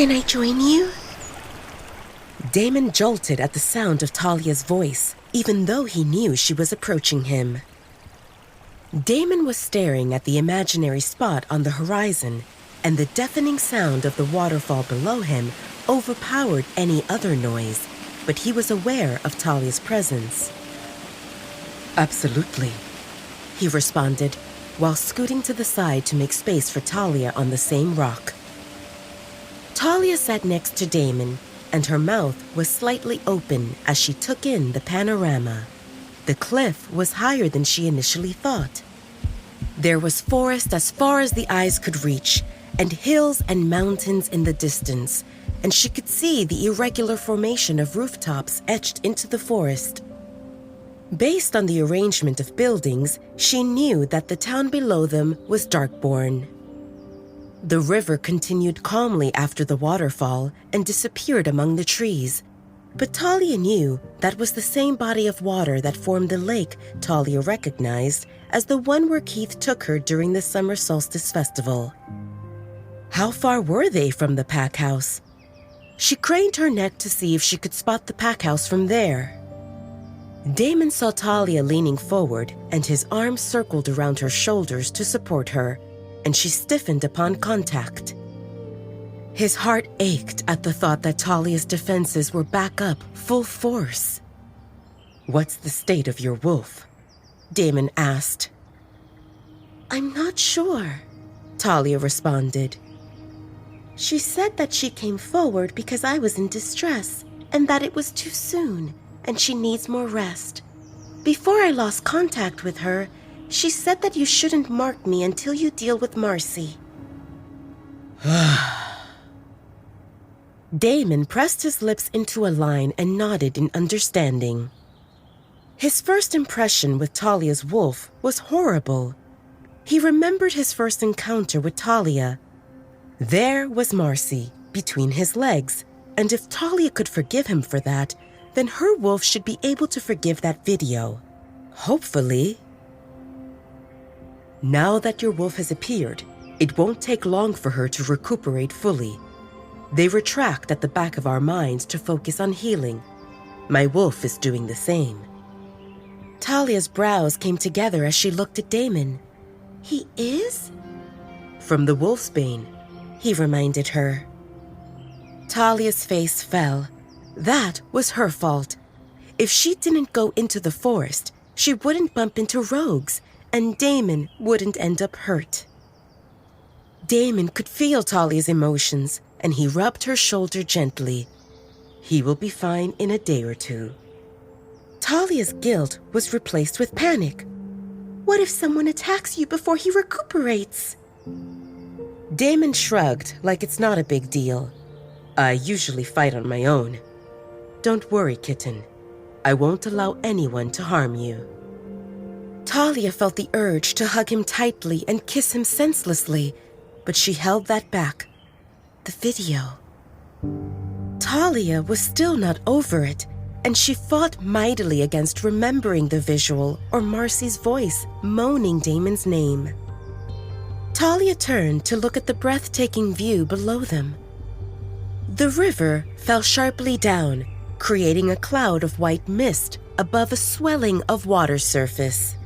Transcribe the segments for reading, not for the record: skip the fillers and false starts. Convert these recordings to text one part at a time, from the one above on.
Can I join you? Damon jolted at the sound of Talia's voice, even though he knew she was approaching him. Damon was staring at the imaginary spot on the horizon, and the deafening sound of the waterfall below him overpowered any other noise, but he was aware of Talia's presence. "Absolutely," he responded, while scooting to the side to make space for Talia on the same rock. Talia sat next to Damon, and her mouth was slightly open as she took in the panorama. The cliff was higher than she initially thought. There was forest as far as the eyes could reach, and hills and mountains in the distance, and she could see the irregular formation of rooftops etched into the forest. Based on the arrangement of buildings, she knew that the town below them was OAKBURN. The river continued calmly after the waterfall and disappeared among the trees, but Talia knew that was the same body of water that formed the lake Talia recognized as the one where Keith took her during the summer solstice festival. How far were they from the pack house? She craned her neck to see if she could spot the pack house from there. Damon saw Talia leaning forward, and his arms circled around her shoulders to support her, and she stiffened upon contact. His heart ached at the thought that Talia's defenses were back up full force. "What's the state of your wolf?" Damon asked. I'm not sure, Talia responded. She said that she came forward because I was in distress and that it was too soon and she needs more rest. Before I lost contact with her, she said that you shouldn't mark me until you deal with Marcy. Damon pressed his lips into a line and nodded in understanding. His first impression with Talia's wolf was horrible. He remembered his first encounter with Talia. There was Marcy, between his legs, and if Talia could forgive him for that, then her wolf should be able to forgive that video. Hopefully. Now that your wolf has appeared, it won't take long for her to recuperate fully. They retract at the back of our minds to focus on healing. My wolf is doing the same. Talia's brows came together as she looked at Damon. He is? From the wolfsbane, he reminded her. Talia's face fell. That was her fault. If she didn't go into the forest, she wouldn't bump into rogues, and Damon wouldn't end up hurt. Damon could feel Talia's emotions, and he rubbed her shoulder gently. He will be fine in a day or two. Talia's guilt was replaced with panic. What if someone attacks you before he recuperates? Damon shrugged like it's not a big deal. I usually fight on my own. Don't worry, kitten. I won't allow anyone to harm you. Talia felt the urge to hug him tightly and kiss him senselessly, but she held that back. The video. Talia was still not over it, and she fought mightily against remembering the visual or Marcy's voice moaning Damon's name. Talia turned to look at the breathtaking view below them. The river fell sharply down, creating a cloud of white mist above a swelling of water surface,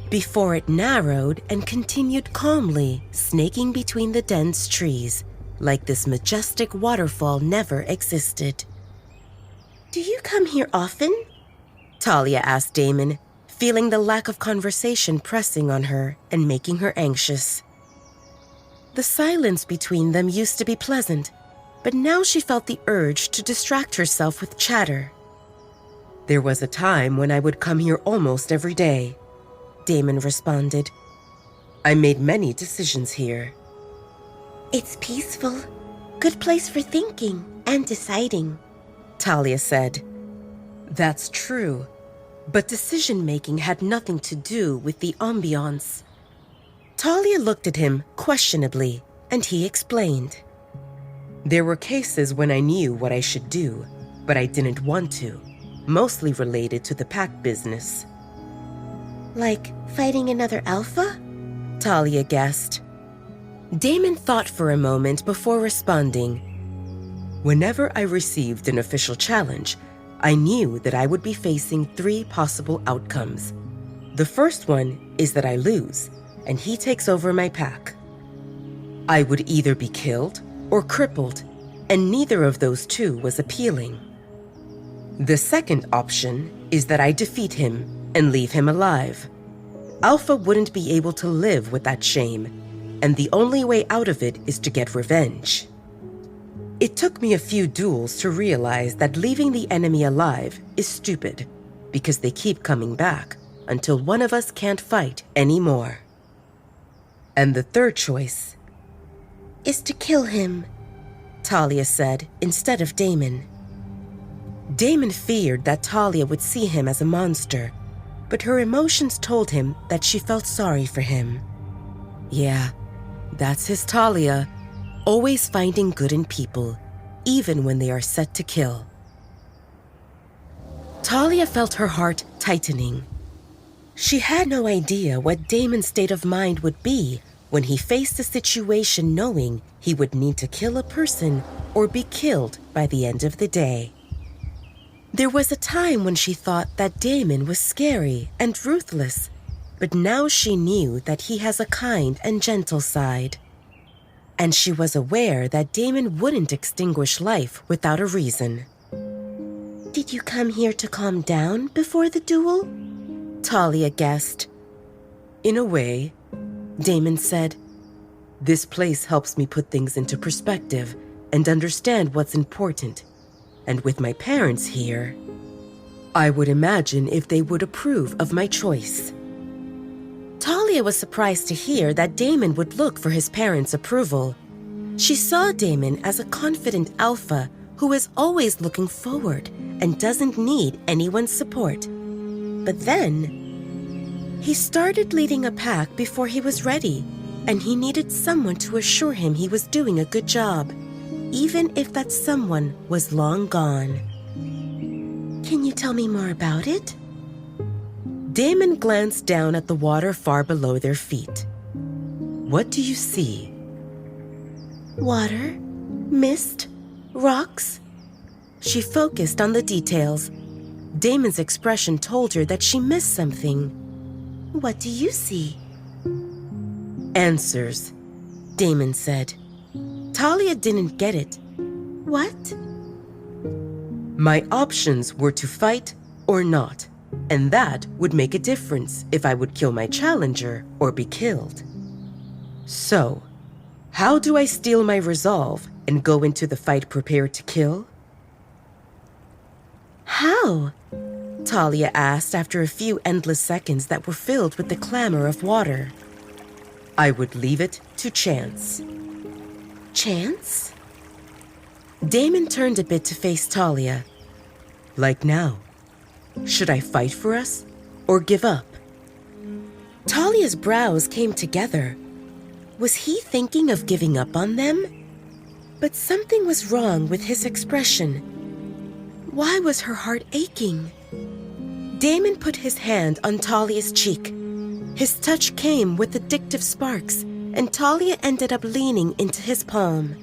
before it narrowed and continued calmly, snaking between the dense trees, like this majestic waterfall never existed. Do you come here often? Talia asked Damon, feeling the lack of conversation pressing on her and making her anxious. The silence between them used to be pleasant, but now she felt the urge to distract herself with chatter. There was a time when I would come here almost every day, Damon responded. I made many decisions here. It's peaceful. Good place for thinking and deciding, Talia said. That's true, but decision-making had nothing to do with the ambiance. Talia looked at him questionably, and he explained. There were cases when I knew what I should do, but I didn't want to, mostly related to the pack business. Like fighting another alpha? Talia guessed. Damon thought for a moment before responding. Whenever I received an official challenge, I knew that I would be facing 3 possible outcomes. The first one is that I lose, and he takes over my pack. I would either be killed or crippled, and neither of those two was appealing. The second option is that I defeat him and leave him alive. Alpha wouldn't be able to live with that shame, and the only way out of it is to get revenge. It took me a few duels to realize that leaving the enemy alive is stupid, because they keep coming back until one of us can't fight anymore. And the third choice is to kill him, Talia said instead of Damon. Damon feared that Talia would see him as a monster, but her emotions told him that she felt sorry for him. Yeah, that's his Talia, always finding good in people, even when they are set to kill. Talia felt her heart tightening. She had no idea what Damon's state of mind would be when he faced a situation knowing he would need to kill a person or be killed by the end of the day. There was a time when she thought that Damon was scary and ruthless, but now she knew that he has a kind and gentle side. And she was aware that Damon wouldn't extinguish life without a reason. Did you come here to calm down before the duel? Talia guessed. In a way, Damon said. This place helps me put things into perspective and understand what's important. And with my parents here, I would imagine if they would approve of my choice. Talia was surprised to hear that Damon would look for his parents' approval. She saw Damon as a confident alpha who is always looking forward and doesn't need anyone's support. But then, he started leading a pack before he was ready, and he needed someone to assure him he was doing a good job, even if that someone was long gone. Can you tell me more about it? Damon glanced down at the water far below their feet. What do you see? Water, mist, rocks. She focused on the details. Damon's expression told her that she missed something. What do you see? Answers, Damon said. Talia didn't get it. What? My options were to fight or not, and that would make a difference if I would kill my challenger or be killed. So, how do I steel my resolve and go into the fight prepared to kill? How? Talia asked after a few endless seconds that were filled with the clamor of water. I would leave it to chance. Chance? Damon turned a bit to face Talia. Like now. Should I fight for us or give up? Talia's brows came together. Was he thinking of giving up on them? But something was wrong with his expression. Why was her heart aching? Damon put his hand on Talia's cheek. His touch came with addictive sparks, and Talia ended up leaning into his palm.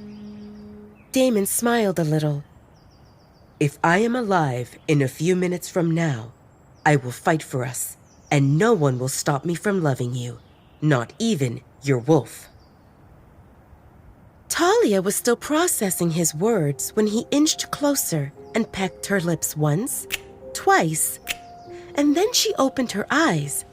Damon smiled a little. If I am alive in a few minutes from now, I will fight for us, and no one will stop me from loving you, not even your wolf. Talia was still processing his words when he inched closer and pecked her lips once, twice, and then she opened her eyes,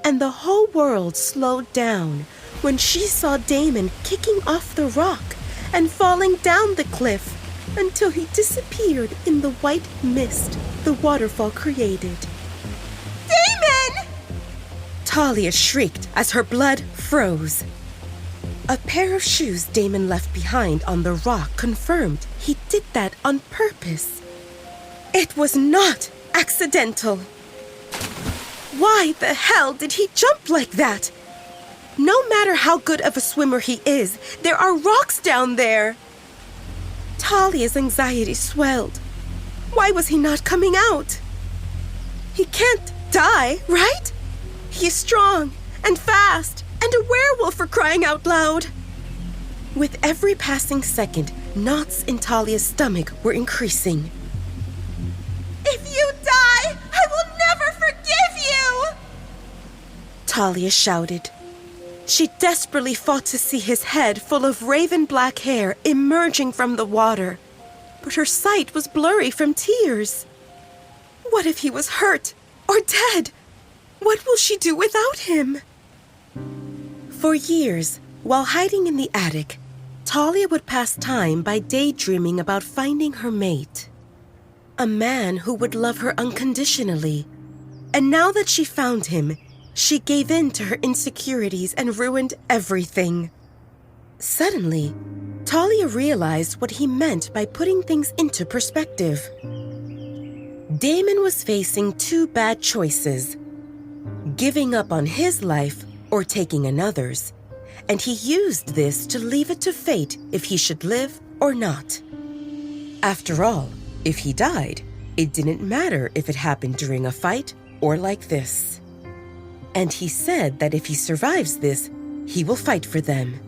and the whole world slowed down when she saw Damon kicking off the rock and falling down the cliff until he disappeared in the white mist the waterfall created. Damon! Talia shrieked as her blood froze. A pair of shoes Damon left behind on the rock confirmed he did that on purpose. It was not accidental. Why the hell did he jump like that? No matter how good of a swimmer he is, there are rocks down there. Talia's anxiety swelled. Why was he not coming out? He can't die, right? He is strong and fast and a werewolf for crying out loud. With every passing second, knots in Talia's stomach were increasing. If you die, I will never forgive you! Talia shouted. She desperately fought to see his head full of raven black hair emerging from the water, but her sight was blurry from tears. What if he was hurt or dead? What will she do without him? For years, while hiding in the attic, Talia would pass time by daydreaming about finding her mate. A man who would love her unconditionally. And now that she found him, she gave in to her insecurities and ruined everything. Suddenly, Talia realized what he meant by putting things into perspective. Damon was facing two bad choices: giving up on his life or taking another's, and he used this to leave it to fate if he should live or not. After all, if he died, it didn't matter if it happened during a fight or like this. And he said that if he survives this, he will fight for them.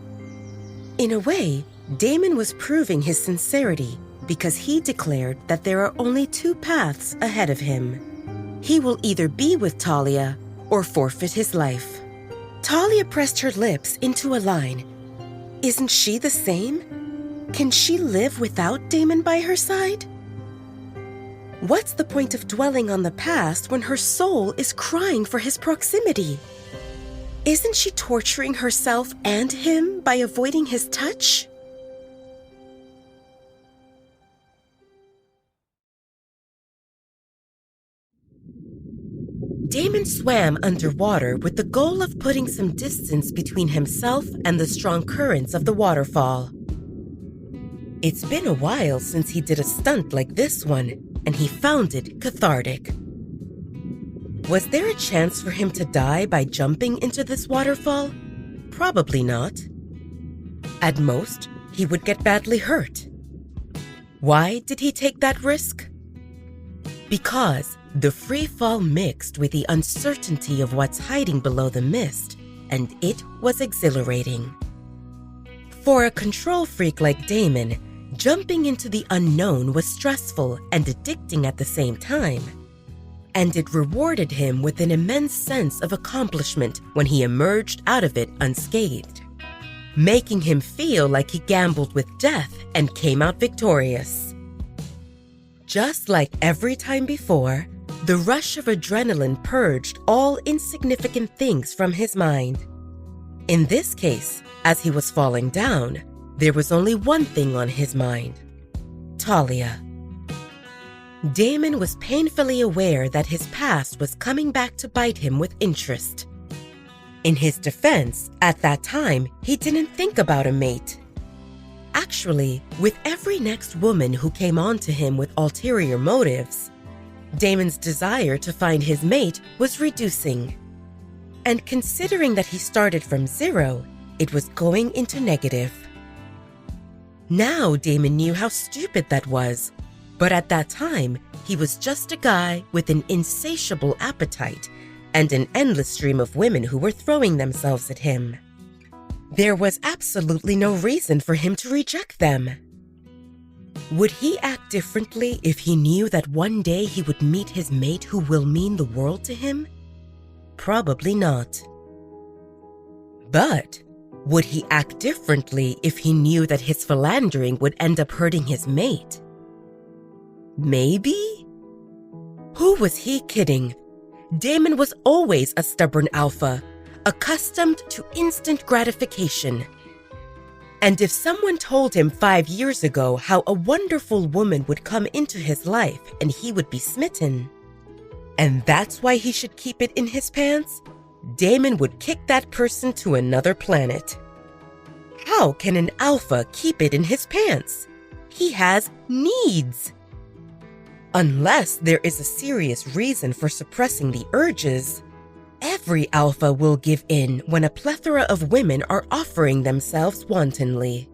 In a way, Damon was proving his sincerity because he declared that there are only two paths ahead of him. He will either be with Talia or forfeit his life. Talia pressed her lips into a line. Isn't she the same? Can she live without Damon by her side? What's the point of dwelling on the past when her soul is crying for his proximity? Isn't she torturing herself and him by avoiding his touch? Damon swam underwater with the goal of putting some distance between himself and the strong currents of the waterfall. It's been a while since he did a stunt like this one, and he found it cathartic. Was there a chance for him to die by jumping into this waterfall? Probably not. At most, he would get badly hurt. Why did he take that risk? Because the free fall mixed with the uncertainty of what's hiding below the mist, and it was exhilarating. For a control freak like Damon, jumping into the unknown was stressful and addicting at the same time. And it rewarded him with an immense sense of accomplishment when he emerged out of it unscathed, making him feel like he gambled with death and came out victorious. Just like every time before, the rush of adrenaline purged all insignificant things from his mind. In this case, as he was falling down, there was only one thing on his mind: Talia. Damon was painfully aware that his past was coming back to bite him with interest. In his defense, at that time, he didn't think about a mate. Actually, with every next woman who came on to him with ulterior motives, Damon's desire to find his mate was reducing. And considering that he started from zero, it was going into negative. Now Damon knew how stupid that was, but at that time, he was just a guy with an insatiable appetite and an endless stream of women who were throwing themselves at him. There was absolutely no reason for him to reject them. Would he act differently if he knew that one day he would meet his mate who will mean the world to him? Probably not. But would he act differently if he knew that his philandering would end up hurting his mate? Maybe? Who was he kidding? Damon was always a stubborn alpha, accustomed to instant gratification. And if someone told him 5 years ago how a wonderful woman would come into his life and he would be smitten, and that's why he should keep it in his pants, Damon would kick that person to another planet. How can an alpha keep it in his pants? He has needs. Unless there is a serious reason for suppressing the urges, every alpha will give in when a plethora of women are offering themselves wantonly.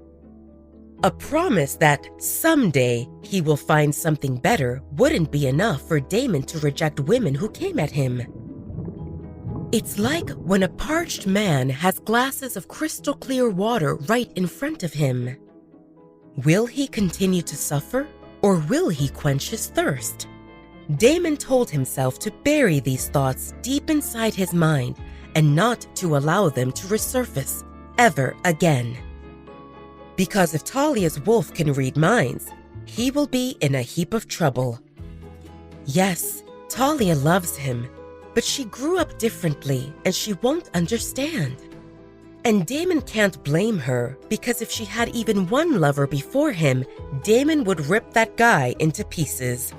A promise that someday he will find something better wouldn't be enough for Damon to reject women who came at him. It's like when a parched man has glasses of crystal clear water right in front of him. Will he continue to suffer, or will he quench his thirst? Damon told himself to bury these thoughts deep inside his mind and not to allow them to resurface ever again. Because if Talia's wolf can read minds, he will be in a heap of trouble. Yes, Talia loves him, but she grew up differently and she won't understand. And Damon can't blame her, because if she had even one lover before him, Damon would rip that guy into pieces.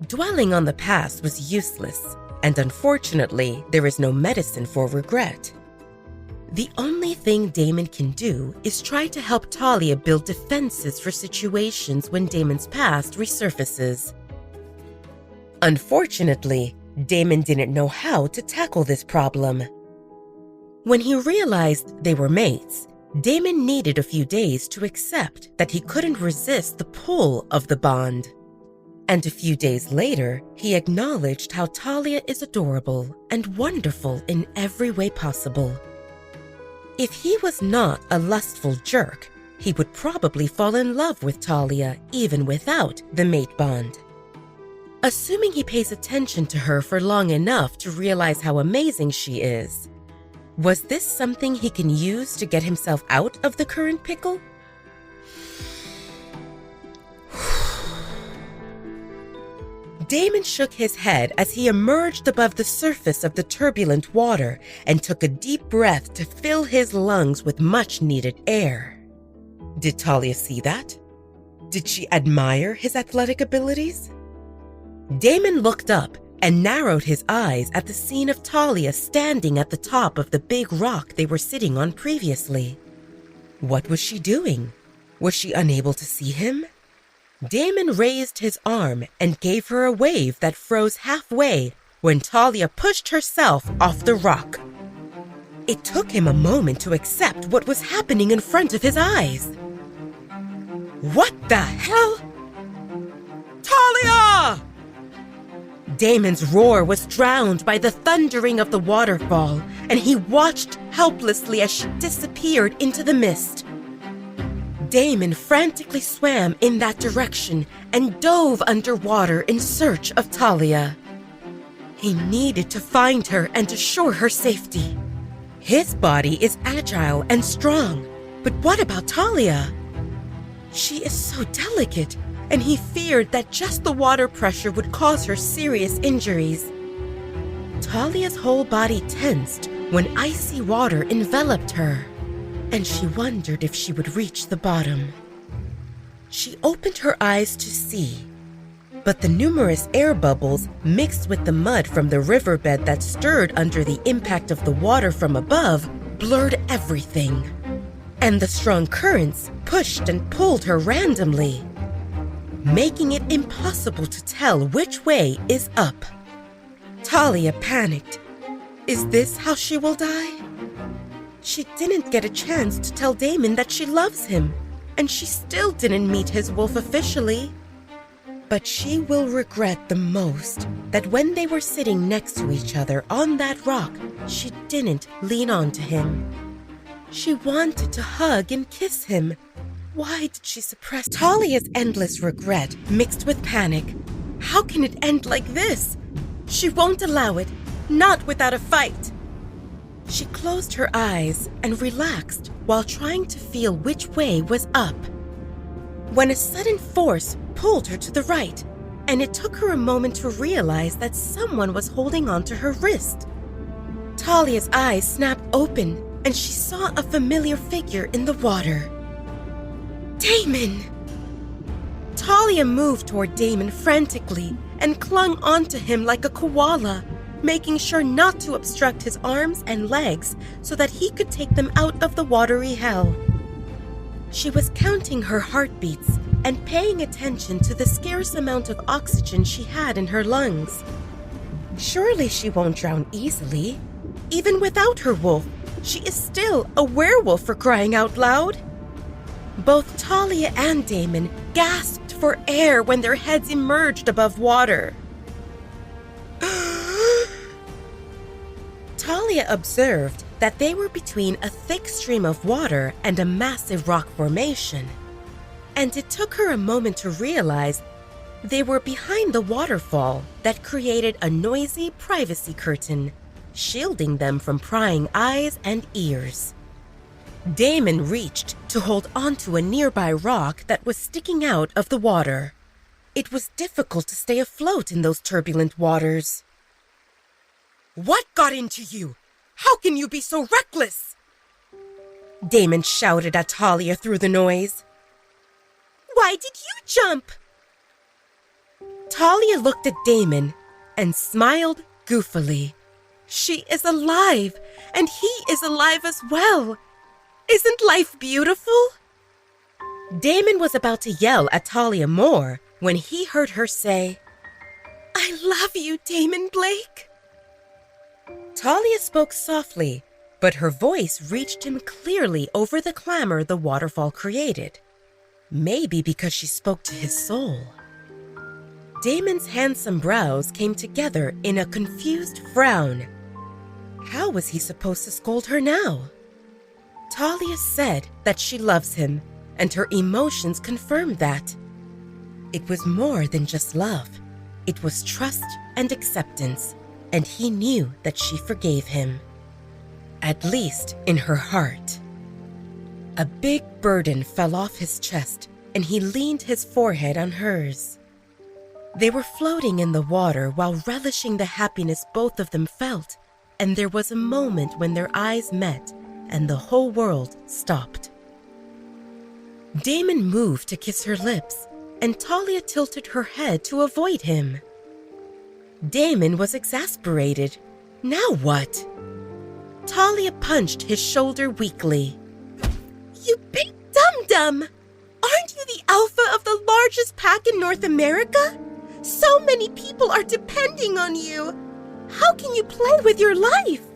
Dwelling on the past was useless, and unfortunately, there is no medicine for regret. The only thing Damon can do is try to help Talia build defenses for situations when Damon's past resurfaces. Unfortunately, Damon didn't know how to tackle this problem. When he realized they were mates, Damon needed a few days to accept that he couldn't resist the pull of the bond. And a few days later, he acknowledged how Talia is adorable and wonderful in every way possible. If he was not a lustful jerk, he would probably fall in love with Talia even without the mate bond. Assuming he pays attention to her for long enough to realize how amazing she is, was this something he can use to get himself out of the current pickle? Damon shook his head as he emerged above the surface of the turbulent water and took a deep breath to fill his lungs with much-needed air. Did Talia see that? Did she admire his athletic abilities? Damon looked up and narrowed his eyes at the scene of Talia standing at the top of the big rock they were sitting on previously. What was she doing? Was she unable to see him? Damon raised his arm and gave her a wave that froze halfway when Talia pushed herself off the rock. It took him a moment to accept what was happening in front of his eyes. What the hell? Talia! Damon's roar was drowned by the thundering of the waterfall, and he watched helplessly as she disappeared into the mist. Damon frantically swam in that direction and dove underwater in search of Talia. He needed to find her and assure her safety. His body is agile and strong, but what about Talia? She is so delicate, and he feared that just the water pressure would cause her serious injuries. Talia's whole body tensed when icy water enveloped her, and she wondered if she would reach the bottom. She opened her eyes to see, but the numerous air bubbles mixed with the mud from the riverbed that stirred under the impact of the water from above blurred everything, and the strong currents pushed and pulled her randomly, making it impossible to tell which way is up. Talia panicked. Is this how she will die? She didn't get a chance to tell Damon that she loves him, and she still didn't meet his wolf officially. But she will regret the most that when they were sitting next to each other on that rock, she didn't lean onto him. She wanted to hug and kiss him. Why did she suppress Talia's endless regret mixed with panic? How can it end like this? She won't allow it, not without a fight. She closed her eyes and relaxed while trying to feel which way was up, when a sudden force pulled her to the right, and it took her a moment to realize that someone was holding onto her wrist. Talia's eyes snapped open, and she saw a familiar figure in the water. Damon! Talia moved toward Damon frantically and clung onto him like a koala, making sure not to obstruct his arms and legs so that he could take them out of the watery hell. She was counting her heartbeats and paying attention to the scarce amount of oxygen she had in her lungs. Surely she won't drown easily. Even without her wolf, she is still a werewolf, for crying out loud. Both Talia and Damon gasped for air when their heads emerged above water. Talia observed that they were between a thick stream of water and a massive rock formation. and it took her a moment to realize they were behind the waterfall that created a noisy privacy curtain, shielding them from prying eyes and ears. Damon reached to hold onto a nearby rock that was sticking out of the water. It was difficult to stay afloat in those turbulent waters. "What got into you? How can you be so reckless?" Damon shouted at Talia through the noise. "Why did you jump?" Talia looked at Damon and smiled goofily. She is alive, and he is alive as well. Isn't life beautiful? Damon was about to yell at Talia more when he heard her say, "I love you, Damon Blake." Talia spoke softly, but her voice reached him clearly over the clamor the waterfall created. Maybe because she spoke to his soul. Damon's handsome brows came together in a confused frown. How was he supposed to scold her now? Talia said that she loves him, and her emotions confirmed that. It was more than just love. It was trust and acceptance, and he knew that she forgave him. At least in her heart. A big burden fell off his chest, and he leaned his forehead on hers. They were floating in the water while relishing the happiness both of them felt, and there was a moment when their eyes met and the whole world stopped. Damon moved to kiss her lips, and Talia tilted her head to avoid him. Damon was exasperated. Now what? Talia punched his shoulder weakly. "You big dum-dum! Aren't you the alpha of the largest pack in North America? So many people are depending on you. How can you play with your life?"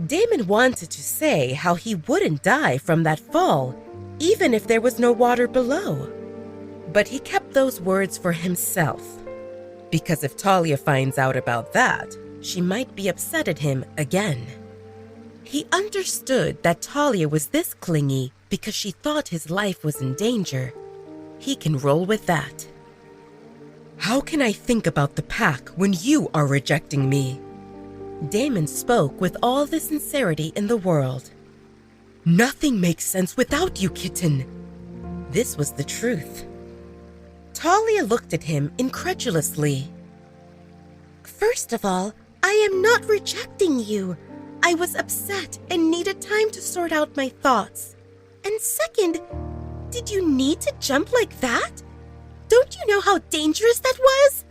Damon wanted to say how he wouldn't die from that fall, even if there was no water below. But he kept those words for himself. Because if Talia finds out about that, she might be upset at him again. He understood that Talia was this clingy because she thought his life was in danger. He can roll with that. "How can I think about the pack when you are rejecting me?" Damon spoke with all the sincerity in the world. "Nothing makes sense without you, kitten." This was the truth. Talia looked at him incredulously. "First of all, I am not rejecting you. I was upset and needed time to sort out my thoughts. And second, did you need to jump like that? Don't you know how dangerous that was?"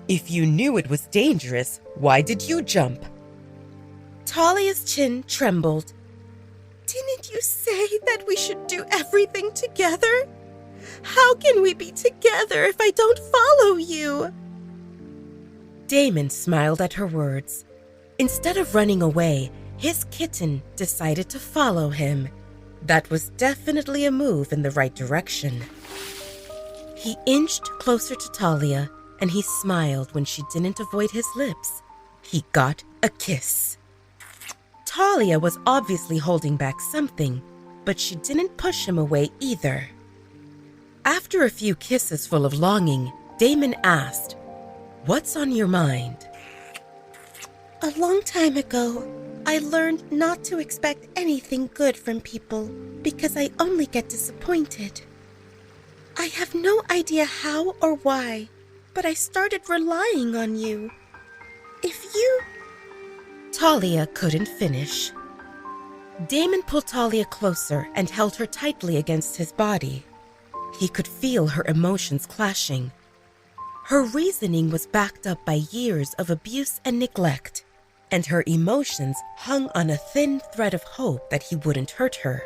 "If you knew it was dangerous, why did you jump?" Talia's chin trembled. "Didn't you say that we should do everything together? How can we be together if I don't follow you?" Damon smiled at her words. Instead of running away, his kitten decided to follow him. That was definitely a move in the right direction. He inched closer to Talia, and he smiled when she didn't avoid his lips. He got a kiss. Talia was obviously holding back something, but she didn't push him away either. After a few kisses full of longing, Damon asked, "What's on your mind?" "A long time ago, I learned not to expect anything good from people because I only get disappointed. I have no idea how or why, but I started relying on you. If you..." Talia couldn't finish. Damon pulled Talia closer and held her tightly against his body. He could feel her emotions clashing. Her reasoning was backed up by years of abuse and neglect, and her emotions hung on a thin thread of hope that he wouldn't hurt her.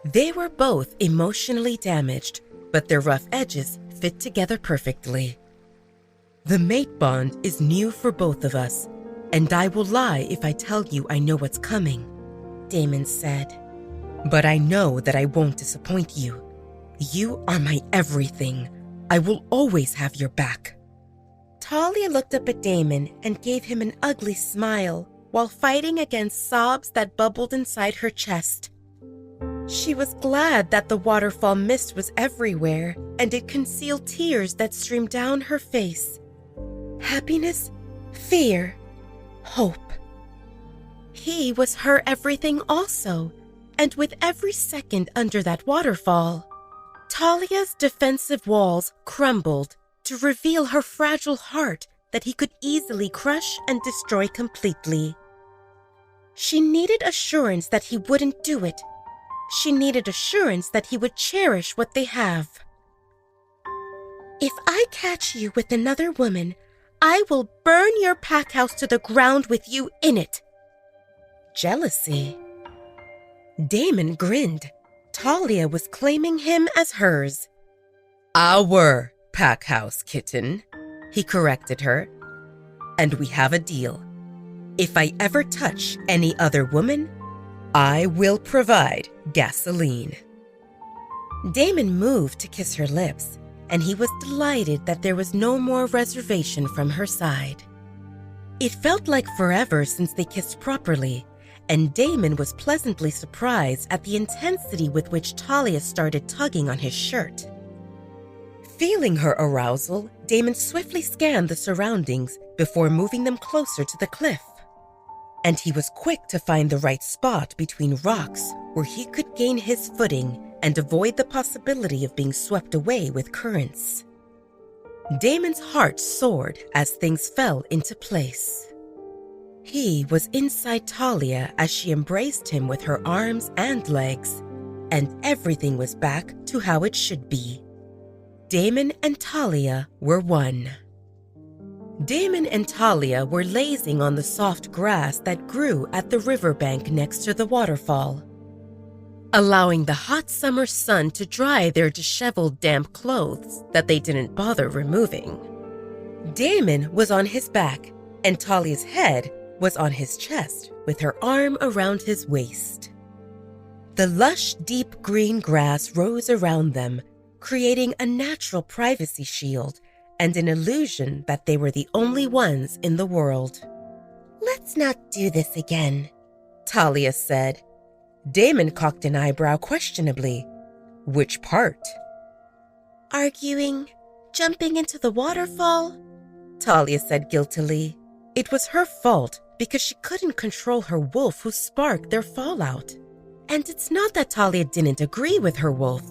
They were both emotionally damaged, but their rough edges fit together perfectly. "The mate bond is new for both of us, and I will lie if I tell you I know what's coming," Damon said. "But I know that I won't disappoint you. You are my everything. I will always have your back." Talia looked up at Damon and gave him an ugly smile while fighting against sobs that bubbled inside her chest. She was glad that the waterfall mist was everywhere and it concealed tears that streamed down her face. Happiness, fear, hope. He was her everything also, and with every second under that waterfall, Talia's defensive walls crumbled to reveal her fragile heart that he could easily crush and destroy completely. She needed assurance that he wouldn't do it. She needed assurance that he would cherish what they have. If I catch you with another woman, I will burn your pack house to the ground with you in it. Jealousy. Damon grinned. Talia was claiming him as hers. Our pack house, kitten, he corrected her. And we have a deal. If I ever touch any other woman, I will provide gasoline. Damon moved to kiss her lips, and he was delighted that there was no more reservation from her side. It felt like forever since they kissed properly, and Damon was pleasantly surprised at the intensity with which Talia started tugging on his shirt. Feeling her arousal, Damon swiftly scanned the surroundings before moving them closer to the cliff. And he was quick to find the right spot between rocks where he could gain his footing and avoid the possibility of being swept away with currents. Damon's heart soared as things fell into place. He was inside Talia as she embraced him with her arms and legs, and everything was back to how it should be. Damon and Talia were one. Damon and Talia were lazing on the soft grass that grew at the riverbank next to the waterfall, allowing the hot summer sun to dry their disheveled, damp clothes that they didn't bother removing. Damon was on his back, and Talia's head was on his chest with her arm around his waist. The lush, deep green grass rose around them, creating a natural privacy shield and an illusion that they were the only ones in the world. "Let's not do this again," Talia said. Damon cocked an eyebrow questionably. "Which part?" "Arguing, jumping into the waterfall," Talia said guiltily. It was her fault because she couldn't control her wolf who sparked their fallout. And it's not that Talia didn't agree with her wolf,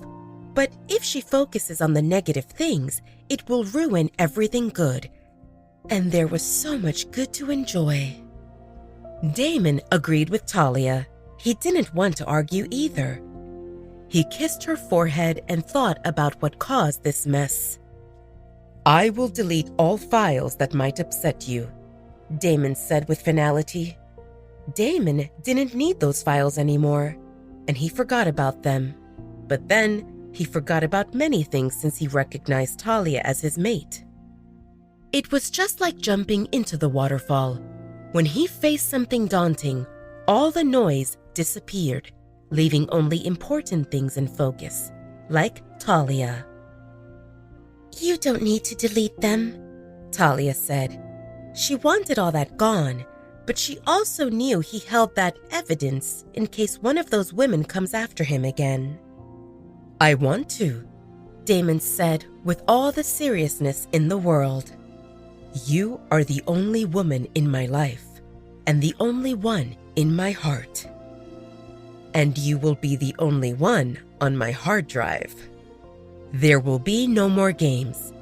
but if she focuses on the negative things, it will ruin everything good. And there was so much good to enjoy. Damon agreed with Talia. He didn't want to argue either. He kissed her forehead and thought about what caused this mess. "I will delete all files that might upset you," Damon said with finality. Damon didn't need those files anymore, and he forgot about them. But then he forgot about many things since he recognized Talia as his mate. It was just like jumping into the waterfall. When he faced something daunting, all the noise disappeared, leaving only important things in focus, like Talia. "You don't need to delete them," Talia said. She wanted all that gone, but she also knew he held that evidence in case one of those women comes after him again. "I want to," Damon said with all the seriousness in the world. "You are the only woman in my life, and the only one in my heart. And you will be the only one on my hard drive. There will be no more games.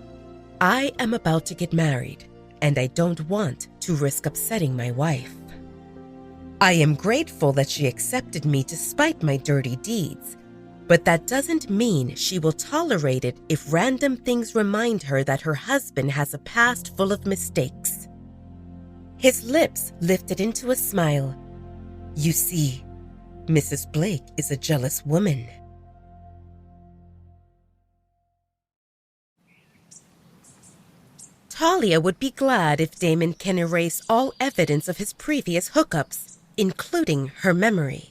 I am about to get married, and I don't want to risk upsetting my wife. I am grateful that she accepted me despite my dirty deeds, but that doesn't mean she will tolerate it if random things remind her that her husband has a past full of mistakes." His lips lifted into a smile. "You see, Mrs. Blake is a jealous woman." Talia would be glad if Damon can erase all evidence of his previous hookups, including her memory.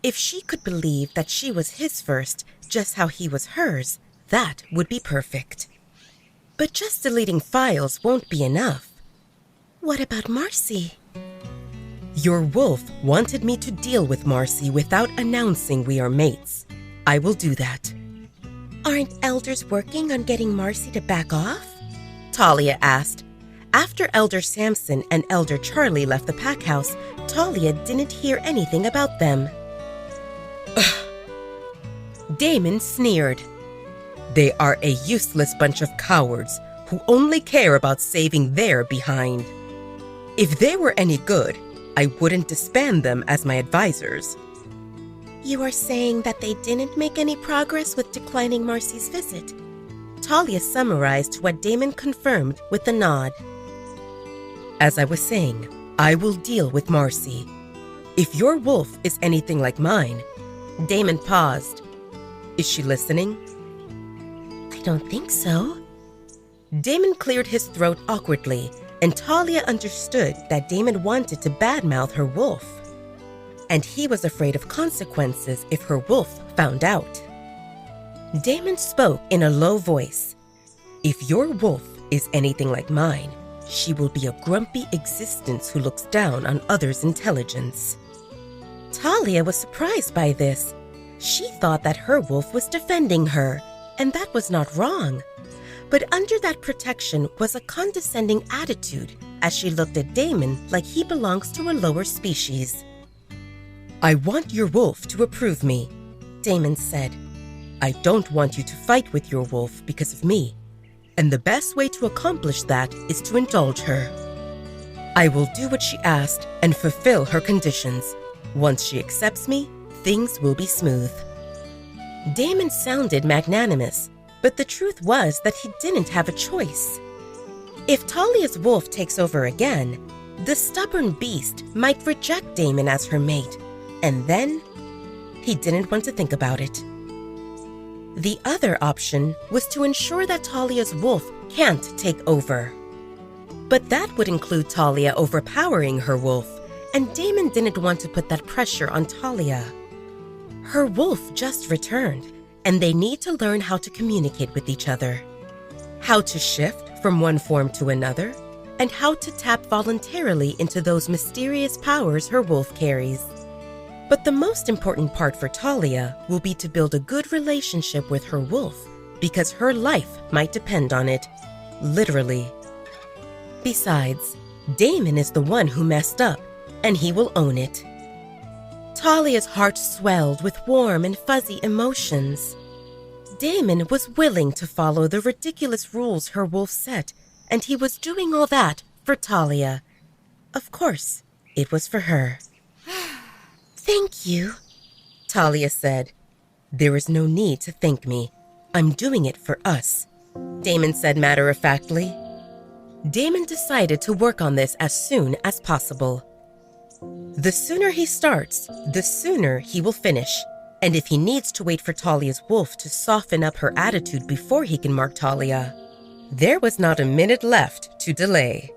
If she could believe that she was his first, just how he was hers, that would be perfect. But just deleting files won't be enough. What about Marcy? Your wolf wanted me to deal with Marcy without announcing we are mates. I will do that. Aren't elders working on getting Marcy to back off? Talia asked. After Elder Samson and Elder Charlie left the pack house, Talia didn't hear anything about them. Damon sneered. They are a useless bunch of cowards who only care about saving their behind. If they were any good, I wouldn't disband them as my advisors. You are saying that they didn't make any progress with declining Marcy's visit? Talia summarized what Damon confirmed with a nod. As I was saying, I will deal with Marcy. If your wolf is anything like mine... Damon paused. Is she listening? I don't think so. Damon cleared his throat awkwardly, and Talia understood that Damon wanted to badmouth her wolf. And he was afraid of consequences if her wolf found out. Damon spoke in a low voice. If your wolf is anything like mine, she will be a grumpy existence who looks down on others' intelligence. Talia was surprised by this. She thought that her wolf was defending her, and that was not wrong. But under that protection was a condescending attitude as she looked at Damon like he belongs to a lower species. I want your wolf to approve me, Damon said. I don't want you to fight with your wolf because of me, and the best way to accomplish that is to indulge her. I will do what she asked and fulfill her conditions. Once she accepts me, things will be smooth. Damon sounded magnanimous, but the truth was that he didn't have a choice. If Talia's wolf takes over again, the stubborn beast might reject Damon as her mate, and then he didn't want to think about it. The other option was to ensure that Talia's wolf can't take over. But that would include Talia overpowering her wolf, and Damon didn't want to put that pressure on Talia. Her wolf just returned, and they need to learn how to communicate with each other, how to shift from one form to another, and how to tap voluntarily into those mysterious powers her wolf carries. But the most important part for Talia will be to build a good relationship with her wolf, because her life might depend on it, literally. Besides, Damon is the one who messed up, and he will own it. Talia's heart swelled with warm and fuzzy emotions. Damon was willing to follow the ridiculous rules her wolf set, and he was doing all that for Talia. Of course, it was for her. Thank you, Talia said. There is no need to thank me. I'm doing it for us, Damon said matter-of-factly. Damon decided to work on this as soon as possible. The sooner he starts, the sooner he will finish. And if he needs to wait for Talia's wolf to soften up her attitude before he can mark Talia, there was not a minute left to delay.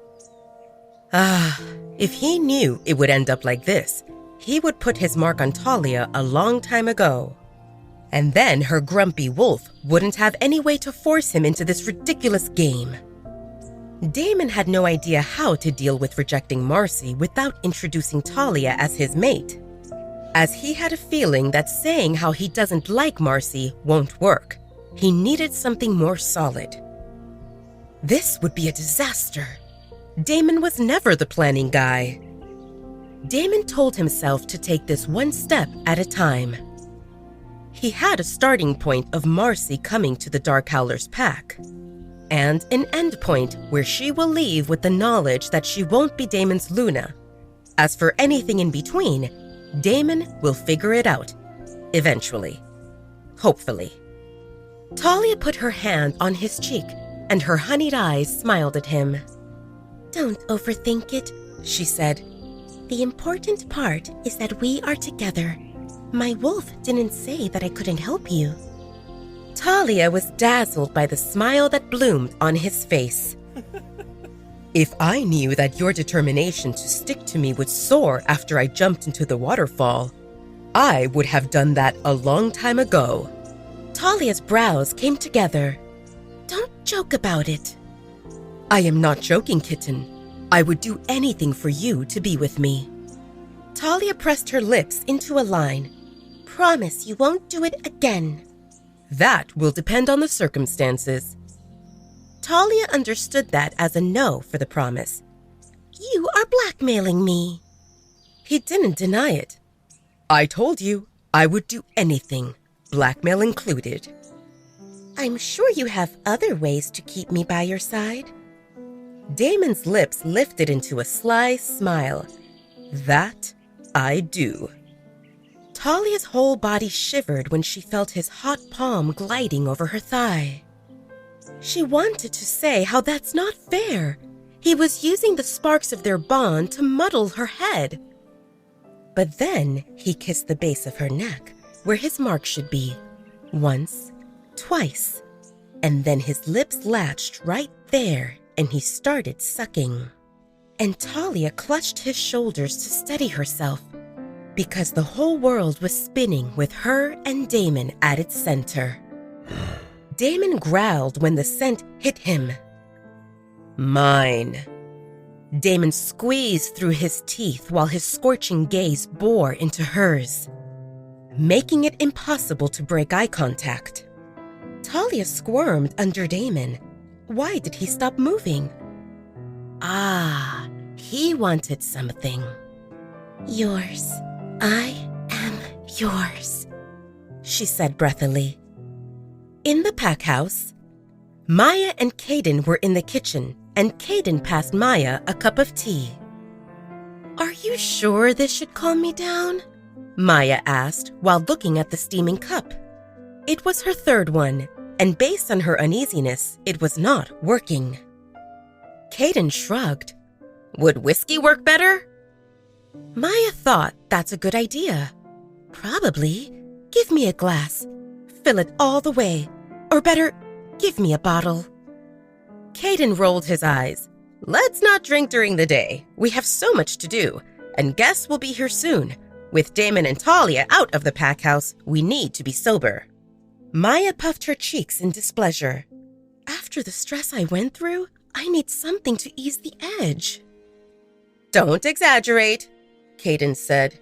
If he knew it would end up like this, he would put his mark on Talia a long time ago. And then her grumpy wolf wouldn't have any way to force him into this ridiculous game. Damon had no idea how to deal with rejecting Marcy without introducing Talia as his mate, as he had a feeling that saying how he doesn't like Marcy won't work. He needed something more solid. This would be a disaster. Damon was never the planning guy. Damon told himself to take this one step at a time. He had a starting point of Marcy coming to the Dark Howler's pack, and an end point where she will leave with the knowledge that she won't be Damon's Luna. As for anything in between, Damon will figure it out, eventually. Hopefully. Talia put her hand on his cheek, and her honeyed eyes smiled at him. Don't overthink it, she said. The important part is that we are together. My wolf didn't say that I couldn't help you. Talia was dazzled by the smile that bloomed on his face. If I knew that your determination to stick to me would soar after I jumped into the waterfall, I would have done that a long time ago. Talia's brows came together. Don't joke about it. I am not joking, kitten. I would do anything for you to be with me. Talia pressed her lips into a line. Promise you won't do it again. That will depend on the circumstances. Talia understood that as a no for the promise. You are blackmailing me. He didn't deny it. I told you I would do anything, blackmail included. I'm sure you have other ways to keep me by your side. Damon's lips lifted into a sly smile. That I do. Talia's whole body shivered when she felt his hot palm gliding over her thigh. She wanted to say how that's not fair. He was using the sparks of their bond to muddle her head. But then he kissed the base of her neck, where his mark should be. Once, twice, and then his lips latched right there and he started sucking. And Talia clutched his shoulders to steady herself, because the whole world was spinning with her and Damon at its center. Damon growled when the scent hit him. Mine. Damon squeezed through his teeth while his scorching gaze bore into hers, making it impossible to break eye contact. Talia squirmed under Damon. Why did he stop moving? Ah, he wanted something. Yours. I am yours, she said breathily. In the pack house, Maya and Caden were in the kitchen, and Caden passed Maya a cup of tea. Are you sure this should calm me down? Maya asked while looking at the steaming cup. It was her third one, and based on her uneasiness, it was not working. Caden shrugged. Would whiskey work better? Maya thought that's a good idea. Probably. Give me a glass. Fill it all the way. Or better, give me a bottle. Caden rolled his eyes. Let's not drink during the day. We have so much to do, and guests will be here soon. With Damon and Talia out of the pack house, we need to be sober. Maya puffed her cheeks in displeasure. After the stress I went through, I need something to ease the edge. Don't exaggerate, Caden said.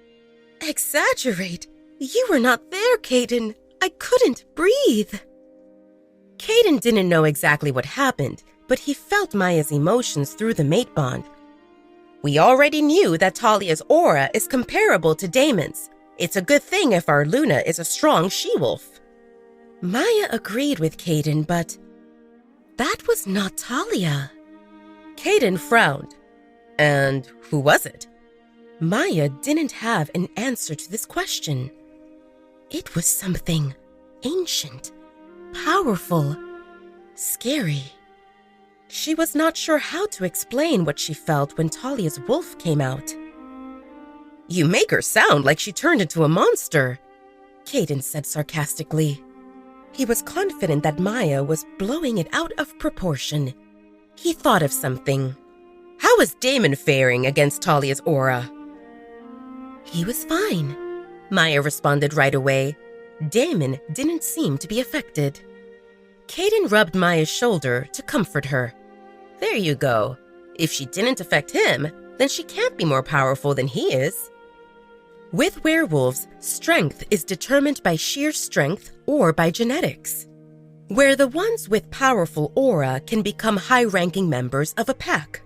Exaggerate? You were not there, Caden. I couldn't breathe. Caden didn't know exactly what happened, but he felt Maya's emotions through the mate bond. We already knew that Talia's aura is comparable to Damon's. It's a good thing if our Luna is a strong she-wolf. Maya agreed with Caden, but that was not Talia. Caden frowned. And who was it? Maya didn't have an answer to this question. It was something ancient, powerful, scary. She was not sure how to explain what she felt when Talia's wolf came out. You make her sound like she turned into a monster, Caden said sarcastically. He was confident that Maya was blowing it out of proportion. He thought of something. How is Damon faring against Talia's aura? He was fine, Maya responded right away. Damon didn't seem to be affected. Caden rubbed Maya's shoulder to comfort her. There you go. If she didn't affect him, then she can't be more powerful than he is. With werewolves, strength is determined by sheer strength or by genetics, where the ones with powerful aura can become high-ranking members of a pack.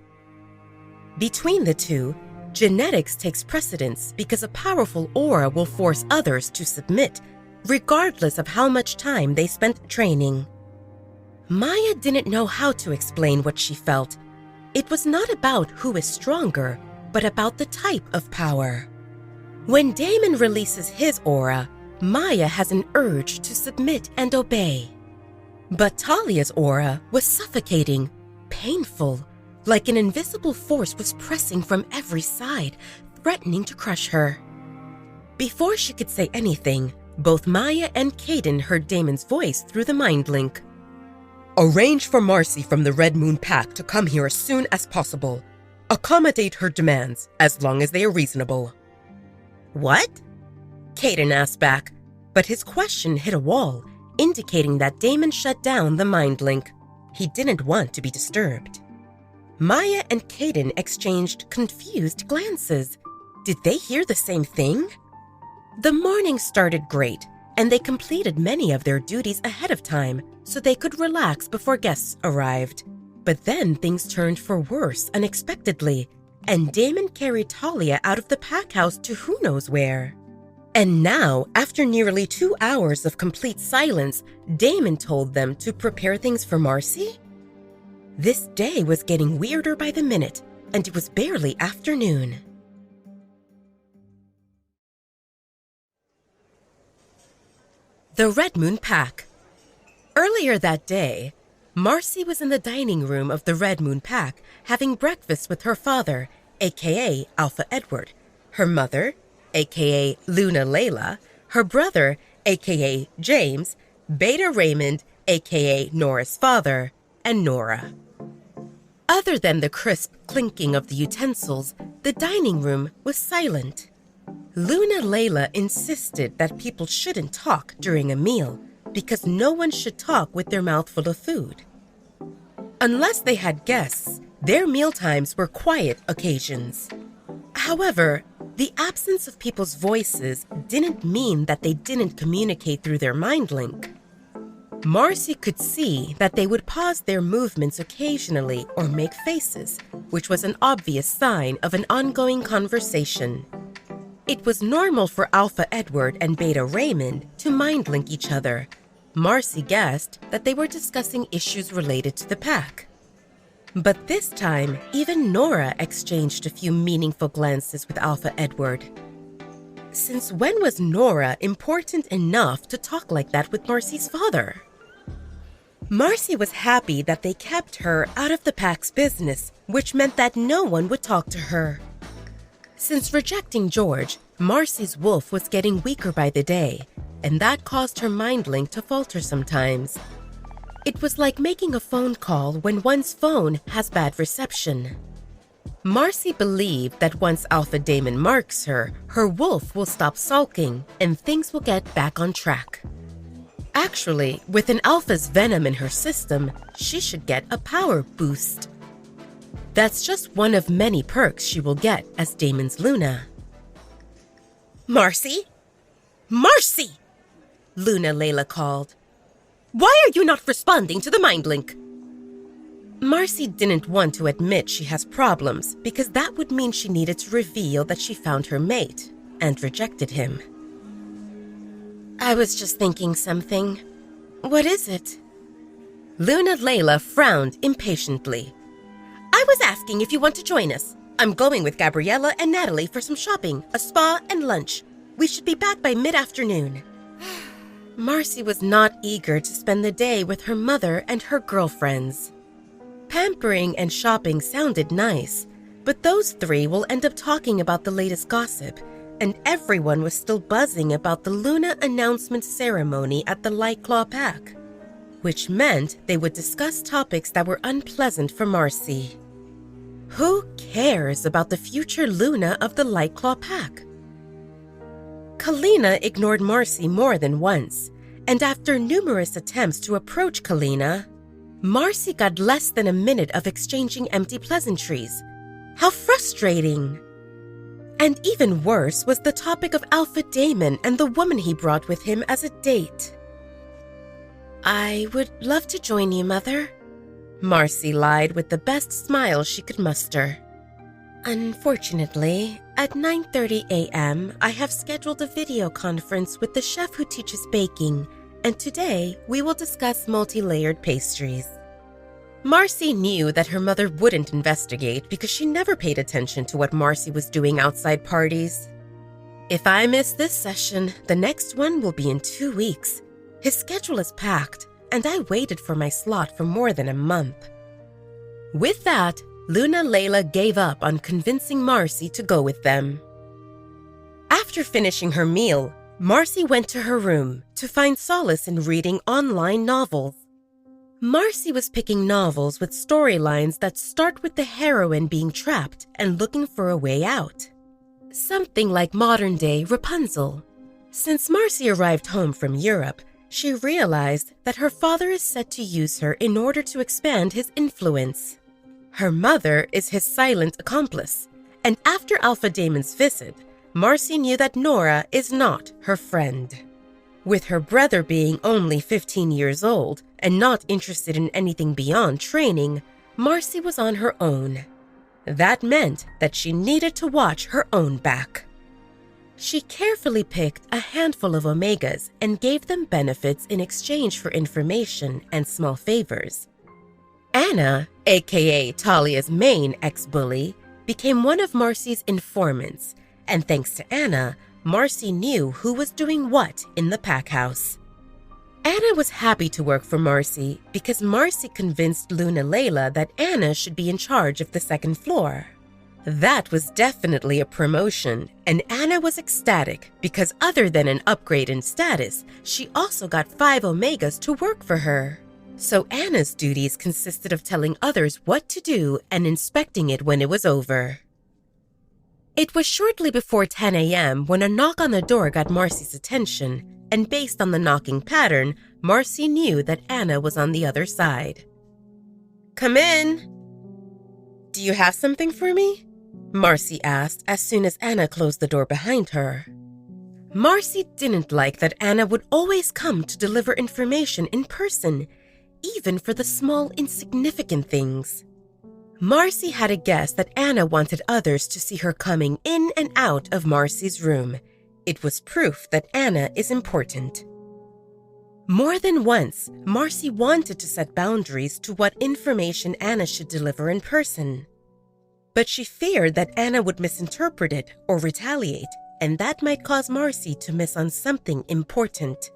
Between the two, genetics takes precedence because a powerful aura will force others to submit, regardless of how much time they spent training. Maya didn't know how to explain what she felt. It was not about who is stronger, but about the type of power. When Damon releases his aura, Maya has an urge to submit and obey. But Talia's aura was suffocating, painful, like an invisible force was pressing from every side, threatening to crush her. Before she could say anything, both Maya and Caden heard Damon's voice through the mind link. Arrange for Marcy from the Red Moon Pack to come here as soon as possible. Accommodate her demands, as long as they are reasonable. What? Caden asked back, but his question hit a wall, indicating that Damon shut down the mind link. He didn't want to be disturbed. Maya and Caden exchanged confused glances. Did they hear the same thing? The morning started great, and they completed many of their duties ahead of time so they could relax before guests arrived. But then things turned for worse unexpectedly, and Damon carried Talia out of the pack house to who knows where. And now, after nearly 2 hours of complete silence, Damon told them to prepare things for Marcy? This day was getting weirder by the minute, and it was barely afternoon. The Red Moon Pack. Earlier that day, Marcy was in the dining room of the Red Moon Pack having breakfast with her father, aka Alpha Edward, her mother, aka Luna Layla, her brother, aka James, Beta Raymond, aka Nora's father, and Nora. Other than the crisp clinking of the utensils, the dining room was silent. Luna Layla insisted that people shouldn't talk during a meal because no one should talk with their mouth full of food. Unless they had guests, their mealtimes were quiet occasions. However, the absence of people's voices didn't mean that they didn't communicate through their mind link. Marcy could see that they would pause their movements occasionally or make faces, which was an obvious sign of an ongoing conversation. It was normal for Alpha Edward and Beta Raymond to mind-link each other. Marcy guessed that they were discussing issues related to the pack. But this time, even Nora exchanged a few meaningful glances with Alpha Edward. Since when was Nora important enough to talk like that with Marcy's father? Marcy was happy that they kept her out of the pack's business, which meant that no one would talk to her. Since rejecting George, Marcy's wolf was getting weaker by the day, and that caused her mind link to falter sometimes. It was like making a phone call when one's phone has bad reception. Marcy believed that once Alpha Damon marks her, her wolf will stop sulking and things will get back on track. Actually, with an Alpha's venom in her system, she should get a power boost. That's just one of many perks she will get as Damon's Luna. Marcy? Marcy! Luna Layla called. Why are you not responding to the mind link? Marcy didn't want to admit she has problems because that would mean she needed to reveal that she found her mate and rejected him. I was just thinking something. What is it? Luna Layla frowned impatiently. I was asking if you want to join us. I'm going with Gabriella and Natalie for some shopping, a spa, and lunch. We should be back by mid-afternoon. Marcy was not eager to spend the day with her mother and her girlfriends. Pampering and shopping sounded nice, but those three will end up talking about the latest gossip, and everyone was still buzzing about the Luna announcement ceremony at the Light Claw Pack, which meant they would discuss topics that were unpleasant for Marcy. Who cares about the future Luna of the Light Claw Pack? Kalina ignored Marcy more than once, and after numerous attempts to approach Kalina, Marcy got less than a minute of exchanging empty pleasantries. How frustrating! And even worse was the topic of Alpha Damon and the woman he brought with him as a date. I would love to join you, Mother, Marcy lied with the best smile she could muster. Unfortunately, at 9:30 a.m., I have scheduled a video conference with the chef who teaches baking, and today we will discuss multi-layered pastries. Marcy knew that her mother wouldn't investigate because she never paid attention to what Marcy was doing outside parties. If I miss this session, the next one will be in 2 weeks. His schedule is packed, and I waited for my slot for more than a month. With that, Luna Layla gave up on convincing Marcy to go with them. After finishing her meal, Marcy went to her room to find solace in reading online novels. Marcy was picking novels with storylines that start with the heroine being trapped and looking for a way out. Something like modern-day Rapunzel. Since Marcy arrived home from Europe, she realized that her father is set to use her in order to expand his influence. Her mother is his silent accomplice, And after Alpha Damon's visit, Marcy knew that Nora is not her friend. With her brother being only 15 years old and not interested in anything beyond training, Marcy was on her own. That meant that she needed to watch her own back. She carefully picked a handful of Omegas and gave them benefits in exchange for information and small favors. Anna, aka Talia's main ex-bully, became one of Marcy's informants, and thanks to Anna, Marcy knew who was doing what in the pack house. Anna was happy to work for Marcy because Marcy convinced Luna Layla that Anna should be in charge of the second floor. That was definitely a promotion, and Anna was ecstatic because other than an upgrade in status, she also got 5 Omegas to work for her. So Anna's duties consisted of telling others what to do and inspecting it when it was over. It was shortly before 10 a.m. when a knock on the door got Marcy's attention, and based on the knocking pattern, Marcy knew that Anna was on the other side. "Come in." "Do you have something for me?" Marcy asked as soon as Anna closed the door behind her. Marcy didn't like that Anna would always come to deliver information in person, even for the small, insignificant things. Marcy had a guess that Anna wanted others to see her coming in and out of Marcy's room. It was proof that Anna is important. More than once, Marcy wanted to set boundaries to what information Anna should deliver in person. But she feared that Anna would misinterpret it or retaliate, and that might cause Marcy to miss on something important.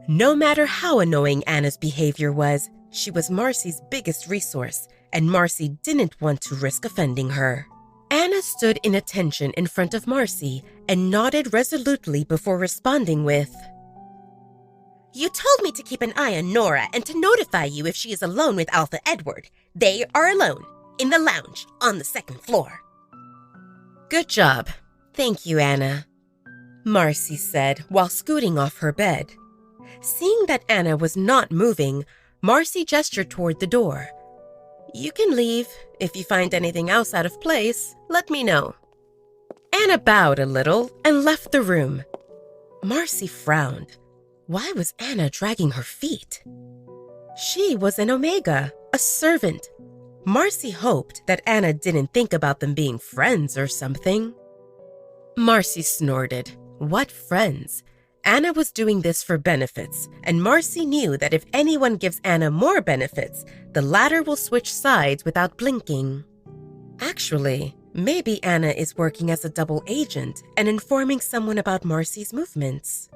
No matter how annoying Anna's behavior was, she was Marcy's biggest resource, and Marcy didn't want to risk offending her. Anna stood in attention in front of Marcy and nodded resolutely before responding with, "You told me to keep an eye on Nora and to notify you if she is alone with Alpha Edward. They are alone, in the lounge, on the second floor." "Good job. Thank you, Anna," Marcy said while scooting off her bed. Seeing that Anna was not moving, Marcy gestured toward the door. "You can leave. If you find anything else out of place, let me know." Anna bowed a little and left the room. Marcy frowned. Why was Anna dragging her feet? She was an Omega, a servant. Marcy hoped that Anna didn't think about them being friends or something. Marcy snorted. What friends? Anna was doing this for benefits, and Marcy knew that if anyone gives Anna more benefits, the latter will switch sides without blinking. Actually, maybe Anna is working as a double agent and informing someone about Marcy's movements.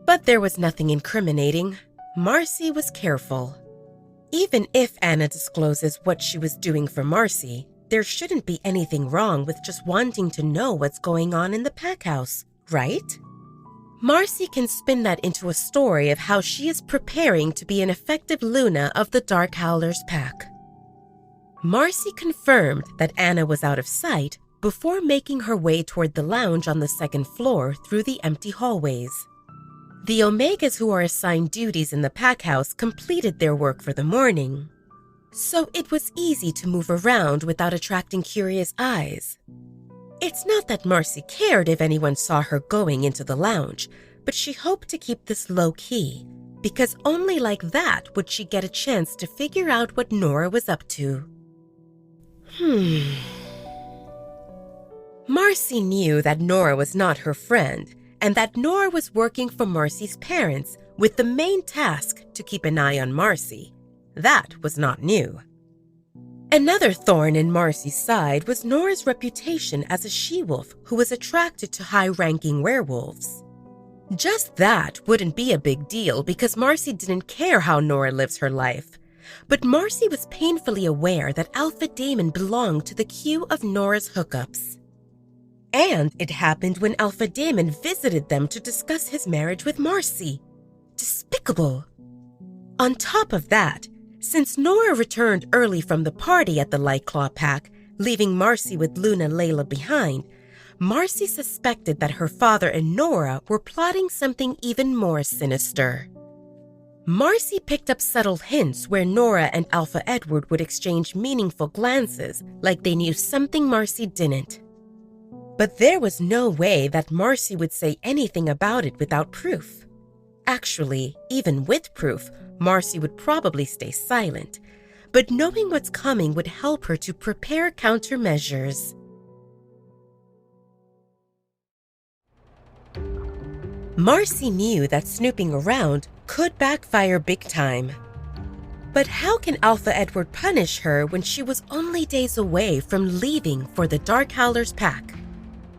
But there was nothing incriminating. Marcy was careful. Even if Anna discloses what she was doing for Marcy, there shouldn't be anything wrong with just wanting to know what's going on in the pack house, right? Marcy can spin that into a story of how she is preparing to be an effective Luna of the Dark Howlers pack. Marcy confirmed that Anna was out of sight before making her way toward the lounge on the second floor through the empty hallways. The Omegas who are assigned duties in the pack house completed their work for the morning, so it was easy to move around without attracting curious eyes. It's not that Marcy cared if anyone saw her going into the lounge, but she hoped to keep this low-key, because only like that would she get a chance to figure out what Nora was up to. Marcy knew that Nora was not her friend, and that Nora was working for Marcy's parents with the main task to keep an eye on Marcy. That was not new. Another thorn in Marcy's side was Nora's reputation as a she-wolf who was attracted to high-ranking werewolves. Just that wouldn't be a big deal because Marcy didn't care how Nora lives her life. But Marcy was painfully aware that Alpha Damon belonged to the queue of Nora's hookups. And it happened when Alpha Damon visited them to discuss his marriage with Marcy. Despicable. On top of that, since Nora returned early from the party at the Lightclaw Pack, leaving Marcy with Luna Layla behind, Marcy suspected that her father and Nora were plotting something even more sinister. Marcy picked up subtle hints where Nora and Alpha Edward would exchange meaningful glances, like they knew something Marcy didn't. But there was no way that Marcy would say anything about it without proof. Actually, even with proof, Marcy would probably stay silent, but knowing what's coming would help her to prepare countermeasures. Marcy knew that snooping around could backfire big time. But how can Alpha Edward punish her when she was only days away from leaving for the Dark Howler's pack?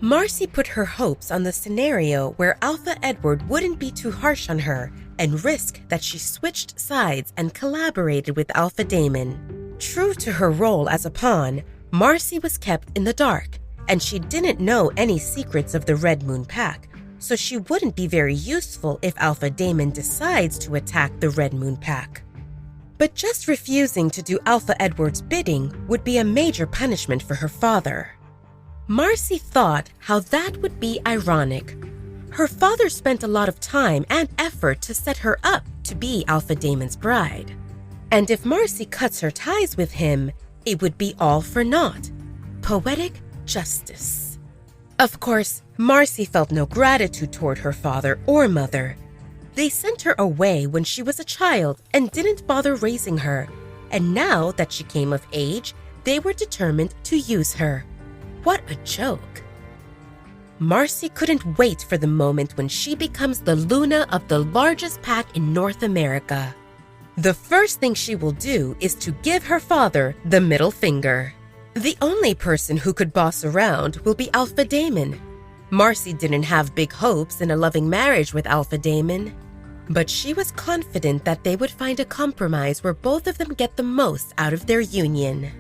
Marcy put her hopes on the scenario where Alpha Edward wouldn't be too harsh on her and risk that she switched sides and collaborated with Alpha Damon. True to her role as a pawn, Marcy was kept in the dark, and she didn't know any secrets of the Red Moon pack, so she wouldn't be very useful if Alpha Damon decides to attack the Red Moon pack. But just refusing to do Alpha Edward's bidding would be a major punishment for her father. Marcy thought how that would be ironic. Her father spent a lot of time and effort to set her up to be Alpha Damon's bride. And if Marcy cuts her ties with him, it would be all for naught. Poetic justice. Of course, Marcy felt no gratitude toward her father or mother. They sent her away when she was a child and didn't bother raising her. And now that she came of age, they were determined to use her. What a joke. Marcy couldn't wait for the moment when she becomes the Luna of the largest pack in North America. The first thing she will do is to give her father the middle finger. The only person who could boss around will be Alpha Damon. Marcy didn't have big hopes in a loving marriage with Alpha Damon, but she was confident that they would find a compromise where both of them get the most out of their union.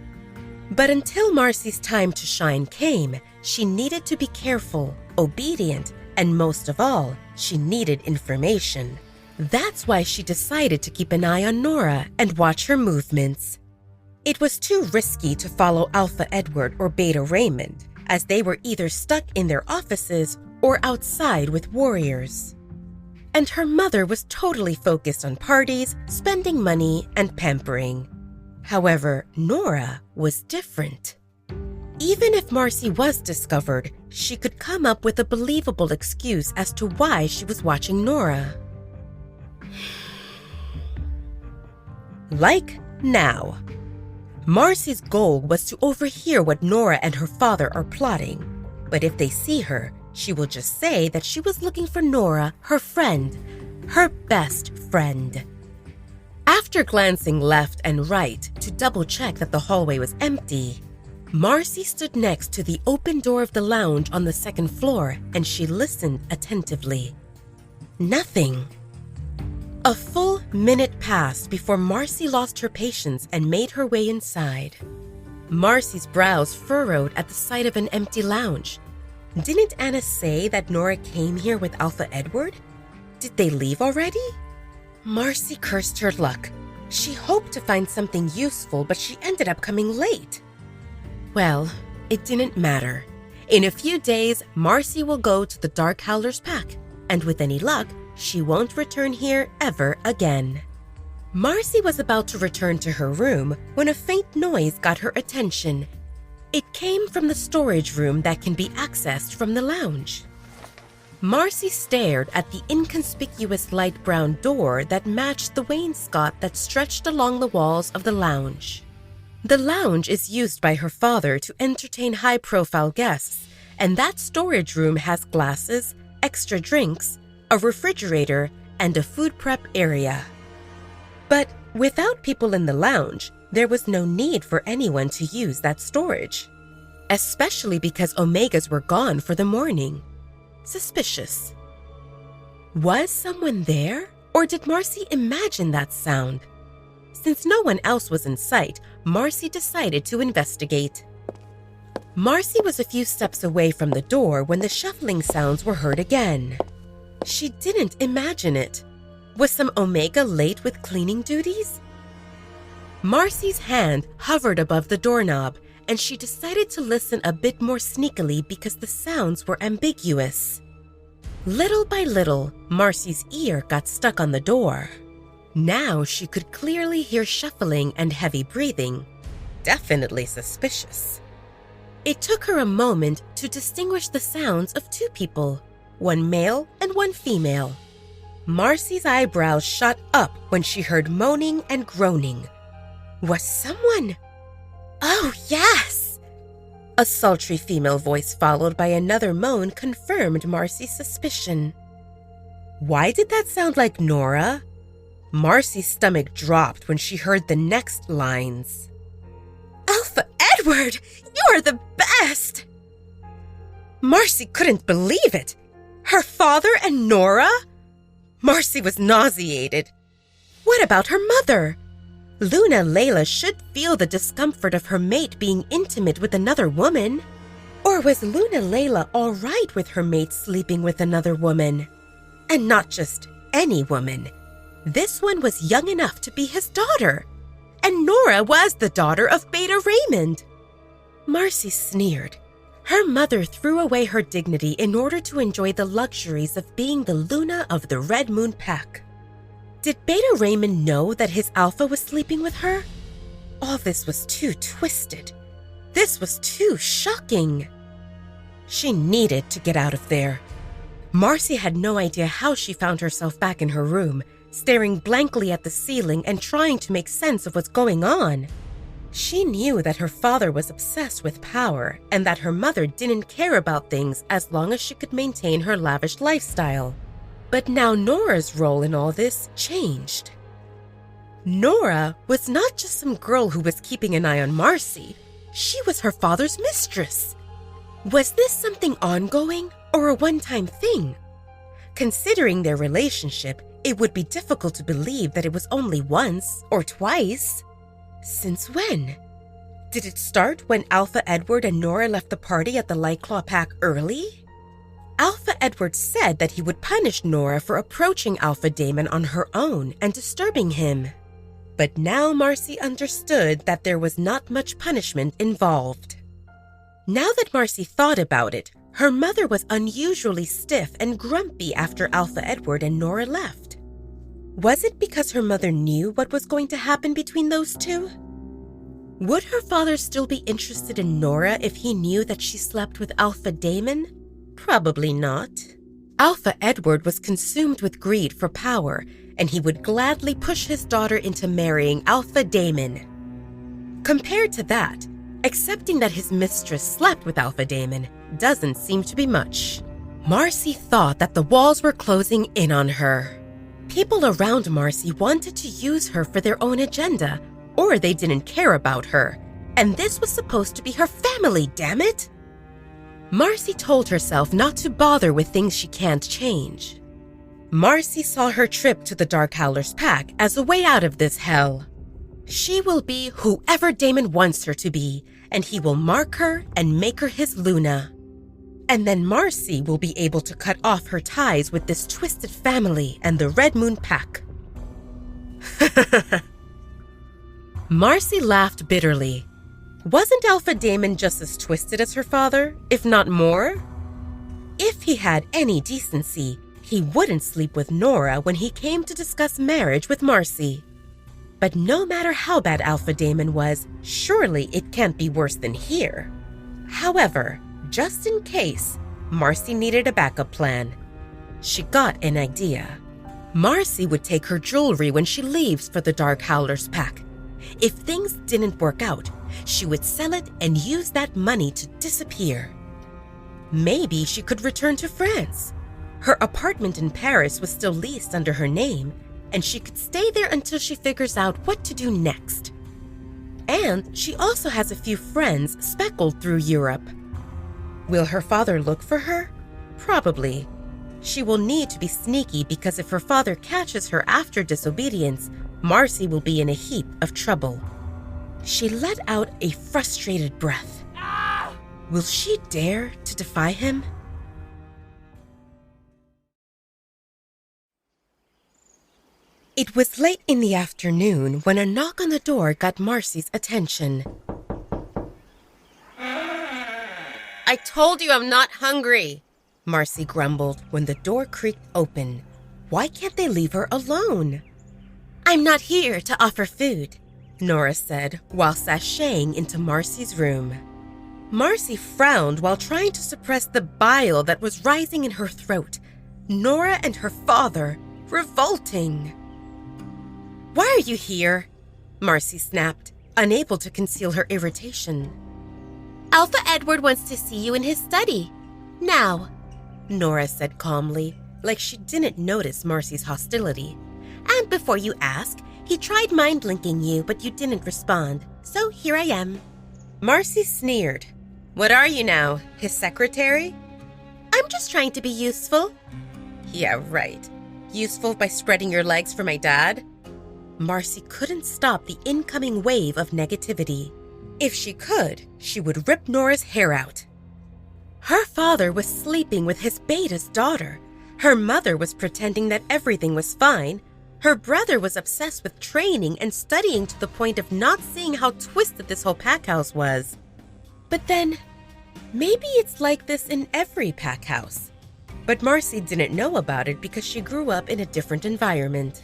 But until Marcy's time to shine came, she needed to be careful, obedient, and most of all, she needed information. That's why she decided to keep an eye on Nora and watch her movements. It was too risky to follow Alpha Edward or Beta Raymond, as they were either stuck in their offices or outside with warriors. And her mother was totally focused on parties, spending money, and pampering. However, Nora was different. Even if Marcy was discovered, she could come up with a believable excuse as to why she was watching Nora. Like now. Marcy's goal was to overhear what Nora and her father are plotting. But if they see her, she will just say that she was looking for Nora, her friend, her best friend. After glancing left and right to double-check that the hallway was empty, Marcy stood next to the open door of the lounge on the second floor and she listened attentively. Nothing. A full minute passed before Marcy lost her patience and made her way inside. Marcy's brows furrowed at the sight of an empty lounge. Didn't Anna say that Nora came here with Alpha Edward? Did they leave already? Marcy cursed her luck. She hoped to find something useful, but she ended up coming late. Well, it didn't matter. In a few days, Marcy will go to the Dark Howler's pack, and with any luck, she won't return here ever again. Marcy was about to return to her room when a faint noise got her attention. It came from the storage room that can be accessed from the lounge. Marcy stared at the inconspicuous light brown door that matched the wainscot that stretched along the walls of the lounge. The lounge is used by her father to entertain high-profile guests, and that storage room has glasses, extra drinks, a refrigerator, and a food prep area. But without people in the lounge, there was no need for anyone to use that storage, especially because Omegas were gone for the morning. Suspicious. Was someone there, or did Marcy imagine that sound? Since no one else was in sight, Marcy decided to investigate. Marcy was a few steps away from the door when the shuffling sounds were heard again. She didn't imagine it. Was some Omega late with cleaning duties? Marcy's hand hovered above the doorknob, and she decided to listen a bit more sneakily because the sounds were ambiguous. Little by little, Marcy's ear got stuck on the door. Now she could clearly hear shuffling and heavy breathing. Definitely suspicious. It took her a moment to distinguish the sounds of two people, one male and one female. Marcy's eyebrows shot up when she heard moaning and groaning. Was someone? Oh, yes! A sultry female voice followed by another moan confirmed Marcy's suspicion. Why did that sound like Nora? Marcy's stomach dropped when she heard the next lines. Alpha Edward, you are the best! Marcy couldn't believe it. Her father and Nora? Marcy was nauseated. What about her mother? Luna Layla should feel the discomfort of her mate being intimate with another woman. Or was Luna Layla all right with her mate sleeping with another woman? And not just any woman. This one was young enough to be his daughter. And Nora was the daughter of Beta Raymond. Marcy sneered. Her mother threw away her dignity in order to enjoy the luxuries of being the Luna of the Red Moon Pack. Did Beta Raymond know that his alpha was sleeping with her? All this was too twisted. This was too shocking. She needed to get out of there. Marcy had no idea how she found herself back in her room, staring blankly at the ceiling and trying to make sense of what's going on. She knew that her father was obsessed with power and that her mother didn't care about things as long as she could maintain her lavish lifestyle. But now Nora's role in all this changed. Nora was not just some girl who was keeping an eye on Marcy. She was her father's mistress. Was this something ongoing or a one-time thing? Considering their relationship, it would be difficult to believe that it was only once or twice. Since when? Did it start when Alpha Edward and Nora left the party at the Light Claw Pack early? Alpha Edward said that he would punish Nora for approaching Alpha Damon on her own and disturbing him. But now Marcy understood that there was not much punishment involved. Now that Marcy thought about it, her mother was unusually stiff and grumpy after Alpha Edward and Nora left. Was it because her mother knew what was going to happen between those two? Would her father still be interested in Nora if he knew that she slept with Alpha Damon? Probably not. Alpha Edward was consumed with greed for power, and he would gladly push his daughter into marrying Alpha Damon. Compared to that, accepting that his mistress slept with Alpha Damon doesn't seem to be much. Marcy thought that the walls were closing in on her. People around Marcy wanted to use her for their own agenda, or they didn't care about her. And this was supposed to be her family, damn it! Marcy told herself not to bother with things she can't change. Marcy saw her trip to the Dark Howler's Pack as a way out of this hell. She will be whoever Damon wants her to be, and he will mark her and make her his Luna. And then Marcy will be able to cut off her ties with this twisted family and the Red Moon Pack. Marcy laughed bitterly. Wasn't Alpha Damon just as twisted as her father, if not more? If he had any decency, he wouldn't sleep with Nora when he came to discuss marriage with Marcy. But no matter how bad Alpha Damon was, surely it can't be worse than here. However, just in case, Marcy needed a backup plan. She got an idea. Marcy would take her jewelry when she leaves for the Dark Howler's Pack. If things didn't work out, she would sell it and use that money to disappear. Maybe she could return to France. Her apartment in Paris was still leased under her name, and she could stay there until she figures out what to do next. And she also has a few friends speckled through Europe. Will her father look for her? Probably. She will need to be sneaky because if her father catches her after disobedience, Marcy will be in a heap of trouble. She let out a frustrated breath. Will she dare to defy him? It was late in the afternoon when a knock on the door got Marcy's attention. I told you I'm not hungry, Marcy grumbled when the door creaked open. Why can't they leave her alone? I'm not here to offer food, Nora said while sashaying into Marcy's room. Marcy frowned while trying to suppress the bile that was rising in her throat. Nora and her father. Revolting. "Why are you here?" Marcy snapped, unable to conceal her irritation. Alpha Edward wants to see you in his study. Now," Nora said calmly, like she didn't notice Marcy's hostility. "And before you ask, he tried mind-linking you, but you didn't respond. So here I am." Marcy sneered. "What are you now, his secretary?" "I'm just trying to be useful." "Yeah, right. Useful by spreading your legs for my dad?" Marcy couldn't stop the incoming wave of negativity. If she could, she would rip Nora's hair out. Her father was sleeping with his beta's daughter. Her mother was pretending that everything was fine. Her brother was obsessed with training and studying to the point of not seeing how twisted this whole pack house was. But then, maybe it's like this in every pack house. But Marcy didn't know about it because she grew up in a different environment.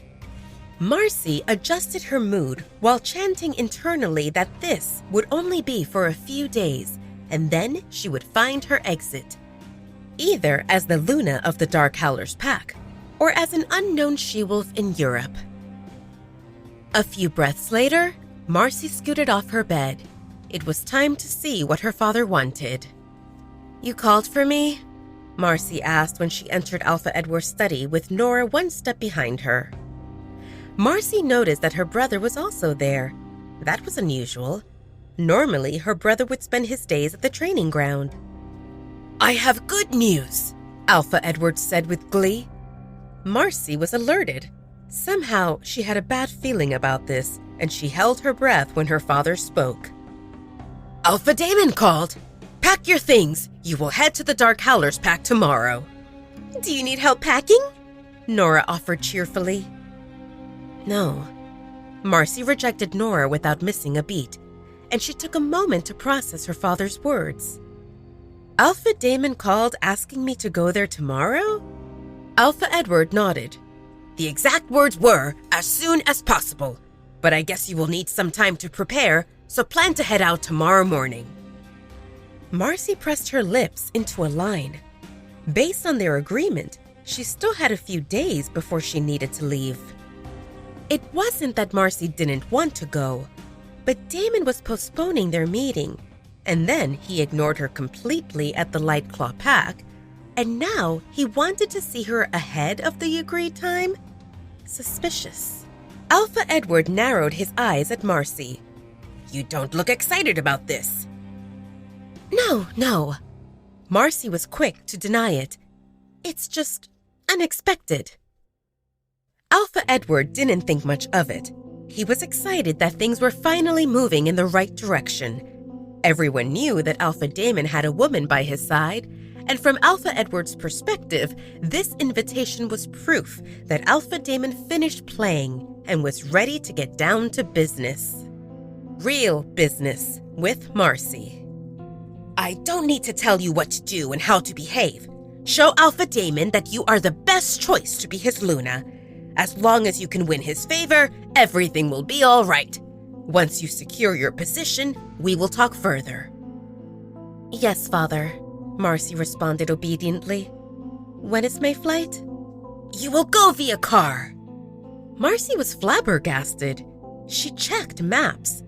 Marcy adjusted her mood while chanting internally that this would only be for a few days, and then she would find her exit. Either as the Luna of the Dark Howlers pack, or as an unknown she-wolf in Europe. A few breaths later, Marcy scooted off her bed. It was time to see what her father wanted. "You called for me?" Marcy asked when she entered Alpha Edward's study with Nora one step behind her. Marcy noticed that her brother was also there. That was unusual. Normally, her brother would spend his days at the training ground. "I have good news," Alpha Edward said with glee. Marcy was alerted. Somehow, she had a bad feeling about this, and she held her breath when her father spoke. "Alpha Damon called. Pack your things. You will head to the Dark Howlers pack tomorrow." "Do you need help packing?" Nora offered cheerfully. No. Marcy rejected Nora without missing a beat, and she took a moment to process her father's words. "Alpha Damon called asking me to go there tomorrow?" Alpha Edward nodded. "The exact words were, as soon as possible. But I guess you will need some time to prepare, so plan to head out tomorrow morning." Marcy pressed her lips into a line. Based on their agreement, she still had a few days before she needed to leave. It wasn't that Marcy didn't want to go, but Damon was postponing their meeting, and then he ignored her completely at the Light Claw pack, and now he wanted to see her ahead of the agreed time? Suspicious. Alpha Edward narrowed his eyes at Marcy. "You don't look excited about this." No. Marcy was quick to deny it. "It's just unexpected." Alpha Edward didn't think much of it. He was excited that things were finally moving in the right direction. Everyone knew that Alpha Damon had a woman by his side, and from Alpha Edward's perspective, this invitation was proof that Alpha Damon finished playing and was ready to get down to business. Real business with Marcy. "I don't need to tell you what to do and how to behave. Show Alpha Damon that you are the best choice to be his Luna. As long as you can win his favor, everything will be all right. Once you secure your position, we will talk further." "Yes, Father," Marcy responded obediently. "When is my flight?" "You will go via car." Marcy was flabbergasted. She checked maps.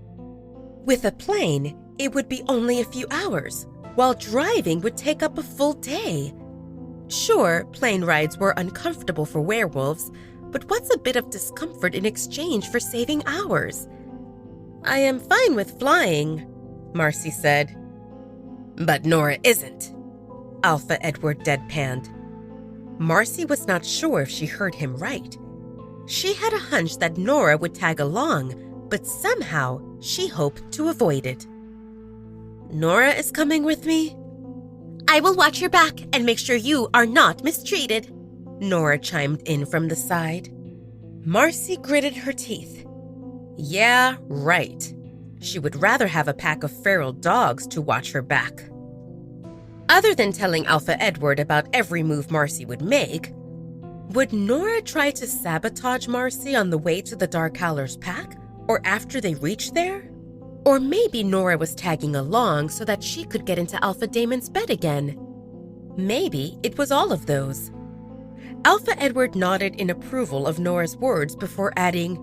With a plane, it would be only a few hours, while driving would take up a full day. Sure, plane rides were uncomfortable for werewolves, but what's a bit of discomfort in exchange for saving hours? "I am fine with flying," Marcy said. "But Nora isn't," Alpha Edward deadpanned. Marcy was not sure if she heard him right. She had a hunch that Nora would tag along, but somehow she hoped to avoid it. "Nora is coming with me?" "I will watch your back and make sure you are not mistreated," Nora chimed in from the side. Marcy gritted her teeth. Yeah, right. She would rather have a pack of feral dogs to watch her back. Other than telling Alpha Edward about every move Marcy would make, would Nora try to sabotage Marcy on the way to the Dark Howlers pack, or after they reached there? Or maybe Nora was tagging along so that she could get into Alpha Damon's bed again. Maybe it was all of those. Alpha Edward nodded in approval of Nora's words before adding,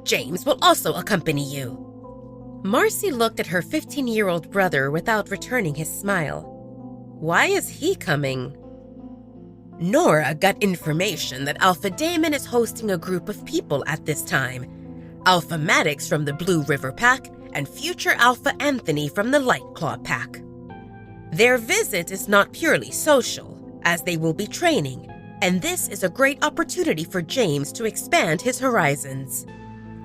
"James will also accompany you." Marcy looked at her 15-year-old brother without returning his smile. Why is he coming? Nora got information that Alpha Damon is hosting a group of people at this time. Alpha Maddox from the Blue River Pack and future Alpha Anthony from the Light Claw Pack. Their visit is not purely social, as they will be training, and this is a great opportunity for James to expand his horizons.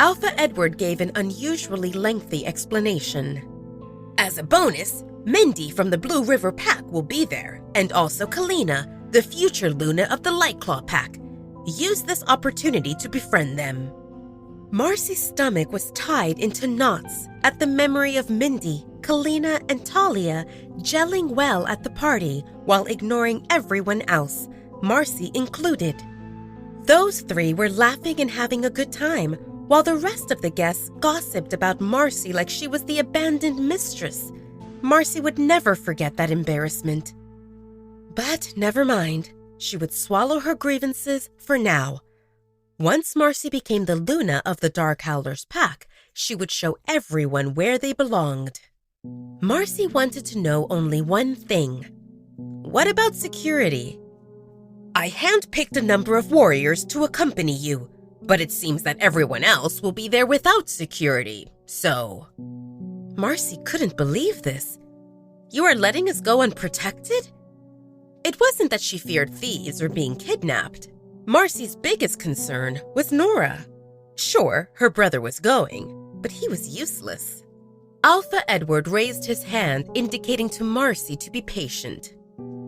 Alpha Edward gave an unusually lengthy explanation. As a bonus, Mindy from the Blue River Pack will be there, and also Kalina, the future Luna of the Light Claw Pack. Use this opportunity to befriend them. Marcy's stomach was tied into knots at the memory of Mindy, Kalina, and Talia gelling well at the party while ignoring everyone else, Marcy included. Those three were laughing and having a good time, while the rest of the guests gossiped about Marcy like she was the abandoned mistress. Marcy would never forget that embarrassment. But never mind, she would swallow her grievances for now. Once Marcy became the Luna of the Dark Howlers Pack, she would show everyone where they belonged. Marcy wanted to know only one thing. What about security? I handpicked a number of warriors to accompany you, but it seems that everyone else will be there without security, so... Marcy couldn't believe this. You are letting us go unprotected? It wasn't that she feared thieves or being kidnapped. Marcy's biggest concern was Nora. Sure, her brother was going, but he was useless. Alpha Edward raised his hand, indicating to Marcy to be patient.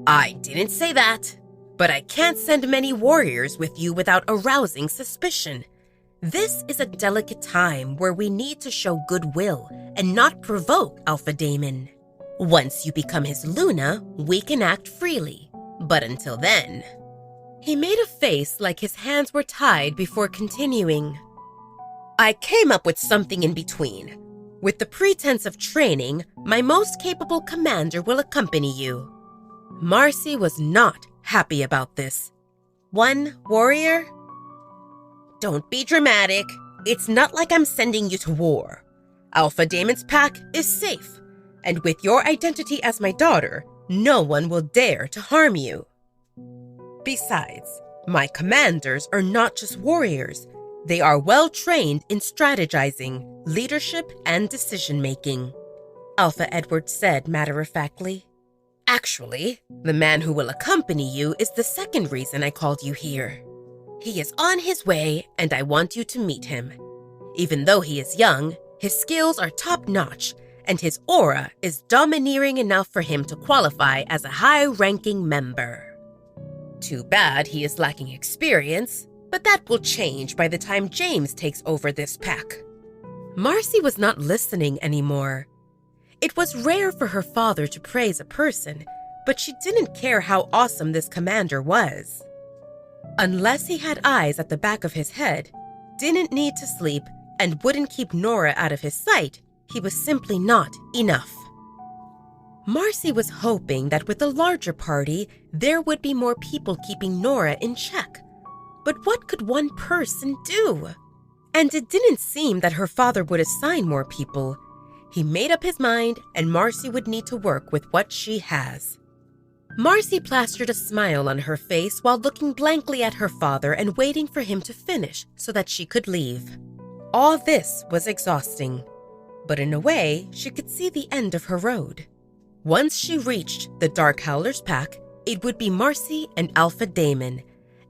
I didn't say that, but I can't send many warriors with you without arousing suspicion. This is a delicate time where we need to show goodwill and not provoke Alpha Damon. Once you become his Luna, we can act freely, but until then... He made a face like his hands were tied before continuing. I came up with something in between. With the pretense of training, my most capable commander will accompany you. Marcy was not happy about this. One warrior? Don't be dramatic. It's not like I'm sending you to war. Alpha Damon's pack is safe, and with your identity as my daughter, no one will dare to harm you. Besides, my commanders are not just warriors. They are well trained in strategizing, leadership, and decision-making, Alpha Edward said matter-of-factly. Actually, the man who will accompany you is the second reason I called you here. He is on his way, and I want you to meet him. Even though he is young, his skills are top-notch, and his aura is domineering enough for him to qualify as a high-ranking member. Too bad he is lacking experience, but that will change by the time James takes over this pack. Marcy was not listening anymore. It was rare for her father to praise a person, but she didn't care how awesome this commander was. Unless he had eyes at the back of his head, didn't need to sleep, and wouldn't keep Nora out of his sight, he was simply not enough. Marcy was hoping that with a larger party, there would be more people keeping Nora in check. But what could one person do? And it didn't seem that her father would assign more people. He made up his mind, and Marcy would need to work with what she has. Marcy plastered a smile on her face while looking blankly at her father and waiting for him to finish so that she could leave. All this was exhausting, but in a way, she could see the end of her road. Once she reached the Dark Howlers Pack, it would be Marcy and Alpha Damon,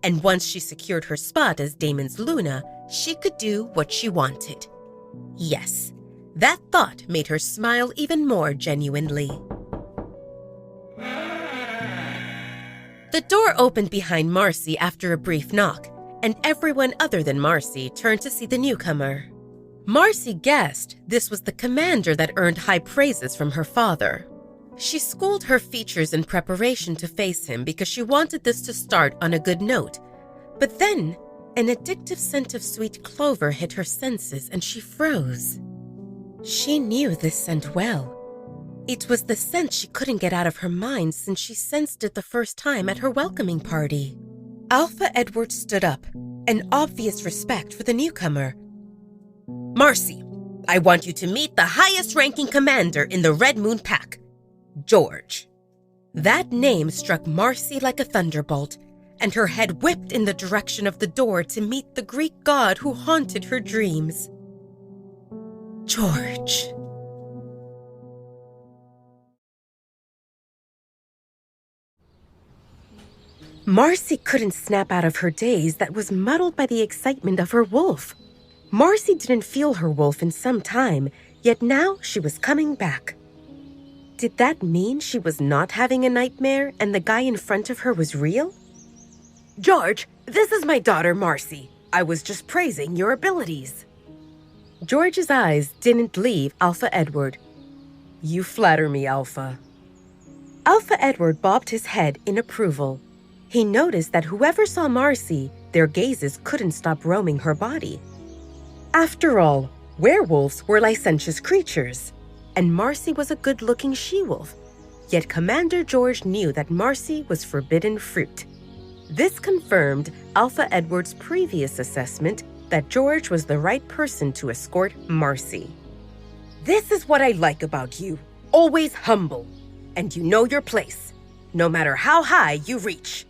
and once she secured her spot as Damon's Luna, she could do what she wanted. Yes, that thought made her smile even more genuinely. The door opened behind Marcy after a brief knock, and everyone other than Marcy turned to see the newcomer. Marcy guessed this was the commander that earned high praises from her father. She schooled her features in preparation to face him because she wanted this to start on a good note. But then, an addictive scent of sweet clover hit her senses and she froze. She knew this scent well. It was the scent she couldn't get out of her mind since she sensed it the first time at her welcoming party. Alpha Edward stood up, an obvious respect for the newcomer. "Marcy, I want you to meet the highest-ranking commander in the Red Moon Pack, George." That name struck Marcy like a thunderbolt, and her head whipped in the direction of the door to meet the Greek god who haunted her dreams. George. Marcy couldn't snap out of her daze that was muddled by the excitement of her wolf. Marcy didn't feel her wolf in some time, yet now she was coming back. Did that mean she was not having a nightmare and the guy in front of her was real? "George, this is my daughter Marcy. I was just praising your abilities." George's eyes didn't leave Alpha Edward. "You flatter me, Alpha." Alpha Edward bobbed his head in approval. He noticed that whoever saw Marcy, their gazes couldn't stop roaming her body. After all, werewolves were licentious creatures, and Marcy was a good-looking she-wolf. Yet Commander George knew that Marcy was forbidden fruit. This confirmed Alpha Edward's previous assessment that George was the right person to escort Marcy. "This is what I like about you. Always humble. And you know your place, no matter how high you reach,"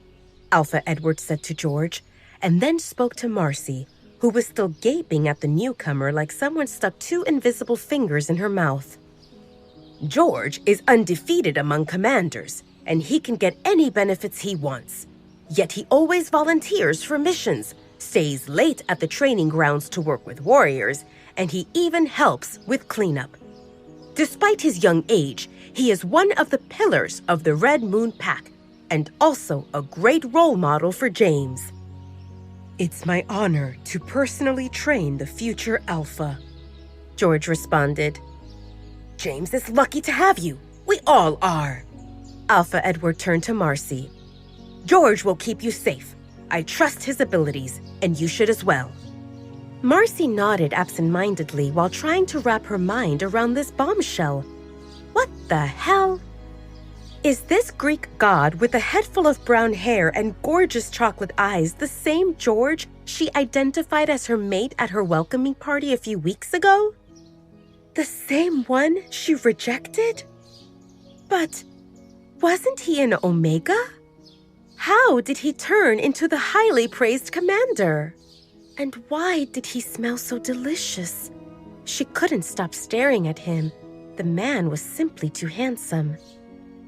Alpha Edward said to George, and then spoke to Marcy, who was still gaping at the newcomer like someone stuck two invisible fingers in her mouth. "George is undefeated among commanders, and he can get any benefits he wants. Yet he always volunteers for missions, stays late at the training grounds to work with warriors, and he even helps with cleanup. Despite his young age, he is one of the pillars of the Red Moon Pack, and also a great role model for James. It's my honor to personally train the future Alpha," George responded. "James is lucky to have you. We all are." Alpha Edward turned to Marcy. "George will keep you safe. I trust his abilities, and you should as well." Marcy nodded absent-mindedly while trying to wrap her mind around this bombshell. What the hell? Is this Greek god with a head full of brown hair and gorgeous chocolate eyes the same George she identified as her mate at her welcoming party a few weeks ago? The same one she rejected? But wasn't he an Omega? How did he turn into the highly praised commander? And why did he smell so delicious? She couldn't stop staring at him. The man was simply too handsome.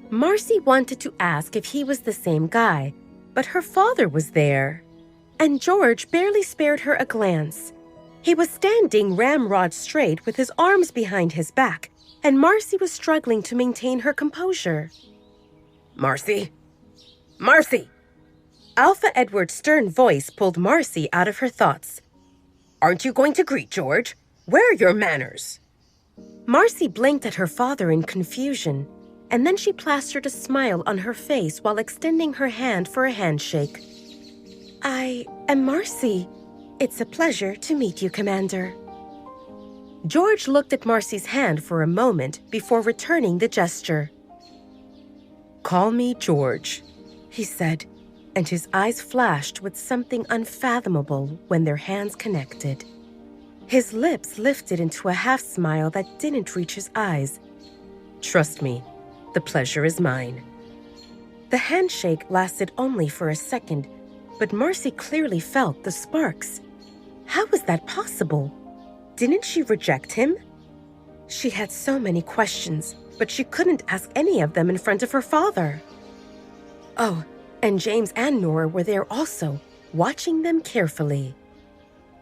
Marcy wanted to ask if he was the same guy, but her father was there. And George barely spared her a glance. He was standing ramrod straight with his arms behind his back, and Marcy was struggling to maintain her composure. "Marcy? Marcy!" Alpha Edward's stern voice pulled Marcy out of her thoughts. "Aren't you going to greet George? Where are your manners?" Marcy blinked at her father in confusion, and then she plastered a smile on her face while extending her hand for a handshake. "I am Marcy. It's a pleasure to meet you, Commander." George looked at Marcy's hand for a moment before returning the gesture. "Call me George," he said, and his eyes flashed with something unfathomable when their hands connected. His lips lifted into a half-smile that didn't reach his eyes. "Trust me, the pleasure is mine." The handshake lasted only for a second, but Marcy clearly felt the sparks. How was that possible? Didn't she reject him? She had so many questions, but she couldn't ask any of them in front of her father. Oh, and James and Nora were there also, watching them carefully.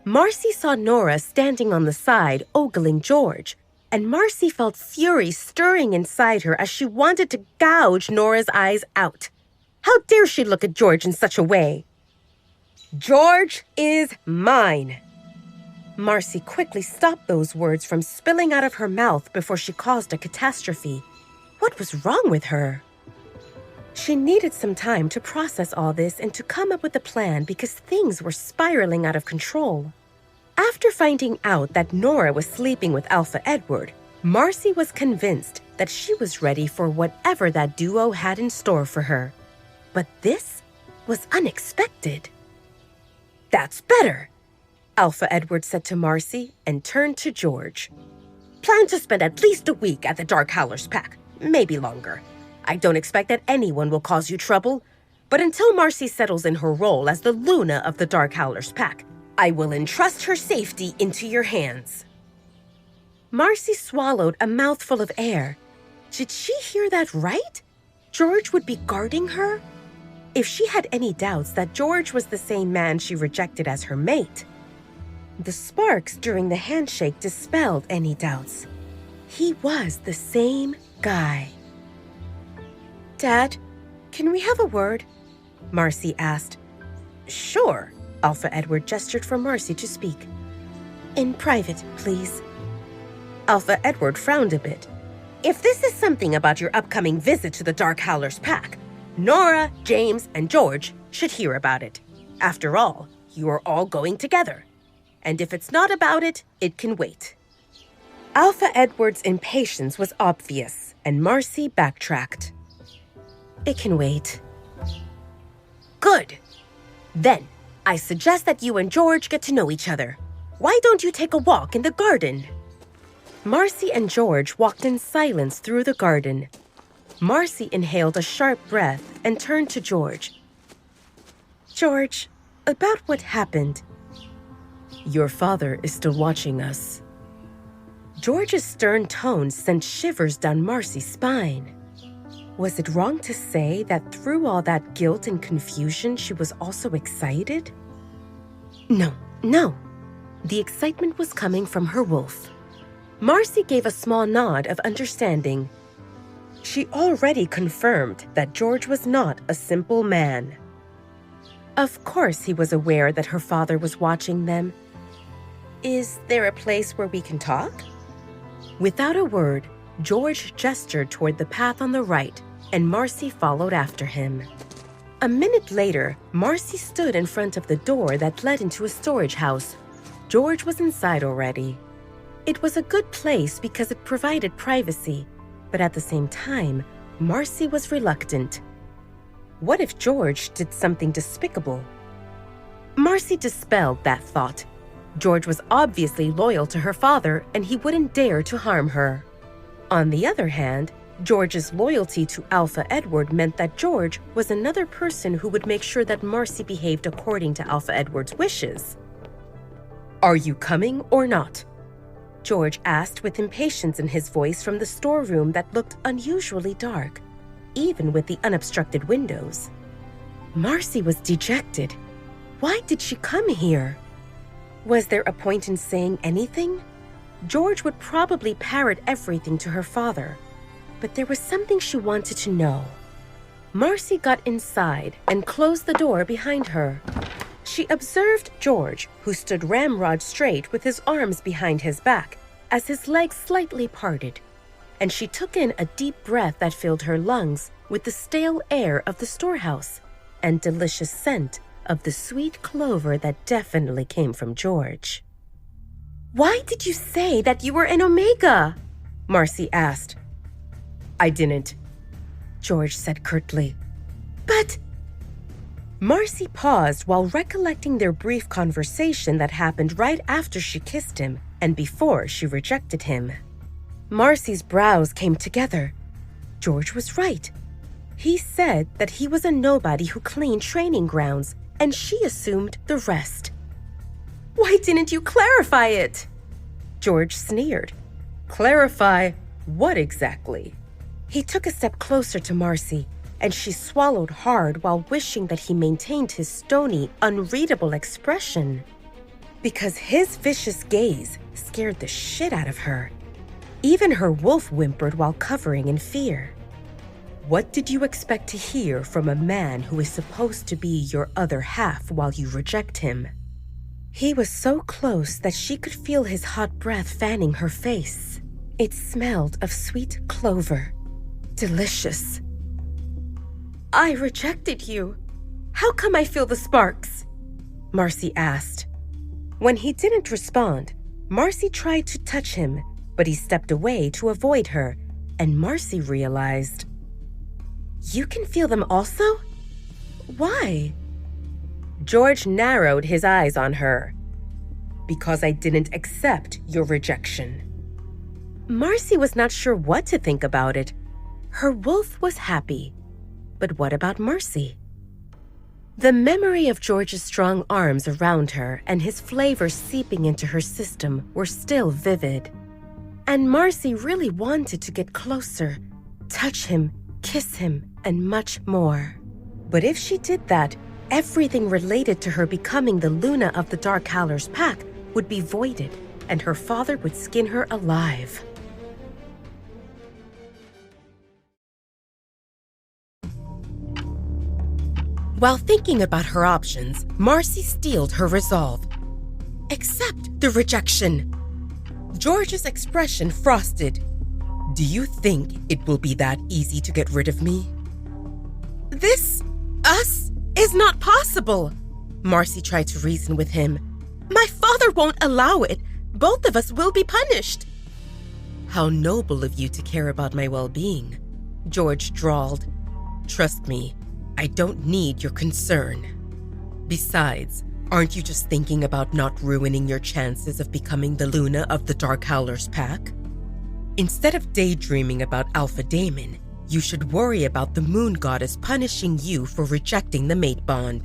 Marcy saw Nora standing on the side, ogling George, and Marcy felt fury stirring inside her as she wanted to gouge Nora's eyes out. How dare she look at George in such a way? "George is mine." Marcy quickly stopped those words from spilling out of her mouth before she caused a catastrophe. What was wrong with her? She needed some time to process all this and to come up with a plan because things were spiraling out of control. After finding out that Nora was sleeping with Alpha Edward, Marcy was convinced that she was ready for whatever that duo had in store for her. But this was unexpected. "That's better," Alpha Edward said to Marcy and turned to George. "Plan to spend at least a week at the Dark Howlers Pack, maybe longer. I don't expect that anyone will cause you trouble, but until Marcy settles in her role as the Luna of the Dark Howlers Pack, I will entrust her safety into your hands." Marcy swallowed a mouthful of air. Did she hear that right? George would be guarding her? If she had any doubts that George was the same man she rejected as her mate, the sparks during the handshake dispelled any doubts. He was the same guy. "Dad, can we have a word?" Marcy asked. "Sure." Alpha Edward gestured for Marcy to speak. "In private, please." Alpha Edward frowned a bit. "If this is something about your upcoming visit to the Dark Howlers Pack, Nora, James, and George should hear about it. After all, you are all going together. And if it's not about it, it can wait." Alpha Edward's impatience was obvious, and Marcy backtracked. "It can wait." "Good. Then, I suggest that you and George get to know each other. Why don't you take a walk in the garden?" Marcy and George walked in silence through the garden. Marcy inhaled a sharp breath and turned to George. "George, about what happened." "Your father is still watching us." George's stern tone sent shivers down Marcy's spine. Was it wrong to say that through all that guilt and confusion, she was also excited? No. The excitement was coming from her wolf. Marcy gave a small nod of understanding. She already confirmed that George was not a simple man. Of course he was aware that her father was watching them. "Is there a place where we can talk?" Without a word, George gestured toward the path on the right, and Marcy followed after him. A minute later, Marcy stood in front of the door that led into a storage house. George was inside already. It was a good place because it provided privacy, but at the same time, Marcy was reluctant. What if George did something despicable? Marcy dispelled that thought. George was obviously loyal to her father, and he wouldn't dare to harm her. On the other hand, George's loyalty to Alpha Edward meant that George was another person who would make sure that Marcy behaved according to Alpha Edward's wishes. "Are you coming or not?" George asked with impatience in his voice from the storeroom that looked unusually dark, even with the unobstructed windows. Marcy was dejected. Why did she come here? Was there a point in saying anything? George would probably parrot everything to her father, but there was something she wanted to know. Marcy got inside and closed the door behind her. She observed George, who stood ramrod straight with his arms behind his back, as his legs slightly parted, and she took in a deep breath that filled her lungs with the stale air of the storehouse and delicious scent of the sweet clover that definitely came from George. "Why did you say that you were an Omega?" Marcy asked. "I didn't," George said curtly. "But—" Marcy paused while recollecting their brief conversation that happened right after she kissed him and before she rejected him. Marcy's brows came together. George was right. He said that he was a nobody who cleaned training grounds, and she assumed the rest. "Why didn't you clarify it?" George sneered. "Clarify what exactly?" He took a step closer to Marcy, and she swallowed hard while wishing that he maintained his stony, unreadable expression. Because his vicious gaze scared the shit out of her. Even her wolf whimpered while covering in fear. What did you expect to hear from a man who is supposed to be your other half while you reject him? He was so close that she could feel his hot breath fanning her face. It smelled of sweet clover. Delicious. "I rejected you. How come I feel the sparks?" Marcy asked. When he didn't respond, Marcy tried to touch him, but he stepped away to avoid her, and Marcy realized, "You can feel them also? Why?" George narrowed his eyes on her. "Because I didn't accept your rejection." Marcy was not sure what to think about it. Her wolf was happy, but what about Marcy? The memory of George's strong arms around her and his flavor seeping into her system were still vivid. And Marcy really wanted to get closer, touch him, kiss him, and much more. But if she did that, everything related to her becoming the Luna of the Dark Howler's pack would be voided, and her father would skin her alive. While thinking about her options, Marcy steeled her resolve. Accept the rejection. George's expression frosted. "Do you think it will be that easy to get rid of me?" Us is not possible," Marcy tried to reason with him. "My father won't allow it. Both of us will be punished." "How noble of you to care about my well-being," George drawled. "Trust me, I don't need your concern. Besides, aren't you just thinking about not ruining your chances of becoming the Luna of the Dark Howler's pack? Instead of daydreaming about Alpha Daemon, you should worry about the moon goddess punishing you for rejecting the mate bond.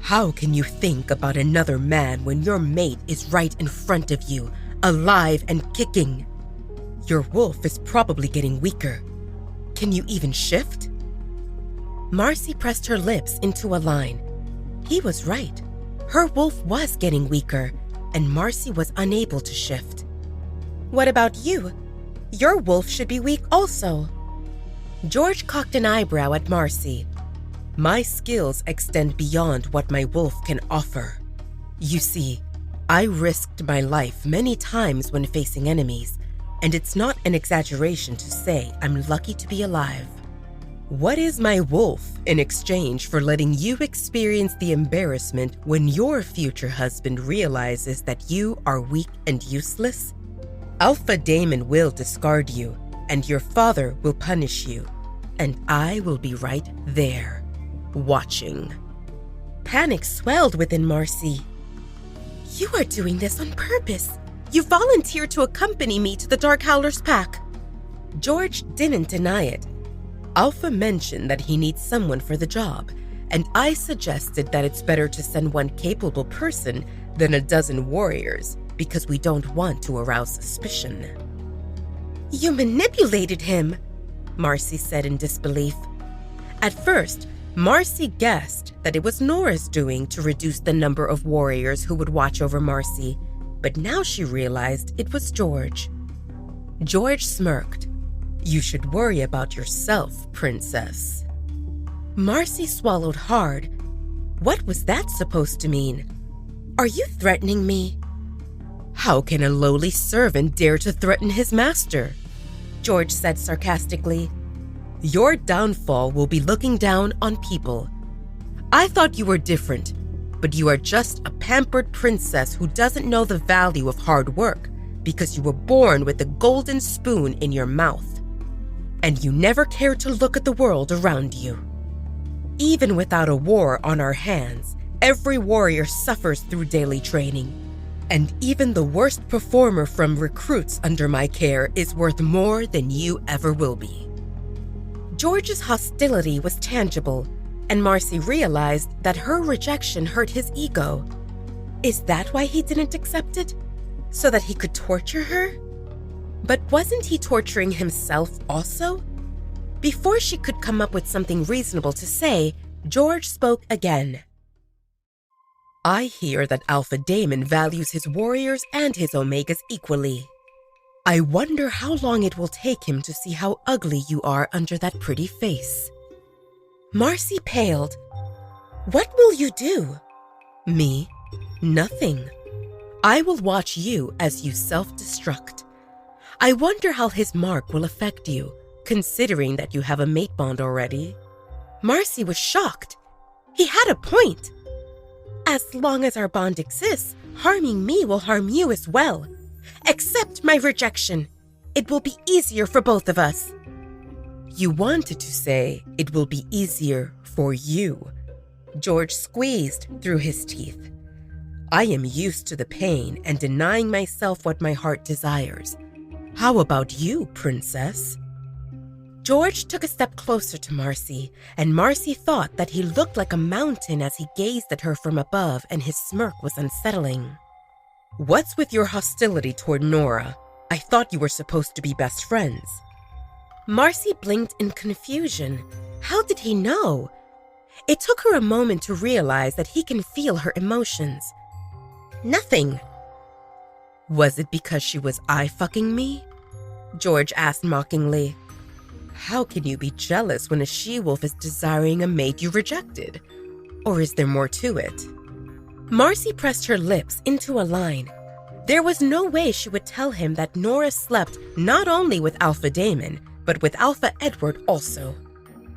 How can you think about another man when your mate is right in front of you, alive and kicking? Your wolf is probably getting weaker. Can you even shift?" Marcy pressed her lips into a line. He was right. Her wolf was getting weaker, and Marcy was unable to shift. "What about you? Your wolf should be weak also." George cocked an eyebrow at Marcy. "My skills extend beyond what my wolf can offer. You see, I risked my life many times when facing enemies, and it's not an exaggeration to say I'm lucky to be alive. What is my wolf in exchange for letting you experience the embarrassment when your future husband realizes that you are weak and useless? Alpha Daemon will discard you, and your father will punish you, and I will be right there, watching." Panic swelled within Marcy. "You are doing this on purpose. You volunteered to accompany me to the Dark Howler's pack." George didn't deny it. "Alpha mentioned that he needs someone for the job, and I suggested that it's better to send one capable person than a dozen warriors because we don't want to arouse suspicion." "You manipulated him," Marcy said in disbelief. At first, Marcy guessed that it was Nora's doing to reduce the number of warriors who would watch over Marcy, but now she realized it was George. George smirked. "You should worry about yourself, princess." Marcy swallowed hard. What was that supposed to mean? "Are you threatening me?" "How can a lowly servant dare to threaten his master?" George said sarcastically. "Your downfall will be looking down on people. I thought you were different, but you are just a pampered princess who doesn't know the value of hard work because you were born with a golden spoon in your mouth. And you never cared to look at the world around you. Even without a war on our hands, every warrior suffers through daily training. And even the worst performer from recruits under my care is worth more than you ever will be." George's hostility was tangible, and Marcy realized that her rejection hurt his ego. Is that why he didn't accept it? So that he could torture her? But wasn't he torturing himself also? Before she could come up with something reasonable to say, George spoke again. "I hear that Alpha Daemon values his warriors and his Omegas equally. I wonder how long it will take him to see how ugly you are under that pretty face." Marcy paled. "What will you do?" "Me? Nothing. I will watch you as you self-destruct. I wonder how his mark will affect you, considering that you have a mate bond already." Marcy was shocked. He had a point. "As long as our bond exists, Harming me will harm you as well. Accept my rejection. It will be easier for both of us." "You wanted to say it will be easier for you." George squeezed through his teeth. "I am used to the pain and denying myself what my heart desires. How about you, princess?" George took a step closer to Marcy, and Marcy thought that he looked like a mountain as he gazed at her from above, and his smirk was unsettling. "What's with your hostility toward Nora? I thought you were supposed to be best friends." Marcy blinked in confusion. How did he know? It took her a moment to realize that he can feel her emotions. "Nothing." "Was it because she was eye-fucking me?" George asked mockingly. "How can you be jealous when a she-wolf is desiring a mate you rejected? Or is there more to it?" Marcy pressed her lips into a line. There was no way she would tell him that Nora slept not only with Alpha Damon, but with Alpha Edward also.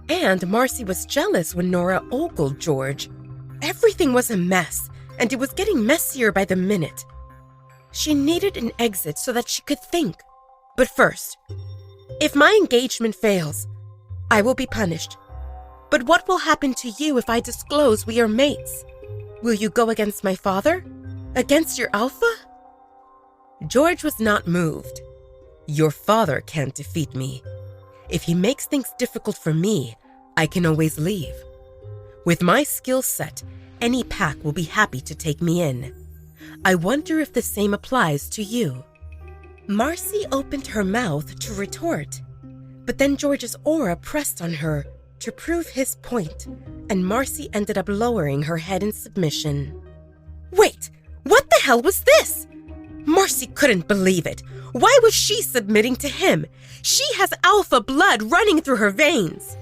And Marcy was jealous when Nora ogled George. Everything was a mess, and it was getting messier by the minute. She needed an exit so that she could think. But first, if my engagement fails, I will be punished. But what will happen to you if I disclose we are mates? Will you go against my father? Against your Alpha? George was not moved. "Your father can't defeat me. If he makes things difficult for me, I can always leave. With my skill set, any pack will be happy to take me in. I wonder if the same applies to you." Marcy opened her mouth to retort, but then George's aura pressed on her to prove his point, and Marcy ended up lowering her head in submission. Wait, what the hell was this? Marcy couldn't believe it. Why was she submitting to him? She has alpha blood running through her veins.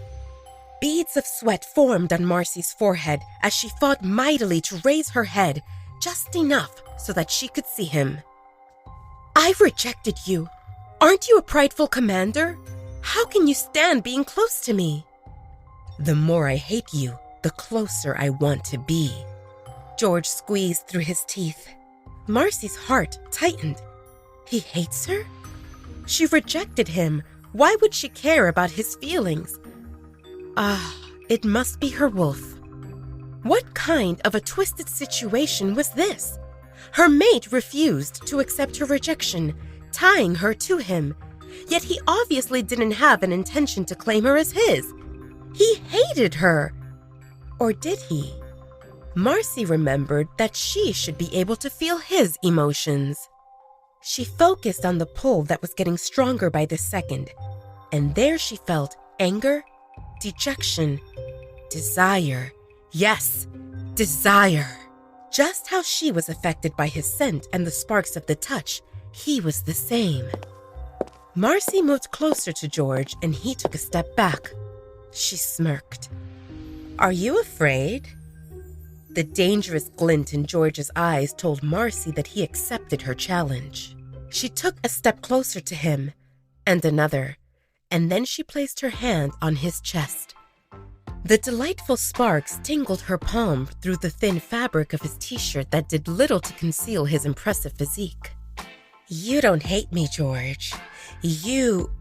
Beads of sweat formed on Marcy's forehead as she fought mightily to raise her head, just enough so that she could see him. "I've rejected you. Aren't you a prideful commander? How can you stand being close to me?" "The more I hate you, the closer I want to be." George squeezed through his teeth. Marcy's heart tightened. He hates her? She rejected him. Why would she care about his feelings? It must be her wolf. What kind of a twisted situation was this? Her mate refused to accept her rejection, tying her to him. Yet he obviously didn't have an intention to claim her as his. He hated her. Or did he? Marcy remembered that she should be able to feel his emotions. She focused on the pull that was getting stronger by the second, and there she felt anger, dejection, desire. Yes, desire. Just how she was affected by his scent and the sparks of the touch, he was the same. Marcy moved closer to George, and he took a step back. She smirked. "Are you afraid?" The dangerous glint in George's eyes told Marcy that he accepted her challenge. She took a step closer to him, and another, and then she placed her hand on his chest. The delightful sparks tingled her palm through the thin fabric of his t-shirt that did little to conceal his impressive physique. "You don't hate me, George. You..."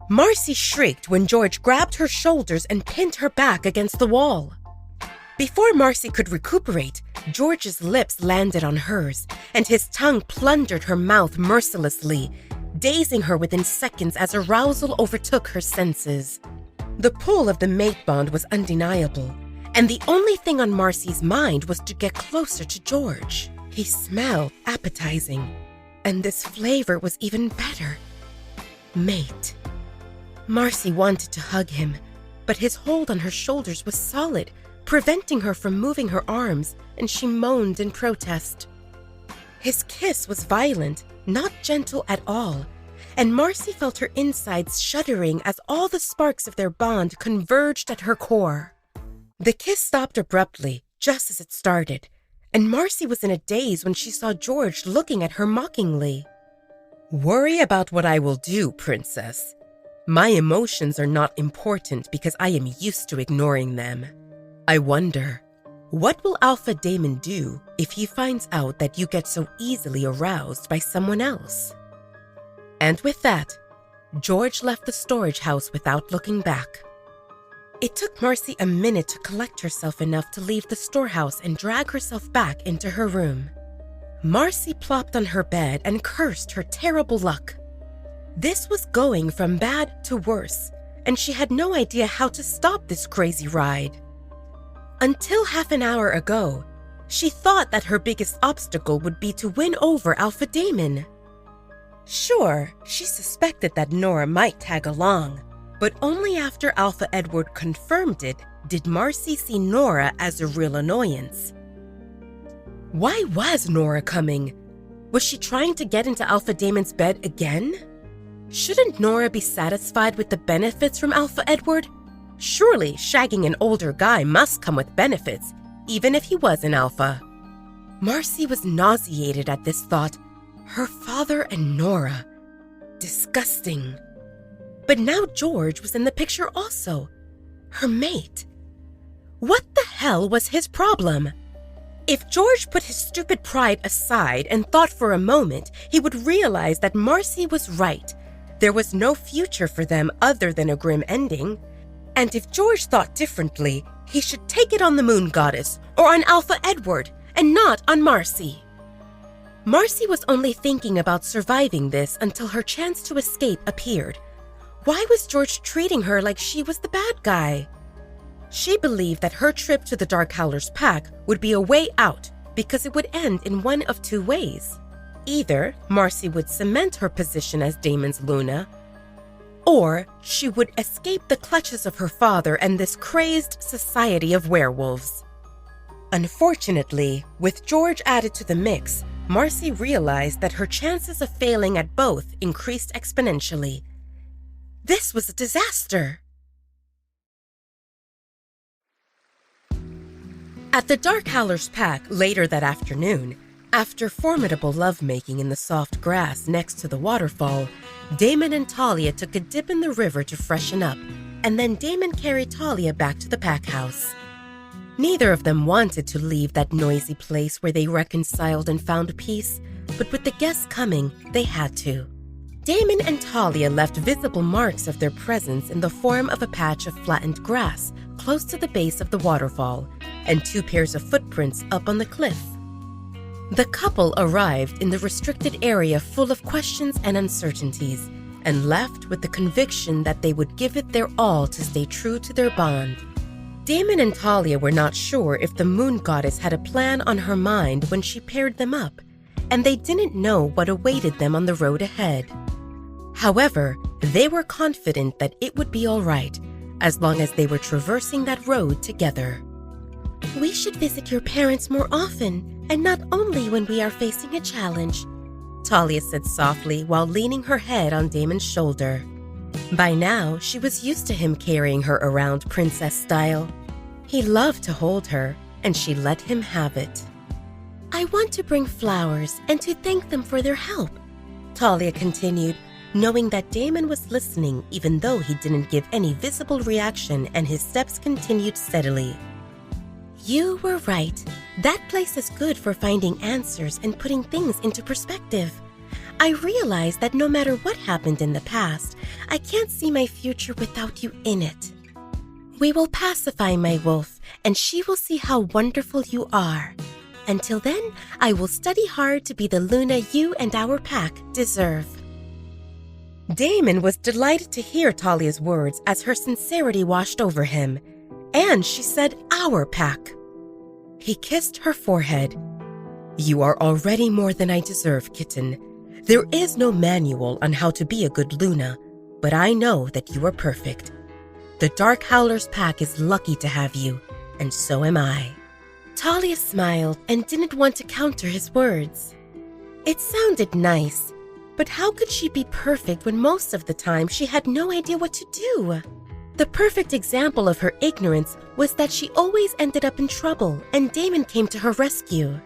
Marcy shrieked when George grabbed her shoulders and pinned her back against the wall. Before Marcy could recuperate, George's lips landed on hers, and his tongue plundered her mouth mercilessly, dazing her within seconds as arousal overtook her senses. The pull of the mate bond was undeniable, and the only thing on Marcy's mind was to get closer to George. He smelled appetizing, and this flavor was even better. Mate. Marcy wanted to hug him, but his hold on her shoulders was solid, preventing her from moving her arms, and she moaned in protest. His kiss was violent, not gentle at all, and Marcy felt her insides shuddering as all the sparks of their bond converged at her core. The kiss stopped abruptly, just as it started, and Marcy was in a daze when she saw George looking at her mockingly. "Worry about what I will do, princess. My emotions are not important because I am used to ignoring them. I wonder, What will Alpha Damon do if he finds out that you get so easily aroused by someone else? And with that, George left the storage house without looking back. It took Marcy a minute to collect herself enough to leave the storehouse and drag herself back into her room. Marcy plopped on her bed and cursed her terrible luck. This was going from bad to worse, and she had no idea how to stop this crazy ride. Until half an hour ago, she thought that her biggest obstacle would be to win over Alpha Damon. Sure, she suspected that Nora might tag along, but only after Alpha Edward confirmed it did Marcy see Nora as a real annoyance. Why was Nora coming? Was she trying to get into Alpha Damon's bed again? Shouldn't Nora be satisfied with the benefits from Alpha Edward? Surely shagging an older guy must come with benefits, even if he was an alpha. Marcy was nauseated at this thought. Her father and Nora. Disgusting. But now George was in the picture also. Her mate. What the hell was his problem? If George put his stupid pride aside and thought for a moment, he would realize that Marcy was right. There was no future for them other than a grim ending. And if George thought differently, he should take it on the Moon Goddess or on Alpha Edward and not on Marcy. Marcy was only thinking about surviving this until her chance to escape appeared. Why was George treating her like she was the bad guy? She believed that her trip to the Dark Howler's pack would be a way out because it would end in one of two ways. Either Marcy would cement her position as Damon's Luna, or she would escape the clutches of her father and this crazed society of werewolves. Unfortunately, with George added to the mix, Marcy realized that her chances of failing at both increased exponentially. This was a disaster. At the Dark Howler's pack later that afternoon, after formidable lovemaking in the soft grass next to the waterfall, Damon and Talia took a dip in the river to freshen up, and then Damon carried Talia back to the pack house. Neither of them wanted to leave that noisy place where they reconciled and found peace, but with the guests coming, they had to. Damon and Talia left visible marks of their presence in the form of a patch of flattened grass close to the base of the waterfall, and 2 pairs of footprints up on the cliff. The couple arrived in the restricted area full of questions and uncertainties, and left with the conviction that they would give it their all to stay true to their bond. Damon and Talia were not sure if the Moon Goddess had a plan on her mind when she paired them up, and they didn't know what awaited them on the road ahead. However, they were confident that it would be all right, as long as they were traversing that road together. "We should visit your parents more often, and not only when we are facing a challenge," Talia said softly while leaning her head on Damon's shoulder. By now, she was used to him carrying her around princess style. He loved to hold her, and she let him have it. "I want to bring flowers and to thank them for their help," Talia continued, knowing that Damon was listening even though he didn't give any visible reaction and his steps continued steadily. "You were right. That place is good for finding answers and putting things into perspective. I realize that no matter what happened in the past, I can't see my future without you in it. We will pacify my wolf, and she will see how wonderful you are. Until then, I will study hard to be the Luna you and our pack deserve." Damon was delighted to hear Talia's words as her sincerity washed over him. And she said, "Our pack." He kissed her forehead. "You are already more than I deserve, kitten. There is no manual on how to be a good Luna, but I know that you are perfect. The Dark Howler's pack is lucky to have you, and so am I." Talia smiled and didn't want to counter his words. It sounded nice, but how could she be perfect when most of the time she had no idea what to do? The perfect example of her ignorance was that she always ended up in trouble and Damon came to her rescue.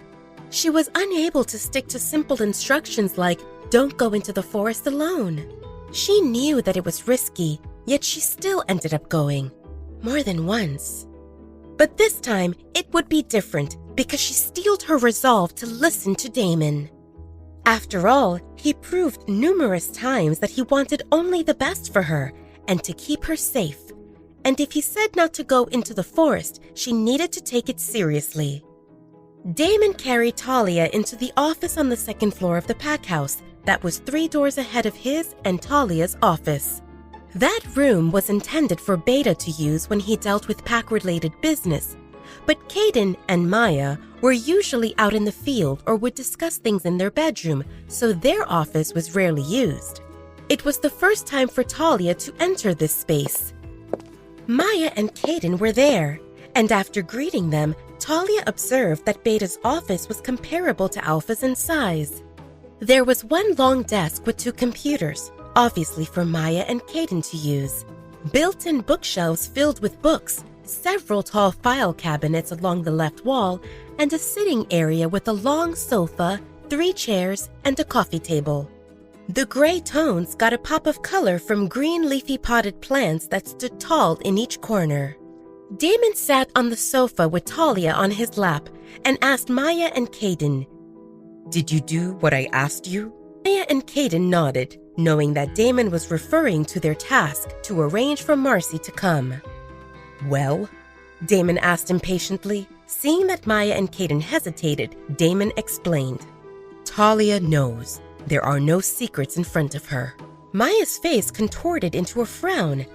She was unable to stick to simple instructions like, "Don't go into the forest alone." She knew that it was risky, yet she still ended up going, more than once. But this time, it would be different because she steeled her resolve to listen to Damon. After all, he proved numerous times that he wanted only the best for her and to keep her safe. And if he said not to go into the forest, she needed to take it seriously. Damon carried Talia into the office on the second floor of the pack house that was 3 doors ahead of his and Talia's office. That room was intended for Beta to use when he dealt with pack-related business, but Caden and Maya were usually out in the field or would discuss things in their bedroom, so their office was rarely used. It was the first time for Talia to enter this space. Maya and Caden were there, and after greeting them, Talia observed that Beta's office was comparable to Alpha's in size. There was one long desk with 2 computers, obviously for Maya and Caden to use, built-in bookshelves filled with books, several tall file cabinets along the left wall, and a sitting area with a long sofa, 3 chairs, and a coffee table. The gray tones got a pop of color from green leafy potted plants that stood tall in each corner. Damon sat on the sofa with Talia on his lap and asked Maya and Caden, "Did you do what I asked you?" Maya and Caden nodded, knowing that Damon was referring to their task to arrange for Marcy to come. "Well?" Damon asked impatiently. Seeing that Maya and Caden hesitated, Damon explained, "Talia knows. There are no secrets in front of her." Maya's face contorted into a frown.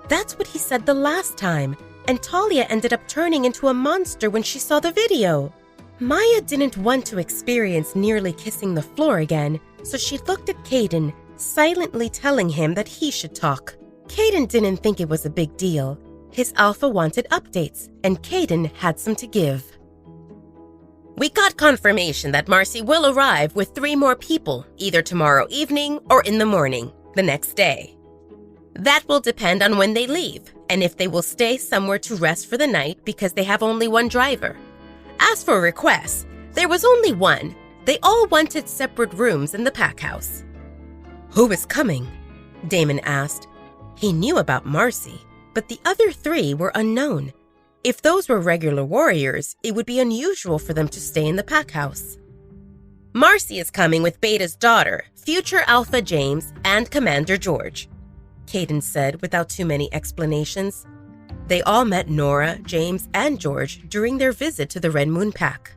That's what he said the last time, and Talia ended up turning into a monster when she saw the video. Maya didn't want to experience nearly kissing the floor again, so she looked at Caden, silently telling him that he should talk. Caden didn't think it was a big deal. His alpha wanted updates, and Caden had some to give. "We got confirmation that Marcy will arrive with 3 more people, either tomorrow evening or in the morning, the next day. That will depend on when they leave, and if they will stay somewhere to rest for the night because they have only 1 driver. As for requests, there was only 1. They all wanted separate rooms in the pack house." "Who is coming?" Damon asked. He knew about Marcy, but the other 3 were unknown. If those were regular warriors, it would be unusual for them to stay in the pack house. "Marcy is coming with Beta's daughter, future Alpha James, and Commander George," Caden said without too many explanations. They all met Nora, James, and George during their visit to the Red Moon Pack.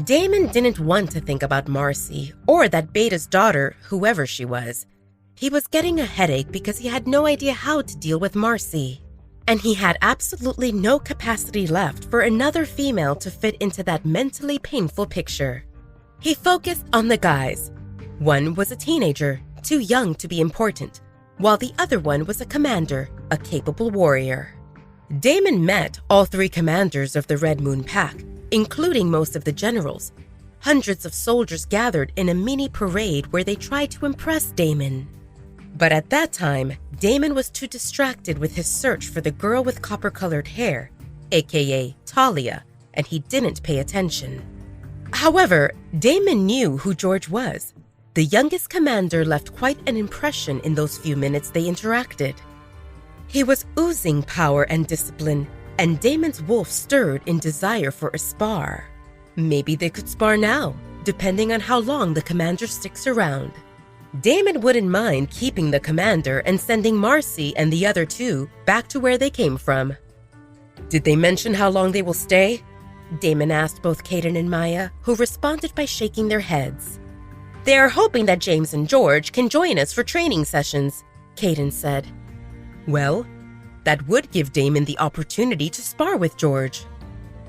Damon didn't want to think about Marcy or that Beta's daughter, whoever she was. He was getting a headache because he had no idea how to deal with Marcy. And he had absolutely no capacity left for another female to fit into that mentally painful picture. He focused on the guys. One was a teenager, too young to be important, while the other one was a commander, a capable warrior. Damon met all 3 commanders of the Red Moon Pack, including most of the generals. Hundreds of soldiers gathered in a mini parade where they tried to impress Damon. But at that time, Damon was too distracted with his search for the girl with copper-colored hair, aka Talia, and he didn't pay attention. However, Damon knew who George was. The youngest commander left quite an impression in those few minutes they interacted. He was oozing power and discipline, and Damon's wolf stirred in desire for a spar. Maybe they could spar now, depending on how long the commander sticks around. Damon wouldn't mind keeping the commander and sending Marcy and the other 2 back to where they came from. "Did they mention how long they will stay?" Damon asked both Caden and Maya, who responded by shaking their heads. "They are hoping that James and George can join us for training sessions," Caden said. Well, that would give Damon the opportunity to spar with George.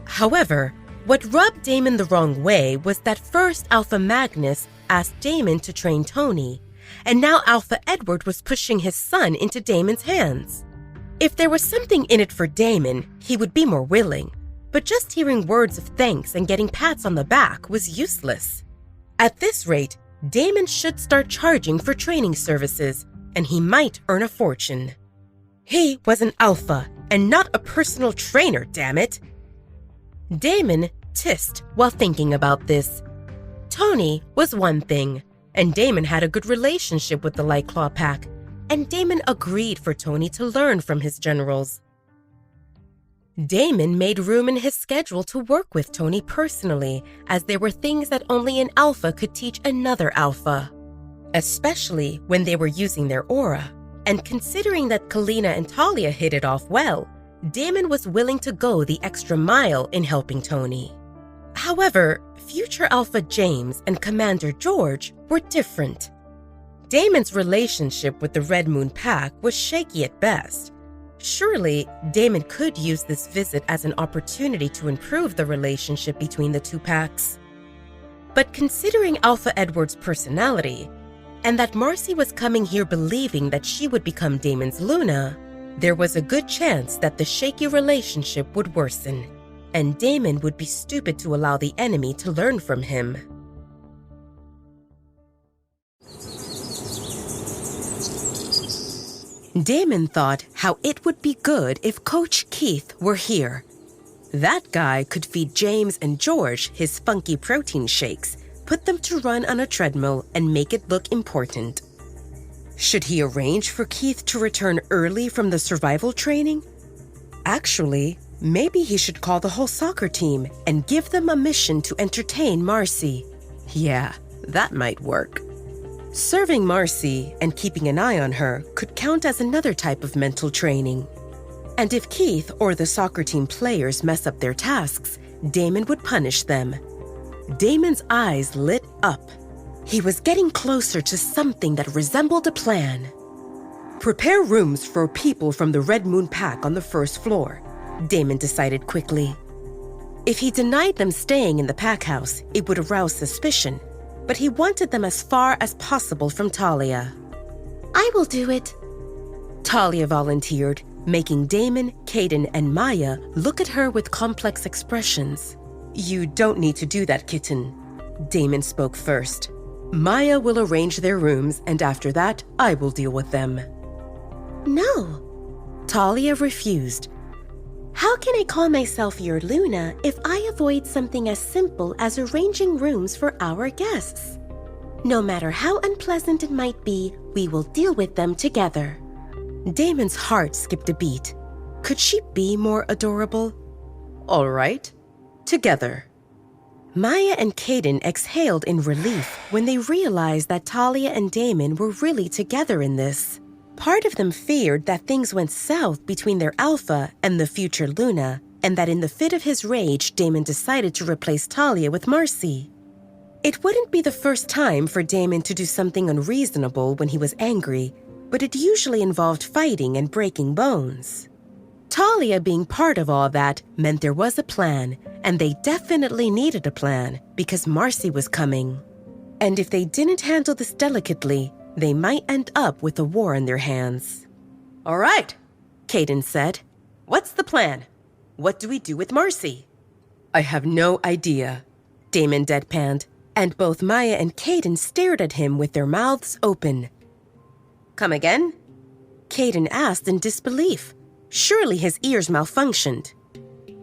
However, what rubbed Damon the wrong way was that first Alpha Magnus asked Damon to train Tony, and now Alpha Edward was pushing his son into Damon's hands. If there was something in it for Damon, he would be more willing, but just hearing words of thanks and getting pats on the back was useless. At this rate, Damon should start charging for training services, and he might earn a fortune. He was an alpha and not a personal trainer, damn it! Damon tissed while thinking about this. Tony was one thing, and Damon had a good relationship with the Light Claw Pack, and Damon agreed for Tony to learn from his generals. Damon made room in his schedule to work with Tony personally, as there were things that only an alpha could teach another alpha, especially when they were using their aura. And considering that Kalina and Talia hit it off well, Damon was willing to go the extra mile in helping Tony. However, future Alpha James and Commander George were different. Damon's relationship with the Red Moon Pack was shaky at best. Surely, Damon could use this visit as an opportunity to improve the relationship between the two packs. But considering Alpha Edward's personality, and that Marcy was coming here believing that she would become Damon's Luna, there was a good chance that the shaky relationship would worsen, and Damon would be stupid to allow the enemy to learn from him. Damon thought how it would be good if Coach Keith were here. That guy could feed James and George his funky protein shakes, put them to run on a treadmill, and make it look important. Should he arrange for Keith to return early from the survival training? Actually, maybe he should call the whole soccer team and give them a mission to entertain Marcy. Yeah, that might work. Serving Marcy and keeping an eye on her could count as another type of mental training. And if Keith or the soccer team players mess up their tasks, Damon would punish them. Damon's eyes lit up. He was getting closer to something that resembled a plan. Prepare rooms for people from the Red Moon Pack on the first floor, Damon decided quickly. If he denied them staying in the pack house, it would arouse suspicion, but he wanted them as far as possible from Talia. I will do it, Talia volunteered, making Damon, Caden, and Maya look at her with complex expressions. You don't need to do that, kitten. Damon spoke first. Maya will arrange their rooms, and after that, I will deal with them. No, Talia refused. How can I call myself your Luna if I avoid something as simple as arranging rooms for our guests? No matter how unpleasant it might be, we will deal with them together. Damon's heart skipped a beat. Could she be more adorable? All right, together. Maya and Caden exhaled in relief when they realized that Talia and Damon were really together in this. Part of them feared that things went south between their Alpha and the future Luna, and that in the fit of his rage, Damon decided to replace Talia with Marcy. It wouldn't be the first time for Damon to do something unreasonable when he was angry, but it usually involved fighting and breaking bones. Talia being part of all that meant there was a plan, and they definitely needed a plan because Marcy was coming. And if they didn't handle this delicately, they might end up with a war in their hands. All right, Caden said. What's the plan? What do we do with Marcy? I have no idea, Damon deadpanned, and both Maya and Caden stared at him with their mouths open. Come again? Caden asked in disbelief. Surely his ears malfunctioned.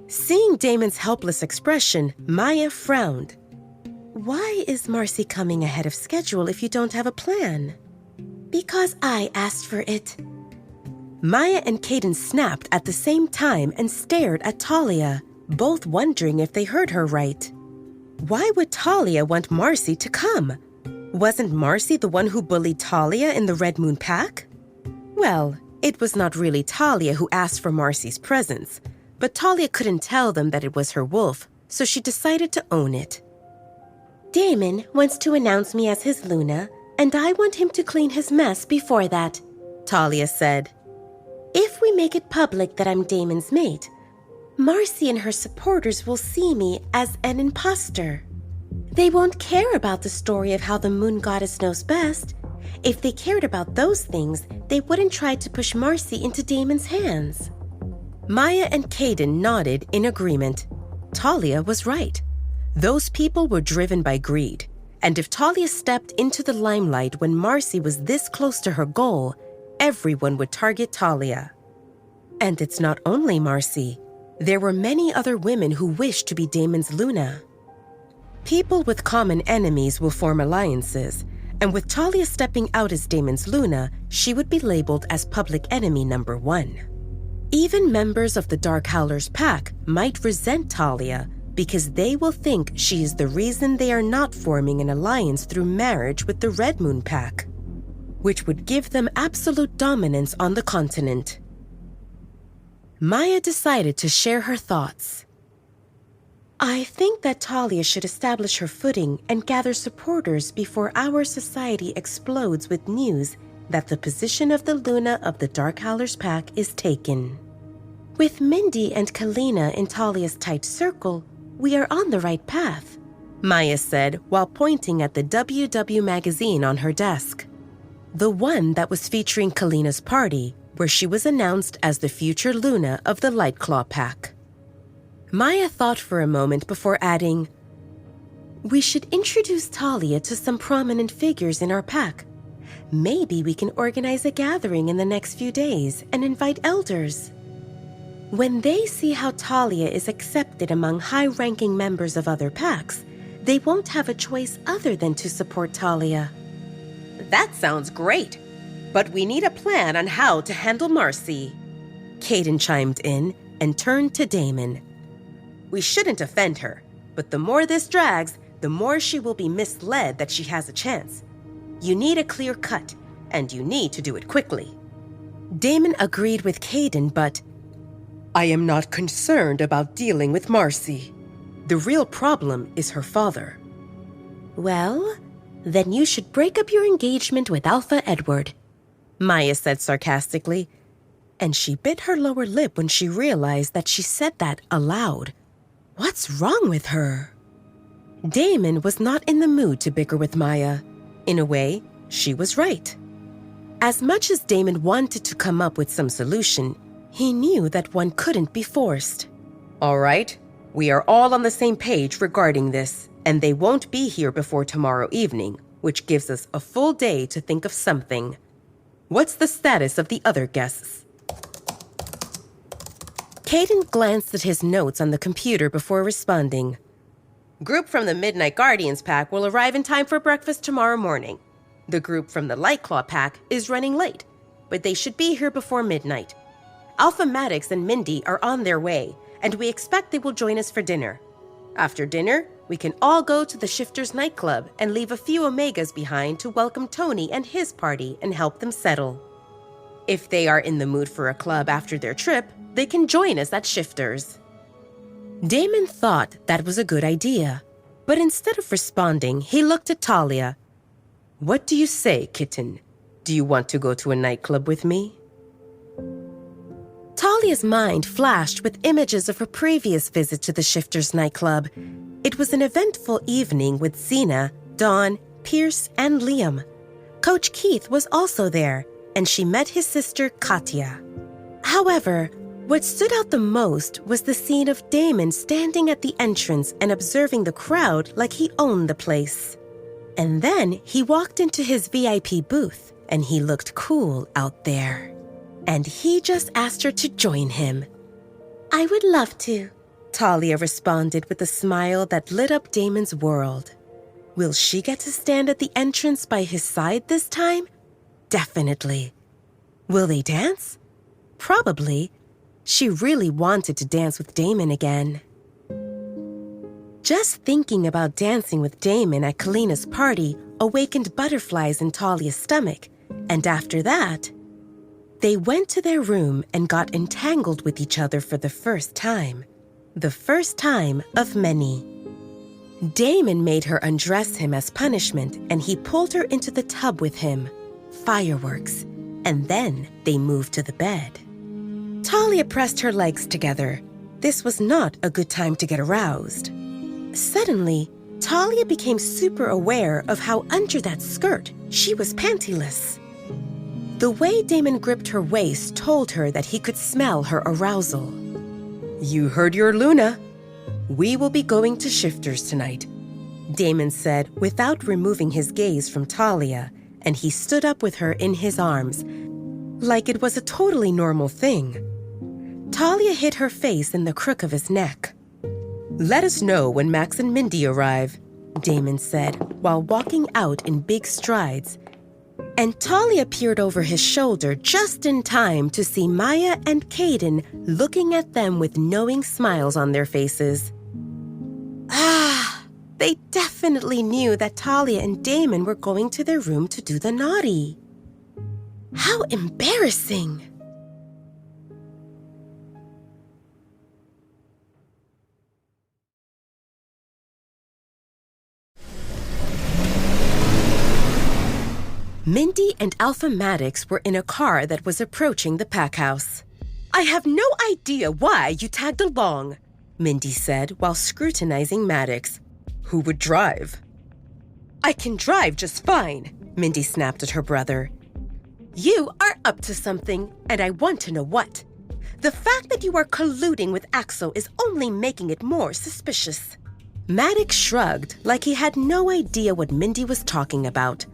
Seeing Damon's helpless expression, Maya frowned. Why is Marcy coming ahead of schedule if you don't have a plan? Because I asked for it. Maya and Caden snapped at the same time and stared at Talia, both wondering if they heard her right. Why would Talia want Marcy to come? Wasn't Marcy the one who bullied Talia in the Red Moon Pack? Well, it was not really Talia who asked for Marcy's presence, but Talia couldn't tell them that it was her wolf, so she decided to own it. Damon wants to announce me as his Luna, and I want him to clean his mess before that, Talia said. If we make it public that I'm Damon's mate, Marcy and her supporters will see me as an imposter. They won't care about the story of how the moon goddess knows best. If they cared about those things, they wouldn't try to push Marcy into Damon's hands. Maya and Caden nodded in agreement. Talia was right. Those people were driven by greed, and if Talia stepped into the limelight when Marcy was this close to her goal, everyone would target Talia. And it's not only Marcy. There were many other women who wished to be Damon's Luna. People with common enemies will form alliances, and with Talia stepping out as Damon's Luna, she would be labeled as public enemy number 1. Even members of the Dark Howlers pack might resent Talia because they will think she is the reason they are not forming an alliance through marriage with the Red Moon pack, which would give them absolute dominance on the continent. Maya decided to share her thoughts. I think that Talia should establish her footing and gather supporters before our society explodes with news that the position of the Luna of the Dark Howlers pack is taken. With Mindy and Kalina in Talia's tight circle, we are on the right path, Maya said while pointing at the WW magazine on her desk. The one that was featuring Kalina's party, where she was announced as the future Luna of the Lightclaw pack. Maya thought for a moment before adding, we should introduce Talia to some prominent figures in our pack. Maybe we can organize a gathering in the next few days and invite elders. When they see how Talia is accepted among high-ranking members of other packs, they won't have a choice other than to support Talia. That sounds great, but we need a plan on how to handle Marcy. Caden chimed in and turned to Damon. We shouldn't offend her, but the more this drags, the more she will be misled that she has a chance. You need a clear cut, and you need to do it quickly. Damon agreed with Caden, but I am not concerned about dealing with Marcy. The real problem is her father. Well, then you should break up your engagement with Alpha Edward, Maya said sarcastically, and she bit her lower lip when she realized that she said that aloud. What's wrong with her? Damon was not in the mood to bicker with Maya. In a way, she was right. As much as Damon wanted to come up with some solution, he knew that one couldn't be forced. All right, we are all on the same page regarding this, and they won't be here before tomorrow evening, which gives us a full day to think of something. What's the status of the other guests? Caden glanced at his notes on the computer before responding. Group from the Midnight Guardians pack will arrive in time for breakfast tomorrow morning. The group from the Lightclaw pack is running late, but they should be here before midnight. Alpha Maddox and Mindy are on their way, and we expect they will join us for dinner. After dinner, we can all go to the Shifters nightclub and leave a few Omegas behind to welcome Tony and his party and help them settle. If they are in the mood for a club after their trip, they can join us at Shifters. Damon thought that was a good idea, but instead of responding, he looked at Talia. What do you say, kitten? Do you want to go to a nightclub with me? Talia's mind flashed with images of her previous visit to the Shifters nightclub. It was an eventful evening with Zena, Dawn, Pierce, and Liam. Coach Keith was also there, and she met his sister, Katya. However, what stood out the most was the scene of Damon standing at the entrance and observing the crowd like he owned the place. And then he walked into his VIP booth, and he looked cool out there. And he just asked her to join him. I would love to, Talia responded with a smile that lit up Damon's world. Will she get to stand at the entrance by his side this time? Definitely. Will they dance? Probably. She really wanted to dance with Damon again. Just thinking about dancing with Damon at Kalina's party awakened butterflies in Talia's stomach, and after that, they went to their room and got entangled with each other for the first time. The first time of many. Damon made her undress him as punishment, and he pulled her into the tub with him. Fireworks. And then they moved to the bed. Talia pressed her legs together. This was not a good time to get aroused. Suddenly, Talia became super aware of how under that skirt she was pantyless. The way Damon gripped her waist told her that he could smell her arousal. You heard your Luna. We will be going to Shifters tonight, Damon said without removing his gaze from Talia, and he stood up with her in his arms, like it was a totally normal thing. Talia hid her face in the crook of his neck. Let us know when Max and Mindy arrive, Damon said while walking out in big strides. And Talia peered over his shoulder just in time to see Maya and Caden looking at them with knowing smiles on their faces. They definitely knew that Talia and Damon were going to their room to do the naughty. How embarrassing! Mindy and Alpha Maddox were in a car that was approaching the pack house. "I have no idea why you tagged along," Mindy said while scrutinizing Maddox. "Who would drive?" "I can drive just fine," Mindy snapped at her brother. "You are up to something, and I want to know what. The fact that you are colluding with Axel is only making it more suspicious." Maddox shrugged like he had no idea what Mindy was talking about.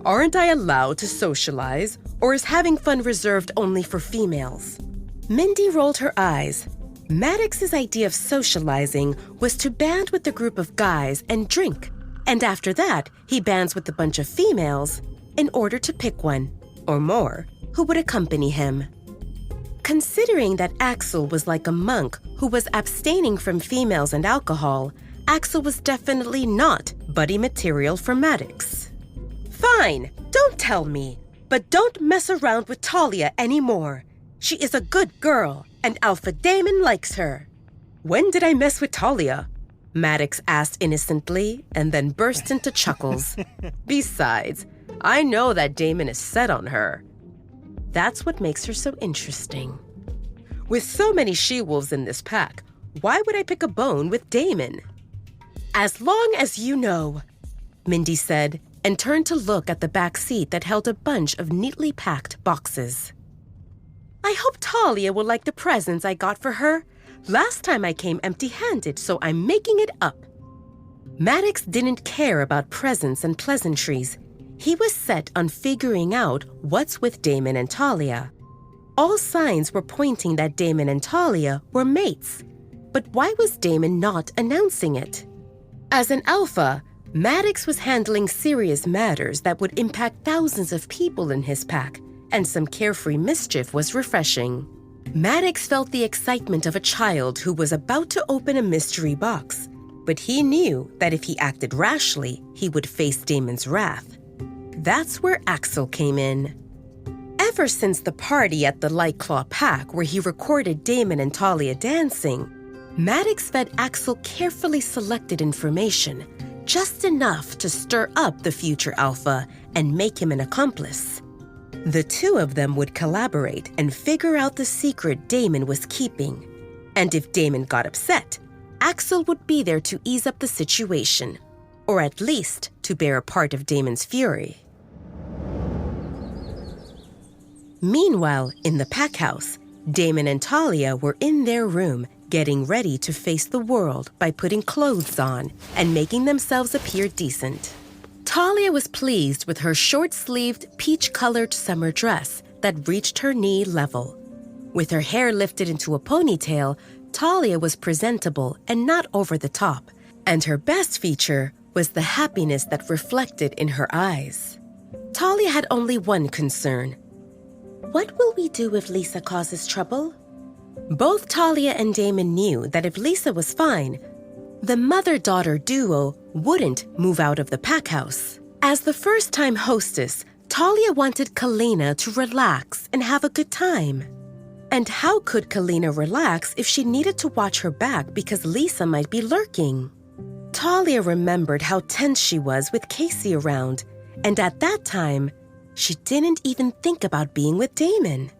"Aren't I allowed to socialize, or is having fun reserved only for females?" Mindy rolled her eyes. Maddox's idea of socializing was to band with a group of guys and drink, and after that, he bands with a bunch of females in order to pick one, or more, who would accompany him. Considering that Axel was like a monk who was abstaining from females and alcohol, Axel was definitely not buddy material for Maddox. "Fine, don't tell me, but don't mess around with Talia anymore. She is a good girl, and Alpha Damon likes her." "When did I mess with Talia?" Maddox asked innocently and then burst into chuckles. "Besides, I know that Damon is set on her." That's what makes her so interesting. "With so many she-wolves in this pack, why would I pick a bone with Damon?" "As long as you know," Mindy said, and turned to look at the back seat that held a bunch of neatly packed boxes. "I hope Talia will like the presents I got for her. Last time I came empty-handed, so I'm making it up." Maddox didn't care about presents and pleasantries. He was set on figuring out what's with Damon and Talia. All signs were pointing that Damon and Talia were mates. But why was Damon not announcing it? As an alpha, Maddox was handling serious matters that would impact thousands of people in his pack, and some carefree mischief was refreshing. Maddox felt the excitement of a child who was about to open a mystery box, but he knew that if he acted rashly, he would face Damon's wrath. That's where Axel came in. Ever since the party at the Light Claw Pack where he recorded Damon and Talia dancing, Maddox fed Axel carefully selected information, just enough to stir up the future alpha and make him an accomplice. The two of them would collaborate and figure out the secret Damon was keeping. And if Damon got upset, Axel would be there to ease up the situation, or at least to bear a part of Damon's fury. Meanwhile, in the pack house, Damon and Talia were in their room getting ready to face the world by putting clothes on and making themselves appear decent. Talia was pleased with her short-sleeved, peach-colored summer dress that reached her knee level. With her hair lifted into a ponytail, Talia was presentable and not over the top, and her best feature was the happiness that reflected in her eyes. Talia had only one concern. What will we do if Lisa causes trouble? Both Talia and Damon knew that if Lisa was fine, the mother-daughter duo wouldn't move out of the pack house. As the first-time hostess, Talia wanted Kalina to relax and have a good time. And how could Kalina relax if she needed to watch her back because Lisa might be lurking? Talia remembered how tense she was with Casey around, and at that time, she didn't even think about being with Damon.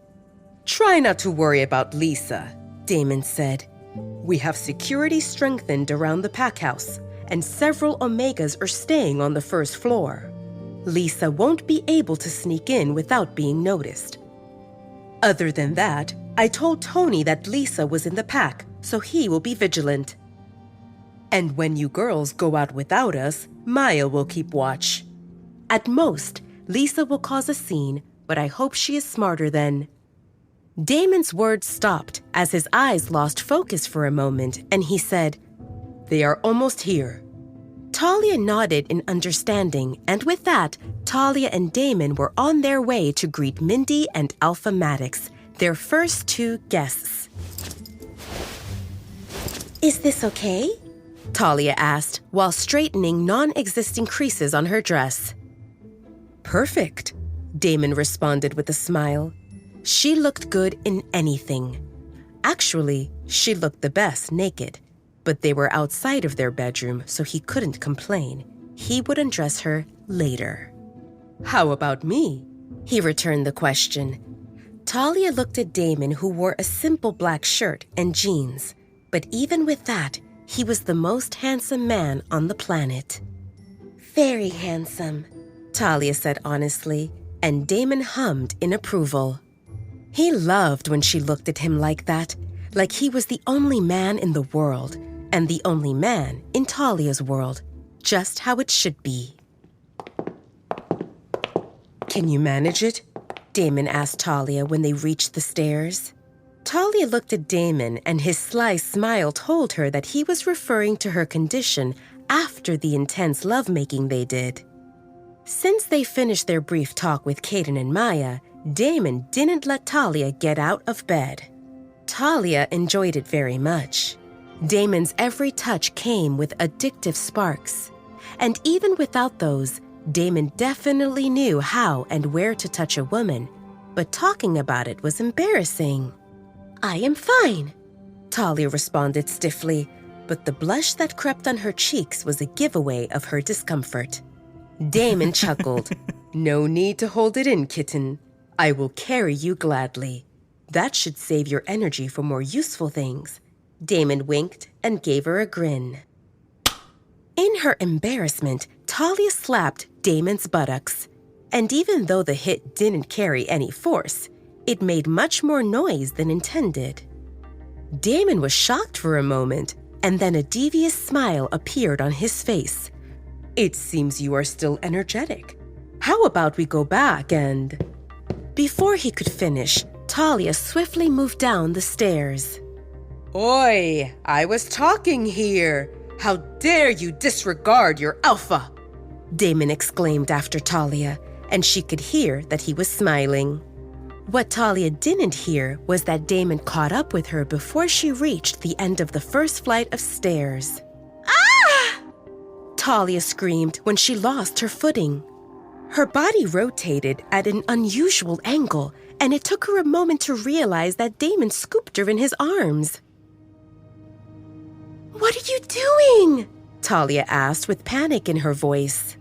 "Try not to worry about Lisa," Damon said. "We have security strengthened around the pack house, and several Omegas are staying on the first floor. Lisa won't be able to sneak in without being noticed. Other than that, I told Tony that Lisa was in the pack, so he will be vigilant. And when you girls go out without us, Maya will keep watch. At most, Lisa will cause a scene, but I hope she is smarter then." Damon's words stopped as his eyes lost focus for a moment, and he said, "They are almost here." Talia nodded in understanding, and with that, Talia and Damon were on their way to greet Mindy and Alpha Maddox, their first two guests. Is this okay? Talia asked while straightening non-existing creases on her dress. Perfect, Damon responded with a smile. She looked good in anything. Actually, she looked the best naked, but they were outside of their bedroom, so he couldn't complain. He would undress her later. How about me? He returned the question. Talia looked at Damon, who wore a simple black shirt and jeans, but even with that, he was the most handsome man on the planet. Very handsome, Talia said honestly, and Damon hummed in approval. He loved when she looked at him like that, like he was the only man in the world, and the only man in Talia's world, just how it should be. Can you manage it? Damon asked Talia when they reached the stairs. Talia looked at Damon, and his sly smile told her that he was referring to her condition after the intense lovemaking they did. Since they finished their brief talk with Kaden and Maya, Damon didn't let Talia get out of bed. Talia enjoyed it very much. Damon's every touch came with addictive sparks. And even without those, Damon definitely knew how and where to touch a woman, but talking about it was embarrassing. I am fine, Talia responded stiffly, but the blush that crept on her cheeks was a giveaway of her discomfort. Damon chuckled. No need to hold it in, kitten. I will carry you gladly. That should save your energy for more useful things. Damon winked and gave her a grin. In her embarrassment, Talia slapped Damon's buttocks. And even though the hit didn't carry any force, it made much more noise than intended. Damon was shocked for a moment, and then a devious smile appeared on his face. It seems you are still energetic. How about we go back and... Before he could finish, Talia swiftly moved down the stairs. Oi, I was talking here. How dare you disregard your alpha? Damon exclaimed after Talia, and she could hear that he was smiling. What Talia didn't hear was that Damon caught up with her before she reached the end of the first flight of stairs. Ah! Talia screamed when she lost her footing. Her body rotated at an unusual angle, and it took her a moment to realize that Damon scooped her in his arms. What are you doing? Talia asked with panic in her voice.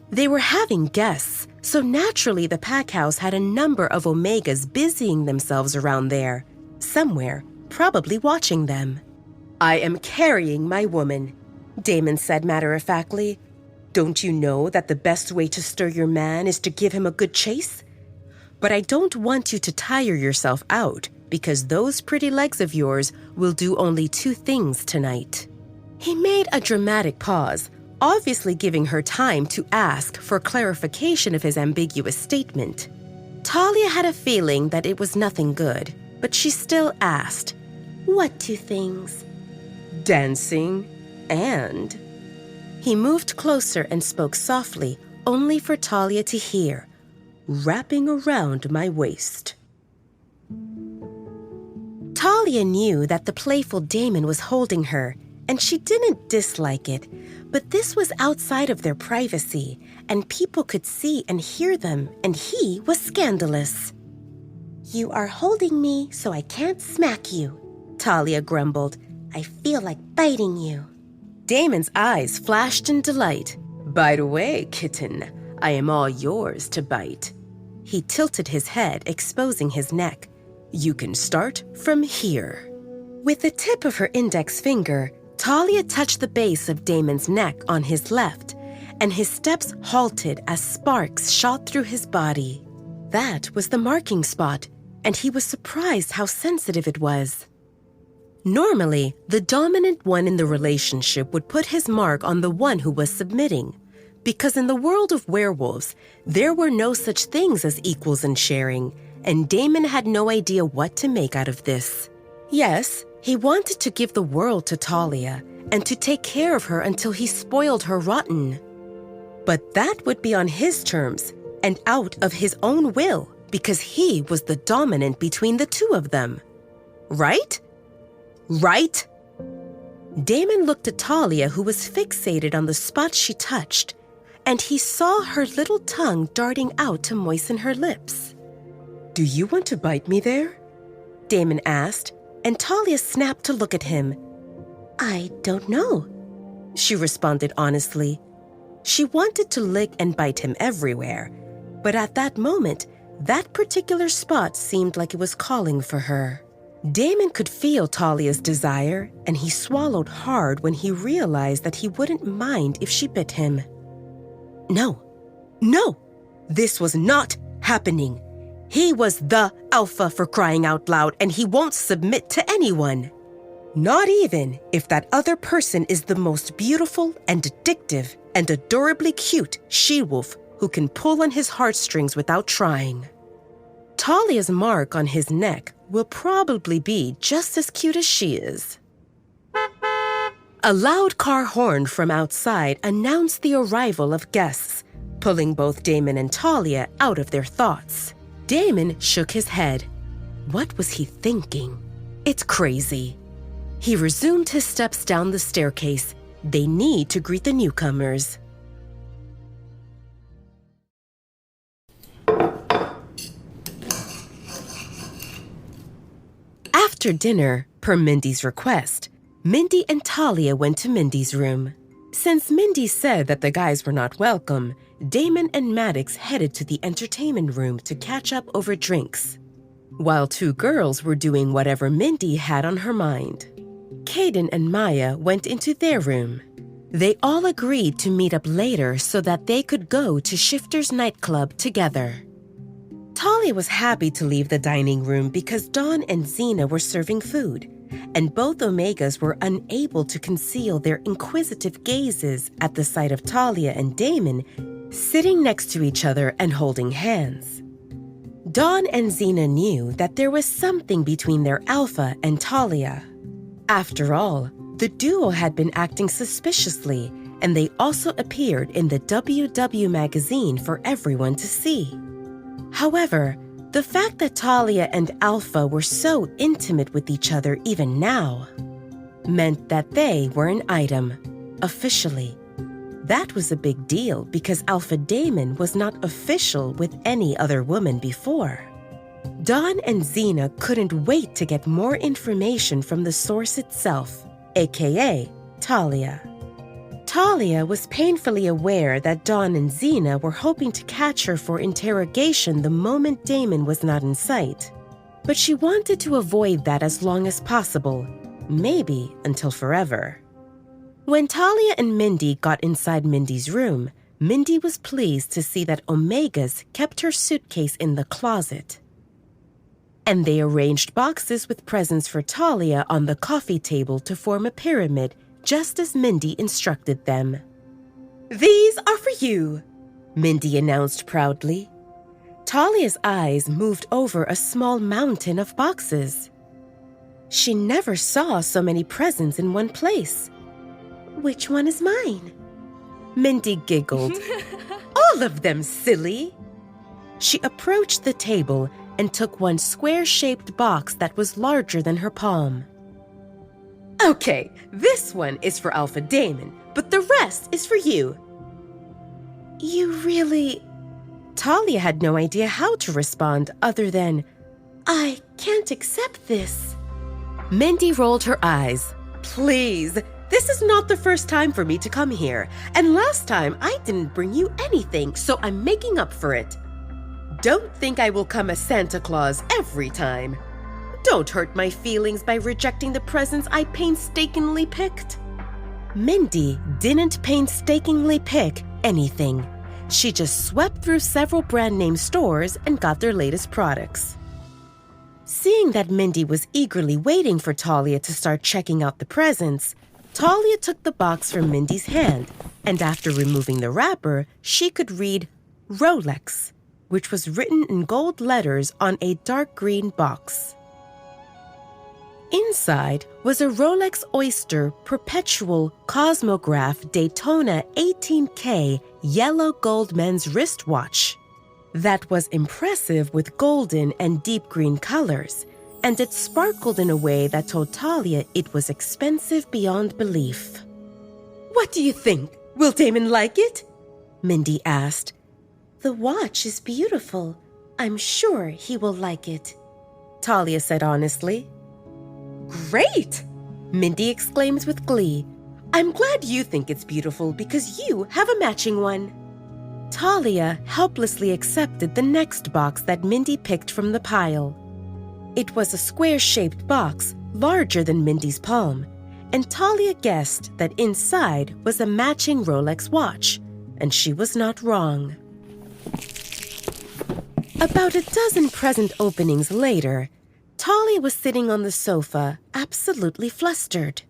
They were having guests, so naturally the pack house had a number of Omegas busying themselves around there, somewhere, probably watching them. I am carrying my woman, Damon said matter-of-factly. Don't you know that the best way to stir your man is to give him a good chase? But I don't want you to tire yourself out, because those pretty legs of yours will do only two things tonight. He made a dramatic pause, obviously giving her time to ask for clarification of his ambiguous statement. Talia had a feeling that it was nothing good, but she still asked, "What two things?" "Dancing and..." He moved closer and spoke softly, only for Talia to hear, "Wrapping around my waist." Talia knew that the playful Damon was holding her, and she didn't dislike it, but this was outside of their privacy, and people could see and hear them, and he was scandalous. "You are holding me so I can't smack you," Talia grumbled. "I feel like biting you." Damon's eyes flashed in delight. "Bite away, kitten. I am all yours to bite." He tilted his head, exposing his neck. "You can start from here." With the tip of her index finger, Talia touched the base of Damon's neck on his left, and his steps halted as sparks shot through his body. That was the marking spot, and he was surprised how sensitive it was. Normally, the dominant one in the relationship would put his mark on the one who was submitting, because in the world of werewolves, there were no such things as equals in sharing, and Damon had no idea what to make out of this. Yes, he wanted to give the world to Talia, and to take care of her until he spoiled her rotten. But that would be on his terms and out of his own will because he was the dominant between the two of them. Right? Right? Damon looked at Talia, who was fixated on the spot she touched, and he saw her little tongue darting out to moisten her lips. "Do you want to bite me there?" Damon asked, and Talia snapped to look at him. "I don't know," she responded honestly. She wanted to lick and bite him everywhere, but at that moment, that particular spot seemed like it was calling for her. Damon could feel Talia's desire, and he swallowed hard when he realized that he wouldn't mind if she bit him. No, this was not happening. He was the alpha, for crying out loud, and he won't submit to anyone. Not even if that other person is the most beautiful and addictive and adorably cute she-wolf who can pull on his heartstrings without trying. Talia's mark on his neck will probably be just as cute as she is. A loud car horn from outside announced the arrival of guests, pulling both Damon and Talia out of their thoughts. Damon shook his head. What was he thinking? It's crazy. He resumed his steps down the staircase. They need to greet the newcomers. After dinner, per Mindy's request, Mindy and Talia went to Mindy's room. Since Mindy said that the guys were not welcome, Damon and Maddox headed to the entertainment room to catch up over drinks, while two girls were doing whatever Mindy had on her mind. Caden and Maya went into their room. They all agreed to meet up later so that they could go to Shifter's nightclub together. Talia was happy to leave the dining room because Dawn and Xena were serving food, and both Omegas were unable to conceal their inquisitive gazes at the sight of Talia and Damon sitting next to each other and holding hands. Dawn and Xena knew that there was something between their alpha and Talia. After all, the duo had been acting suspiciously, and they also appeared in the WW magazine for everyone to see. However, the fact that Talia and Alpha were so intimate with each other even now meant that they were an item, officially. That was a big deal because Alpha Damon was not official with any other woman before. Dawn and Xena couldn't wait to get more information from the source itself, aka Talia. Talia was painfully aware that Dawn and Xena were hoping to catch her for interrogation the moment Damon was not in sight. But she wanted to avoid that as long as possible, maybe until forever. When Talia and Mindy got inside Mindy's room, Mindy was pleased to see that Omegas kept her suitcase in the closet. And they arranged boxes with presents for Talia on the coffee table to form a pyramid, just as Mindy instructed them. "These are for you," Mindy announced proudly. Talia's eyes moved over a small mountain of boxes. She never saw so many presents in one place. "Which one is mine?" Mindy giggled. "All of them, silly." She approached the table and took one square-shaped box that was larger than her palm. "Okay, this one is for Alpha Damon, but the rest is for you." "You really..." Talia had no idea how to respond other than, "I can't accept this." Mindy rolled her eyes. "Please, this is not the first time for me to come here, and last time I didn't bring you anything, so I'm making up for it. Don't think I will come as Santa Claus every time. Don't hurt my feelings by rejecting the presents I painstakingly picked." Mindy didn't painstakingly pick anything. She just swept through several brand-name stores and got their latest products. Seeing that Mindy was eagerly waiting for Talia to start checking out the presents, Talia took the box from Mindy's hand, and after removing the wrapper, she could read Rolex, which was written in gold letters on a dark green box. Inside was a Rolex Oyster Perpetual Cosmograph Daytona 18K yellow gold men's wristwatch. That was impressive with golden and deep green colors, and it sparkled in a way that told Talia it was expensive beyond belief. What do you think? Will Damon like it? Mindy asked. The watch is beautiful. I'm sure he will like it, Talia said honestly. Great! Mindy exclaimed with glee. I'm glad you think it's beautiful because you have a matching one. Talia helplessly accepted the next box that Mindy picked from the pile. It was a square-shaped box, larger than Mindy's palm, and Talia guessed that inside was a matching Rolex watch, and she was not wrong. About a dozen present openings later, Talia was sitting on the sofa, absolutely flustered.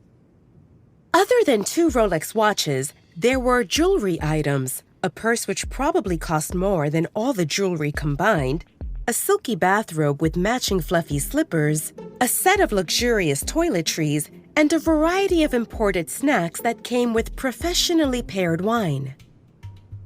Other than 2 Rolex watches, there were jewelry items, a purse which probably cost more than all the jewelry combined, a silky bathrobe with matching fluffy slippers, a set of luxurious toiletries, and a variety of imported snacks that came with professionally paired wine.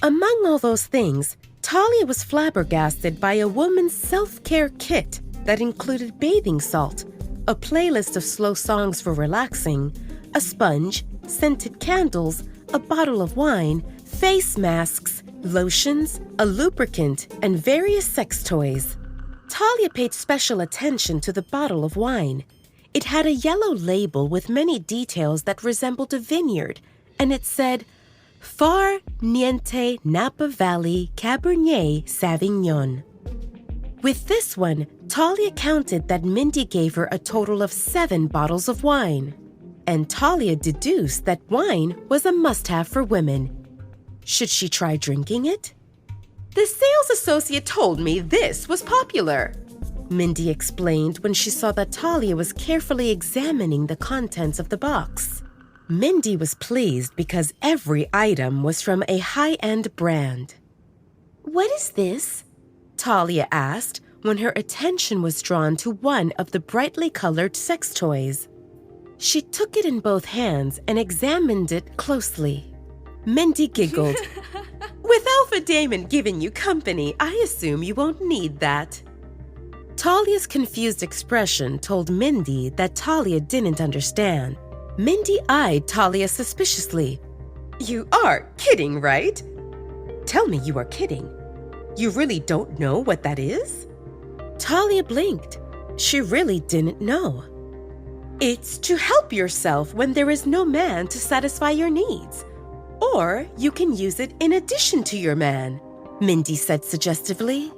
Among all those things, Talia was flabbergasted by a woman's self-care kit that included bathing salt, a playlist of slow songs for relaxing, a sponge, scented candles, a bottle of wine, face masks, lotions, a lubricant, and various sex toys. Talia paid special attention to the bottle of wine. It had a yellow label with many details that resembled a vineyard, and it said, Far Niente Napa Valley Cabernet Sauvignon. With this one, Talia counted that Mindy gave her a total of 7 bottles of wine. And Talia deduced that wine was a must-have for women. Should she try drinking it? The sales associate told me this was popular, Mindy explained when she saw that Talia was carefully examining the contents of the box. Mindy was pleased because every item was from a high-end brand. What is this? Talia asked when her attention was drawn to one of the brightly colored sex toys. She took it in both hands and examined it closely. Mindy giggled. With Alpha Damon giving you company, I assume you won't need that. Talia's confused expression told Mindy that Talia didn't understand. Mindy eyed Talia suspiciously. You are kidding, right? Tell me you are kidding. You really don't know what that is? Talia blinked. She really didn't know. It's to help yourself when there is no man to satisfy your needs. Or you can use it in addition to your man, Mindy said suggestively.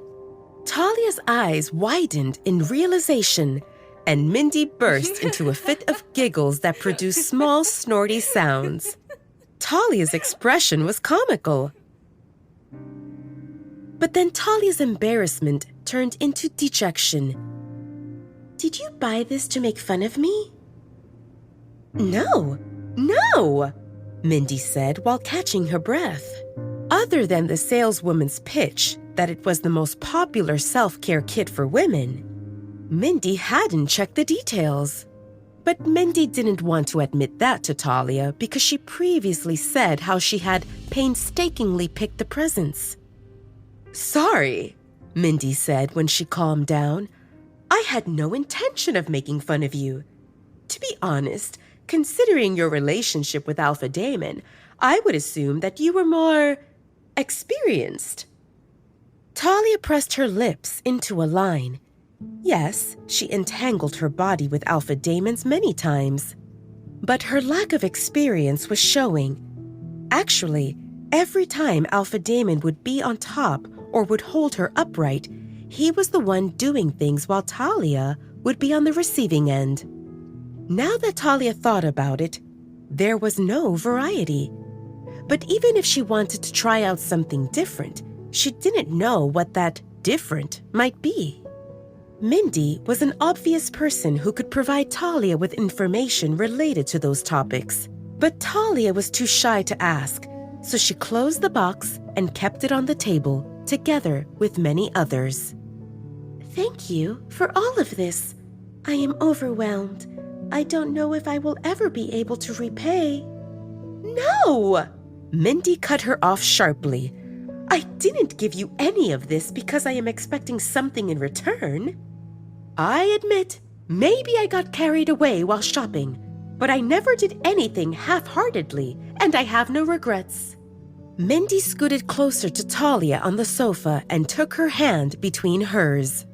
Talia's eyes widened in realization, and Mindy burst into a fit of giggles that produced small, snorty sounds. Talia's expression was comical. But then Talia's embarrassment turned into dejection. Did you buy this to make fun of me? No, Mindy said while catching her breath. Other than the saleswoman's pitch that it was the most popular self-care kit for women, Mindy hadn't checked the details. But Mindy didn't want to admit that to Talia because she previously said how she had painstakingly picked the presents. Sorry, Mindy said when she calmed down. I had no intention of making fun of you. To be honest, considering your relationship with Alpha Damon, I would assume that you were more experienced. Talia pressed her lips into a line. Yes, she entangled her body with Alpha Damon's many times. But her lack of experience was showing. Actually, every time Alpha Damon would be on top or would hold her upright, he was the one doing things while Talia would be on the receiving end. Now that Talia thought about it, there was no variety. But even if she wanted to try out something different, she didn't know what that different might be. Mindy was an obvious person who could provide Talia with information related to those topics. But Talia was too shy to ask, so she closed the box and kept it on the table, together with many others. Thank you for all of this. I am overwhelmed. I don't know if I will ever be able to repay. No! Mindy cut her off sharply. I didn't give you any of this because I am expecting something in return. I admit, maybe I got carried away while shopping, but I never did anything half-heartedly, and I have no regrets. Mindy scooted closer to Talia on the sofa and took her hand between hers.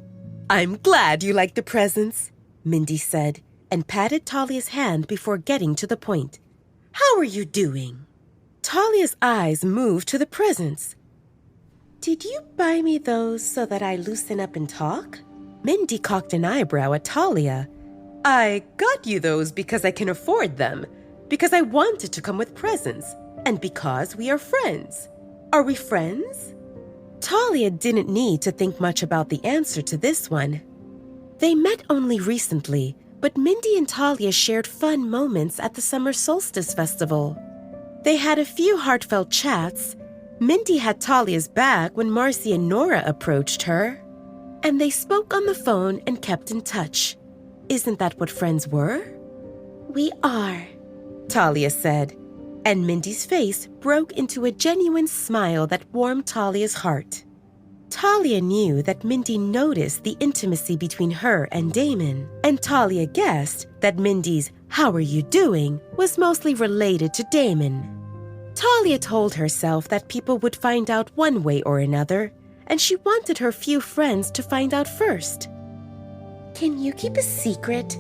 I'm glad you like the presents, Mindy said, and patted Talia's hand before getting to the point. How are you doing? Talia's eyes moved to the presents. Did you buy me those so that I loosen up and talk? Mindy cocked an eyebrow at Talia. I got you those because I can afford them, because I wanted to come with presents, and because we are friends. Are we friends? Talia didn't need to think much about the answer to this one. They met only recently, but Mindy and Talia shared fun moments at the Summer Solstice Festival. They had a few heartfelt chats. Mindy had Talia's back when Marcy and Nora approached her. And they spoke on the phone and kept in touch. Isn't that what friends were? We are, Talia said, and Mindy's face broke into a genuine smile that warmed Talia's heart. Talia knew that Mindy noticed the intimacy between her and Damon, and Talia guessed that Mindy's "How are you doing?" was mostly related to Damon. Talia told herself that people would find out one way or another, and she wanted her few friends to find out first. Can you keep a secret?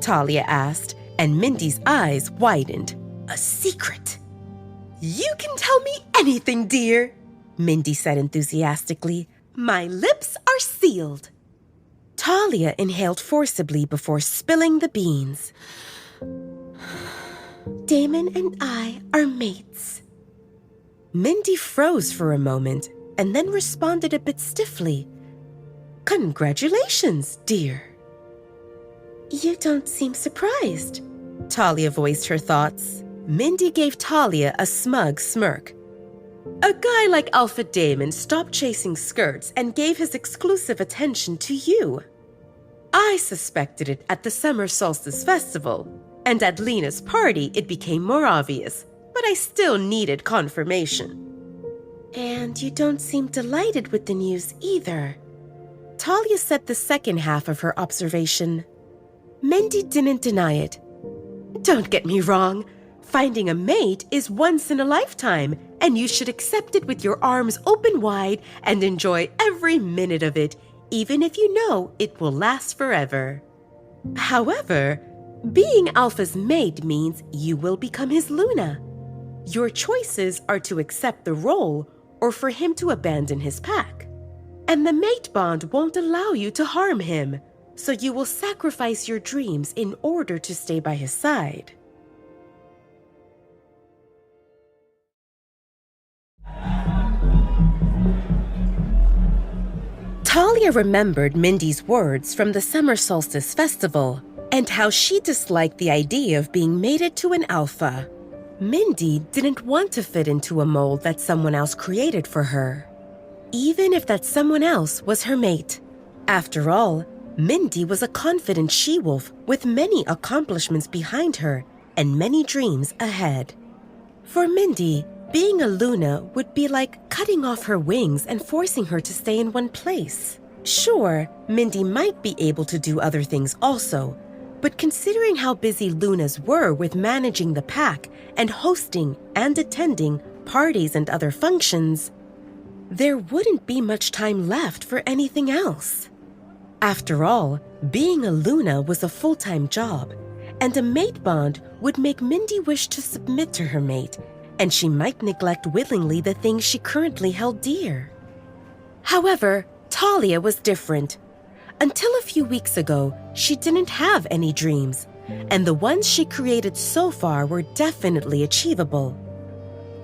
Talia asked, and Mindy's eyes widened. A secret? You can tell me anything, dear, Mindy said enthusiastically. My lips are sealed. Talia inhaled forcibly before spilling the beans. Damon and I are mates. Mindy froze for a moment and then responded a bit stiffly. Congratulations, dear. You don't seem surprised. Talia voiced her thoughts. Mindy gave Talia a smug smirk. A guy like Alpha Damon stopped chasing skirts and gave his exclusive attention to you. I suspected it at the Summer Solstice Festival, and at Lena's party it became more obvious, but I still needed confirmation. And you don't seem delighted with the news either. Talia said the second half of her observation. Mindy didn't deny it. Don't get me wrong. Finding a mate is once in a lifetime, and you should accept it with your arms open wide and enjoy every minute of it, even if you know it will last forever. However, being Alpha's mate means you will become his Luna. Your choices are to accept the role or for him to abandon his pack. And the mate bond won't allow you to harm him, so you will sacrifice your dreams in order to stay by his side. Talia remembered Mindy's words from the Summer Solstice Festival and how she disliked the idea of being mated to an alpha. Mindy didn't want to fit into a mold that someone else created for her, even if that someone else was her mate. After all, Mindy was a confident she-wolf with many accomplishments behind her and many dreams ahead. For Mindy, being a Luna would be like cutting off her wings and forcing her to stay in one place. Sure, Mindy might be able to do other things also, but considering how busy Lunas were with managing the pack and hosting and attending parties and other functions, there wouldn't be much time left for anything else. After all, being a Luna was a full-time job, and a mate bond would make Mindy wish to submit to her mate, and she might neglect willingly the things she currently held dear. However, Talia was different. Until a few weeks ago, she didn't have any dreams, and the ones she created so far were definitely achievable.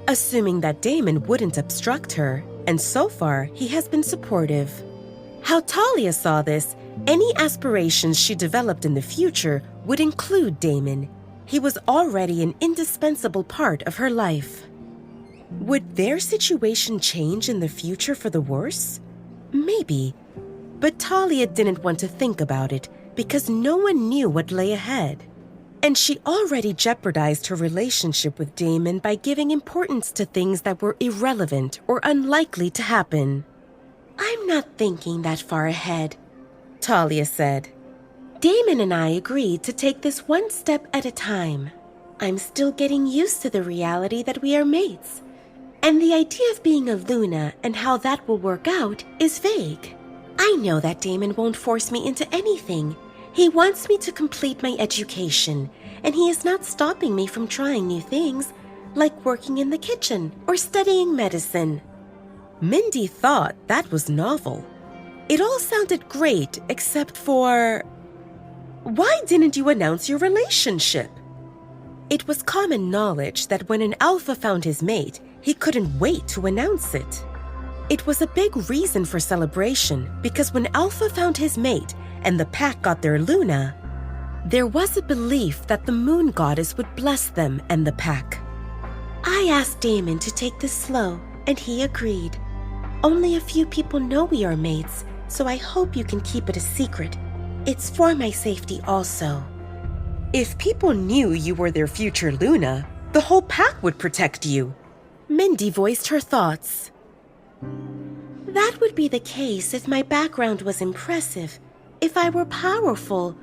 Assuming that Damon wouldn't obstruct her, and so far he has been supportive. How Talia saw this, any aspirations she developed in the future would include Damon. He was already an indispensable part of her life. Would their situation change in the future for the worse? Maybe. But Talia didn't want to think about it because no one knew what lay ahead. And she already jeopardized her relationship with Damon by giving importance to things that were irrelevant or unlikely to happen. I'm not thinking that far ahead, Talia said. Damon and I agreed to take this one step at a time. I'm still getting used to the reality that we are mates. And the idea of being a Luna and how that will work out is vague. I know that Damon won't force me into anything. He wants me to complete my education, and he is not stopping me from trying new things, like working in the kitchen or studying medicine. Mindy thought that was novel. It all sounded great except for... Why didn't you announce your relationship? It was common knowledge that when an alpha found his mate, he couldn't wait to announce it. It was a big reason for celebration because when Alpha found his mate and the pack got their Luna, there was a belief that the moon goddess would bless them and the pack. I asked Damon to take this slow, and he agreed. Only a few people know we are mates, so I hope you can keep it a secret. It's for my safety also. If people knew you were their future Luna, the whole pack would protect you. Mindy voiced her thoughts. That would be the case if my background was impressive, if I were powerful,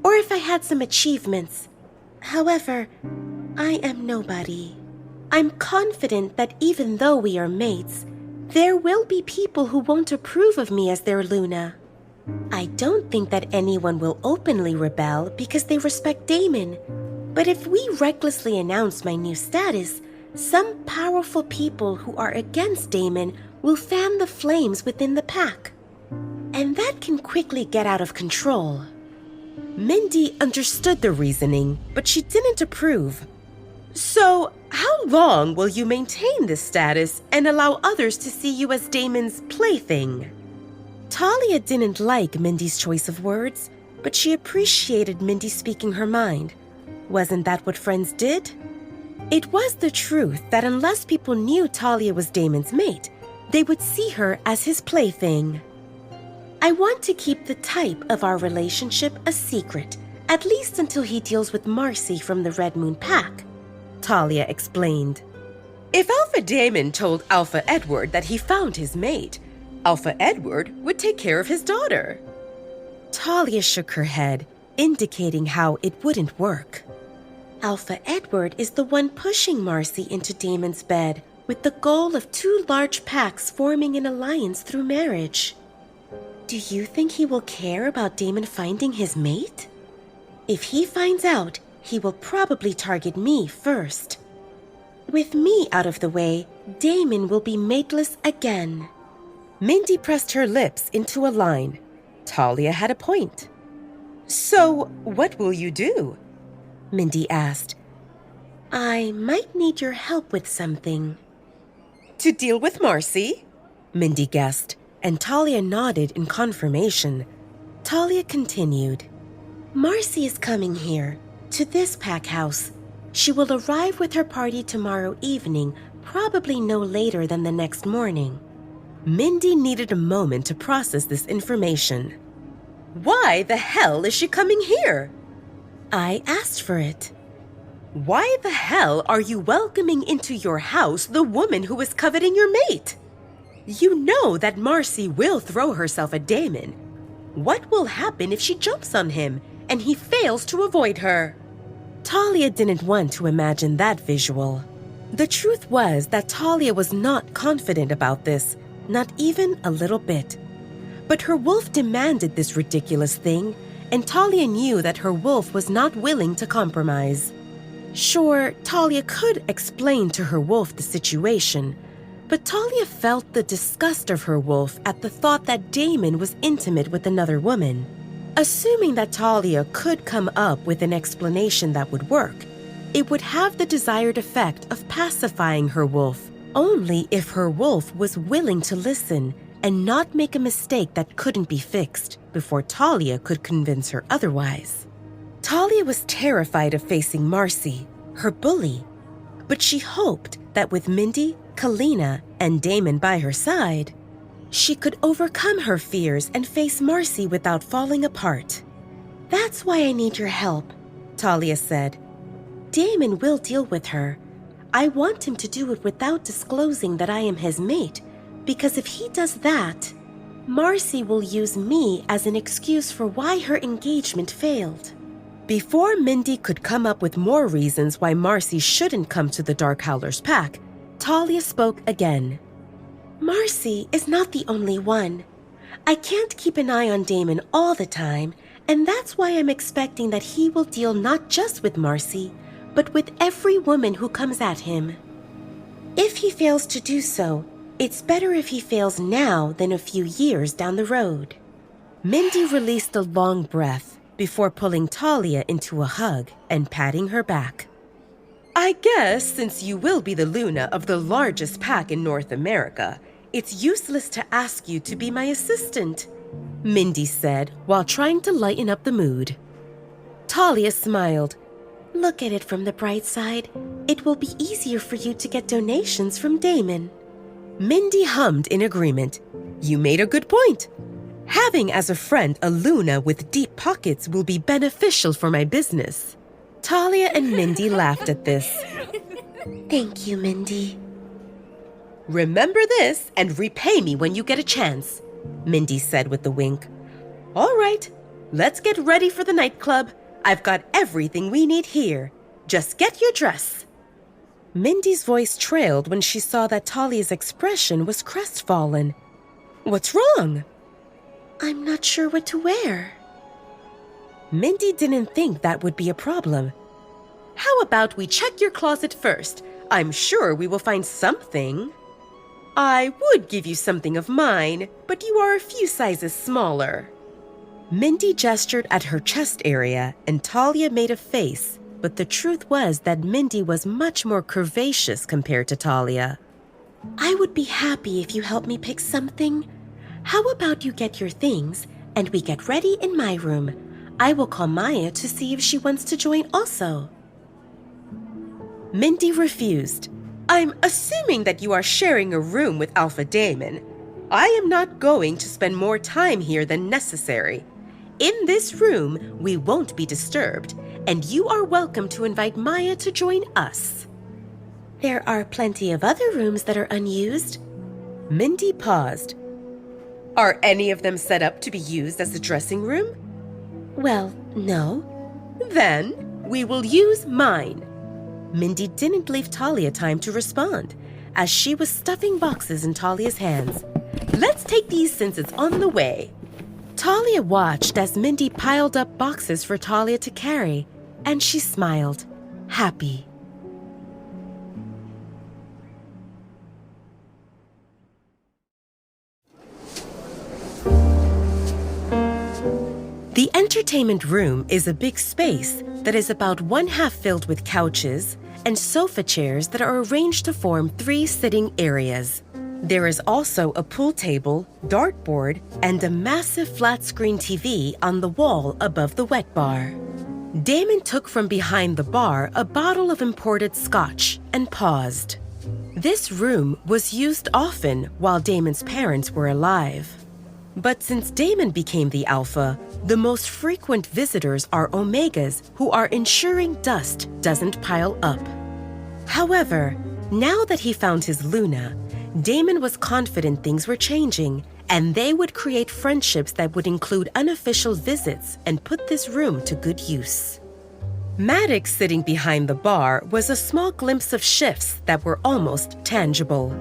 or if I had some achievements. However, I am nobody. I'm confident that even though we are mates, there will be people who won't approve of me as their Luna. I don't think that anyone will openly rebel because they respect Damon. But if we recklessly announce my new status, some powerful people who are against Damon will fan the flames within the pack. And that can quickly get out of control. Mindy understood the reasoning, but she didn't approve. So, how long will you maintain this status and allow others to see you as Damon's plaything? Talia didn't like Mindy's choice of words, but she appreciated Mindy speaking her mind. Wasn't that what friends did? It was the truth that unless people knew Talia was Damon's mate, they would see her as his plaything. I want to keep the type of our relationship a secret, at least until he deals with Marcy from the Red Moon Pack, Talia explained. If Alpha Damon told Alpha Edward that he found his mate, Alpha Edward would take care of his daughter. Talia shook her head, indicating how it wouldn't work. Alpha Edward is the one pushing Marcy into Damon's bed, with the goal of 2 large packs forming an alliance through marriage. Do you think he will care about Damon finding his mate? If he finds out, he will probably target me first. With me out of the way, Damon will be mateless again. Mindy pressed her lips into a line. Talia had a point. So, what will you do? Mindy asked. I might need your help with something. To deal with Marcy? Mindy guessed, and Talia nodded in confirmation. Talia continued. Marcy is coming here, to this pack house. She will arrive with her party tomorrow evening, probably no later than the next morning. Mindy needed a moment to process this information. Why the hell is she coming here? I asked for it. Why the hell are you welcoming into your house the woman who is coveting your mate? You know that Marcy will throw herself at Damon. What will happen if she jumps on him and he fails to avoid her? Talia didn't want to imagine that visual. The truth was that Talia was not confident about this, not even a little bit. But her wolf demanded this ridiculous thing, and Talia knew that her wolf was not willing to compromise. Sure, Talia could explain to her wolf the situation, but Talia felt the disgust of her wolf at the thought that Damon was intimate with another woman. Assuming that Talia could come up with an explanation that would work, it would have the desired effect of pacifying her wolf, only if her wolf was willing to listen and not make a mistake that couldn't be fixed before Talia could convince her otherwise. Talia was terrified of facing Marcy, her bully, but she hoped that with Mindy, Kalina, and Damon by her side, she could overcome her fears and face Marcy without falling apart. That's why I need your help. Talia said. Damon will deal with her. I want him to do it without disclosing that I am his mate, because if he does that, Marcy will use me as an excuse for why her engagement failed. Before Mindy could come up with more reasons why Marcy shouldn't come to the Dark Howler's pack, Talia spoke again. Marcy is not the only one. I can't keep an eye on Damon all the time, and that's why I'm expecting that he will deal not just with Marcy, but with every woman who comes at him. If he fails to do so, it's better if he fails now than a few years down the road. Mindy released a long breath before pulling Talia into a hug and patting her back. I guess since you will be the Luna of the largest pack in North America, it's useless to ask you to be my assistant, Mindy said while trying to lighten up the mood. Talia smiled. Look at it from the bright side. It will be easier for you to get donations from Damon. Mindy hummed in agreement. You made a good point. Having as a friend a Luna with deep pockets will be beneficial for my business. Talia and Mindy laughed at this. Thank you, Mindy. Remember this and repay me when you get a chance, Mindy said with a wink. All right, let's get ready for the nightclub. I've got everything we need here. Just get your dress. Mindy's voice trailed when she saw that Talia's expression was crestfallen. What's wrong? I'm not sure what to wear. Mindy didn't think that would be a problem. How about we check your closet first? I'm sure we will find something. I would give you something of mine, but you are a few sizes smaller. Mindy gestured at her chest area, and Talia made a face, but the truth was that Mindy was much more curvaceous compared to Talia. I would be happy if you help me pick something. How about you get your things, and we get ready in my room? I will call Maya to see if she wants to join also. Mindy refused. I'm assuming that you are sharing a room with Alpha Damon. I am not going to spend more time here than necessary. In this room, we won't be disturbed, and you are welcome to invite Maya to join us. There are plenty of other rooms that are unused. Mindy paused. Are any of them set up to be used as a dressing room? Well, no. Then we will use mine. Mindy didn't leave Talia time to respond, as she was stuffing boxes in Talia's hands. Let's take these since it's on the way. Talia watched as Mindy piled up boxes for Talia to carry, and she smiled, happy. The entertainment room is a big space that is about one half filled with couches and sofa chairs that are arranged to form 3 sitting areas. There is also a pool table, dartboard, and a massive flat-screen TV on the wall above the wet bar. Damon took from behind the bar a bottle of imported scotch and paused. This room was used often while Damon's parents were alive. But since Damon became the alpha, the most frequent visitors are omegas who are ensuring dust doesn't pile up. However, now that he found his Luna, Damon was confident things were changing, and they would create friendships that would include unofficial visits and put this room to good use. Maddox sitting behind the bar was a small glimpse of shifts that were almost tangible.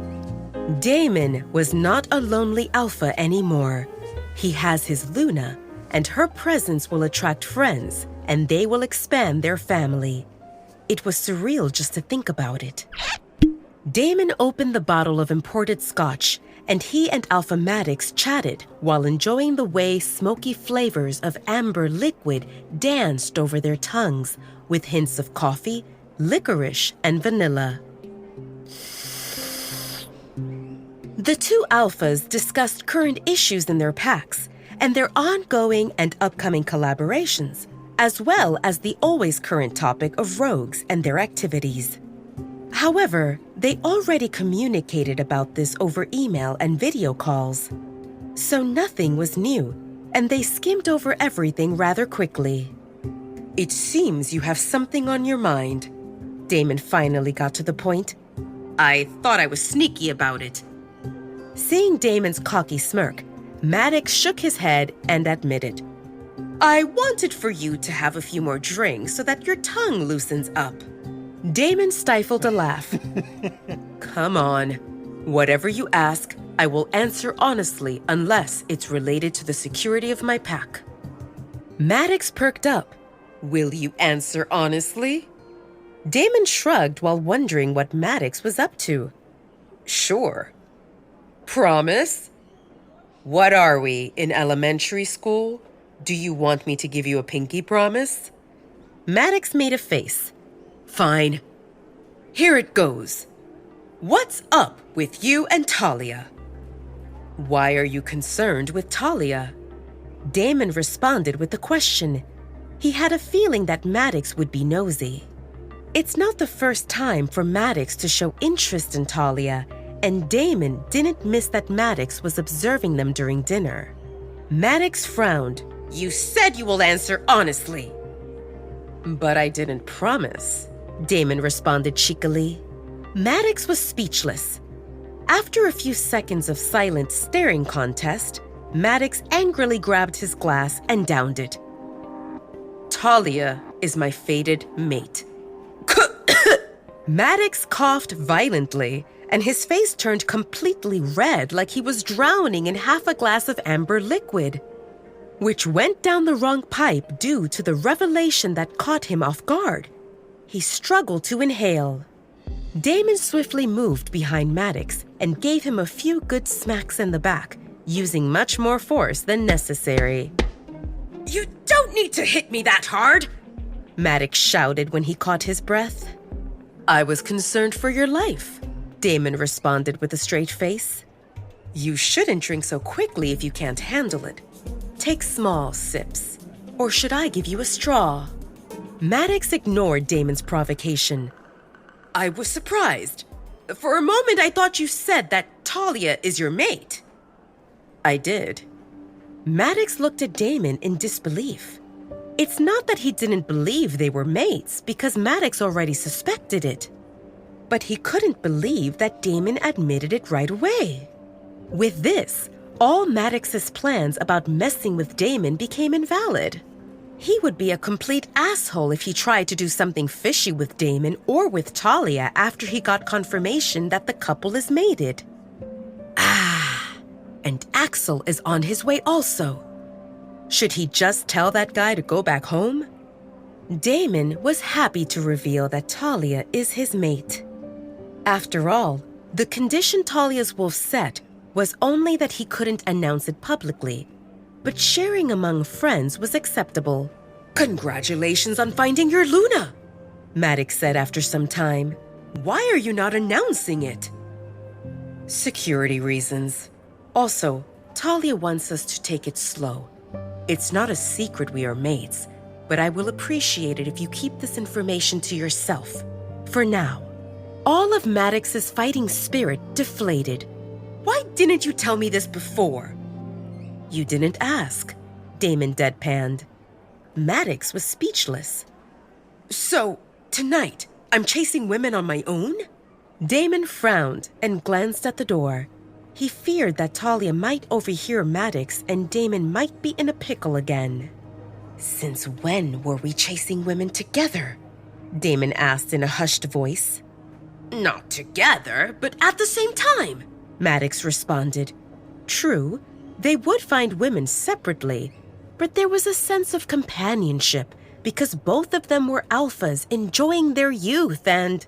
Damon was not a lonely alpha anymore. He has his Luna, and her presence will attract friends, and they will expand their family. It was surreal just to think about it. Damon opened the bottle of imported scotch, and he and Alpha Maddox chatted while enjoying the way smoky flavors of amber liquid danced over their tongues with hints of coffee, licorice, and vanilla. The 2 alphas discussed current issues in their packs and their ongoing and upcoming collaborations, as well as the always current topic of rogues and their activities. However, they already communicated about this over email and video calls. So nothing was new, and they skimmed over everything rather quickly. It seems you have something on your mind. Damon finally got to the point. I thought I was sneaky about it. Seeing Damon's cocky smirk, Maddox shook his head and admitted, I wanted for you to have a few more drinks so that your tongue loosens up. Damon stifled a laugh. Come on. Whatever you ask, I will answer honestly unless it's related to the security of my pack. Maddox perked up. Will you answer honestly? Damon shrugged while wondering what Maddox was up to. Sure. Promise? What are we, in elementary school? Do you want me to give you a pinky promise? Maddox made a face. Fine. Here it goes. What's up with you and Talia? Why are you concerned with Talia? Damon responded with a question. He had a feeling that Maddox would be nosy. It's not the first time for Maddox to show interest in Talia, and Damon didn't miss that Maddox was observing them during dinner. Maddox frowned. You said you will answer honestly. But I didn't promise, Damon responded cheekily. Maddox was speechless. After a few seconds of silent staring contest, Maddox angrily grabbed his glass and downed it. Talia is my fated mate. Maddox coughed violently, and his face turned completely red like he was drowning in half a glass of amber liquid, which went down the wrong pipe due to the revelation that caught him off guard. He struggled to inhale. Damon swiftly moved behind Maddox and gave him a few good smacks in the back, using much more force than necessary. You don't need to hit me that hard, Maddox shouted when he caught his breath. I was concerned for your life, Damon responded with a straight face. You shouldn't drink so quickly if you can't handle it. Take small sips. Or should I give you a straw? Maddox ignored Damon's provocation. I was surprised. For a moment, I thought you said that Talia is your mate. I did. Maddox looked at Damon in disbelief. It's not that he didn't believe they were mates, because Maddox already suspected it. But he couldn't believe that Damon admitted it right away. With this, all Maddox's plans about messing with Damon became invalid. He would be a complete asshole if he tried to do something fishy with Damon or with Talia after he got confirmation that the couple is mated. And Axel is on his way also. Should he just tell that guy to go back home? Damon was happy to reveal that Talia is his mate. After all, the condition Talia's wolf set was only that he couldn't announce it publicly, but sharing among friends was acceptable. Congratulations on finding your Luna, Maddox said after some time. Why are you not announcing it? Security reasons. Also, Talia wants us to take it slow. It's not a secret we are mates, but I will appreciate it if you keep this information to yourself. For now. All of Maddox's fighting spirit deflated. Why didn't you tell me this before? You didn't ask, Damon deadpanned. Maddox was speechless. So, tonight, I'm chasing women on my own? Damon frowned and glanced at the door. He feared that Talia might overhear Maddox and Damon might be in a pickle again. Since when were we chasing women together? Damon asked in a hushed voice. Not together, but at the same time, Maddox responded. True, they would find women separately, but there was a sense of companionship because both of them were alphas enjoying their youth and...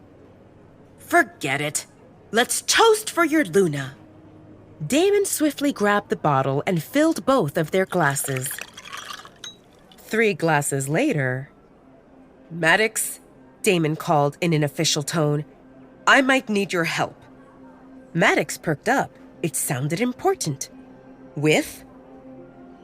Forget it. Let's toast for your Luna. Damon swiftly grabbed the bottle and filled both of their glasses. 3 glasses later... Maddox, Damon called in an official tone, I might need your help. Maddox perked up. It sounded important. With?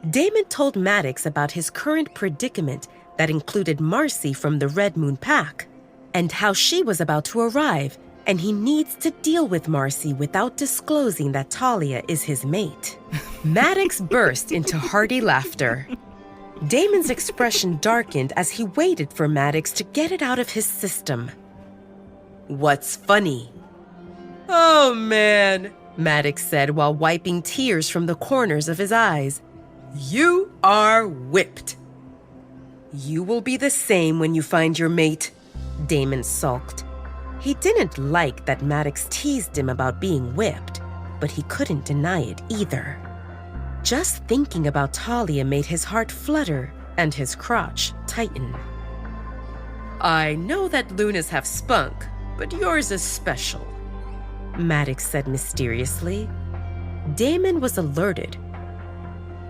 Damon told Maddox about his current predicament that included Marcy from the Red Moon Pack, and how she was about to arrive, and he needs to deal with Marcy without disclosing that Talia is his mate. Maddox burst into hearty laughter. Damon's expression darkened as he waited for Maddox to get it out of his system. "What's funny?" "Oh, man," Maddox said while wiping tears from the corners of his eyes. "You are whipped." "You will be the same when you find your mate," Damon sulked. He didn't like that Maddox teased him about being whipped, but he couldn't deny it either. Just thinking about Talia made his heart flutter and his crotch tighten. "I know that Lunas have spunk, but yours is special," Maddox said mysteriously. Damon was alerted.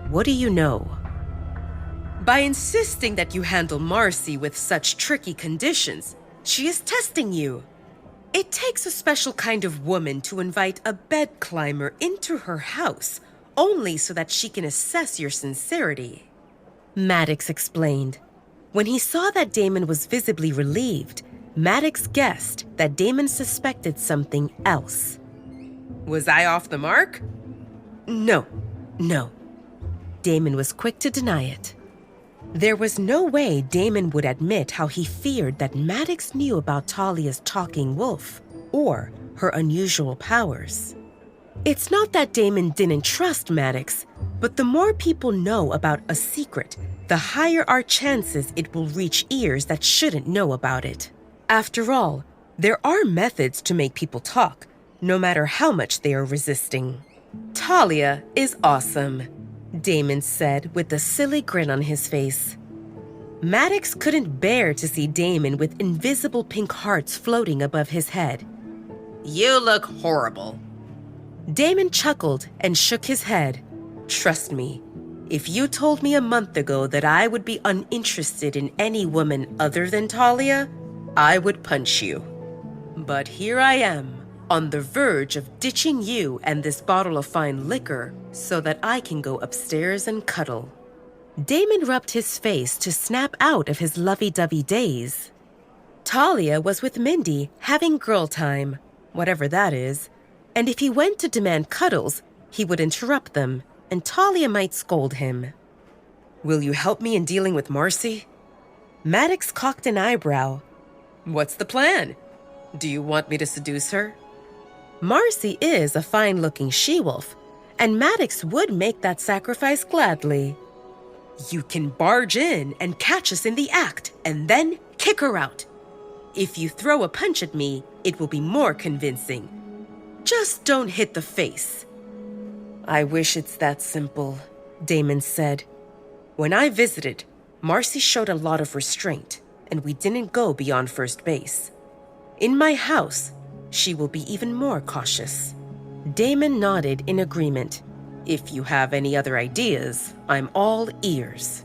"What do you know?" "By insisting that you handle Marcy with such tricky conditions, she is testing you. It takes a special kind of woman to invite a bed climber into her house only so that she can assess your sincerity," Maddox explained. When he saw that Damon was visibly relieved, Maddox guessed that Damon suspected something else. "Was I off the mark?" No. Damon was quick to deny it. There was no way Damon would admit how he feared that Maddox knew about Talia's talking wolf or her unusual powers. It's not that Damon didn't trust Maddox, but the more people know about a secret, the higher are chances it will reach ears that shouldn't know about it. After all, there are methods to make people talk, no matter how much they are resisting. "Talia is awesome," Damon said with a silly grin on his face. Maddox couldn't bear to see Damon with invisible pink hearts floating above his head. "You look horrible." Damon chuckled and shook his head. "Trust me, if you told me a month ago that I would be uninterested in any woman other than Talia, I would punch you. But here I am, on the verge of ditching you and this bottle of fine liquor so that I can go upstairs and cuddle." Damon rubbed his face to snap out of his lovey-dovey daze. Talia was with Mindy having girl time, whatever that is, and if he went to demand cuddles, he would interrupt them, and Talia might scold him. "Will you help me in dealing with Marcy?" Maddox cocked an eyebrow. "What's the plan? Do you want me to seduce her?" Marcy is a fine-looking she-wolf, and Maddox would make that sacrifice gladly. "You can barge in and catch us in the act, and then kick her out. If you throw a punch at me, it will be more convincing. Just don't hit the face." "I wish it's that simple," Damon said. "When I visited, Marcy showed a lot of restraint, and we didn't go beyond first base. In my house, she will be even more cautious." Damon nodded in agreement. "If you have any other ideas, I'm all ears."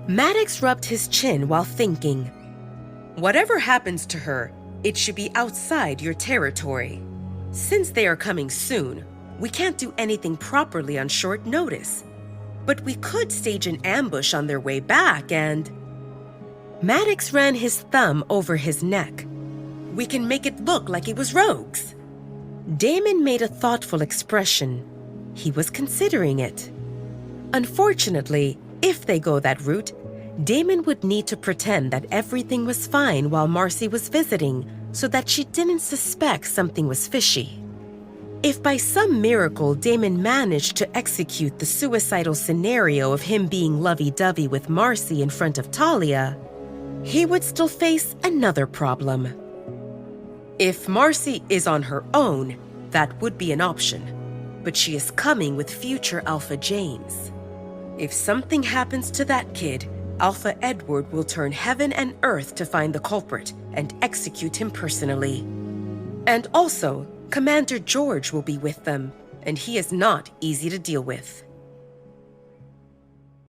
Maddox rubbed his chin while thinking. "Whatever happens to her, it should be outside your territory. Since they are coming soon, we can't do anything properly on short notice. But we could stage an ambush on their way back and—" Maddox ran his thumb over his neck. "We can make it look like it was rogues." Damon made a thoughtful expression. He was considering it. Unfortunately, if they go that route, Damon would need to pretend that everything was fine while Marcy was visiting so that she didn't suspect something was fishy. If by some miracle Damon managed to execute the suicidal scenario of him being lovey-dovey with Marcy in front of Talia, he would still face another problem. If Marcy is on her own, that would be an option, but she is coming with future Alpha James. If something happens to that kid, Alpha Edward will turn heaven and earth to find the culprit and execute him personally. And also, Commander George will be with them, and he is not easy to deal with.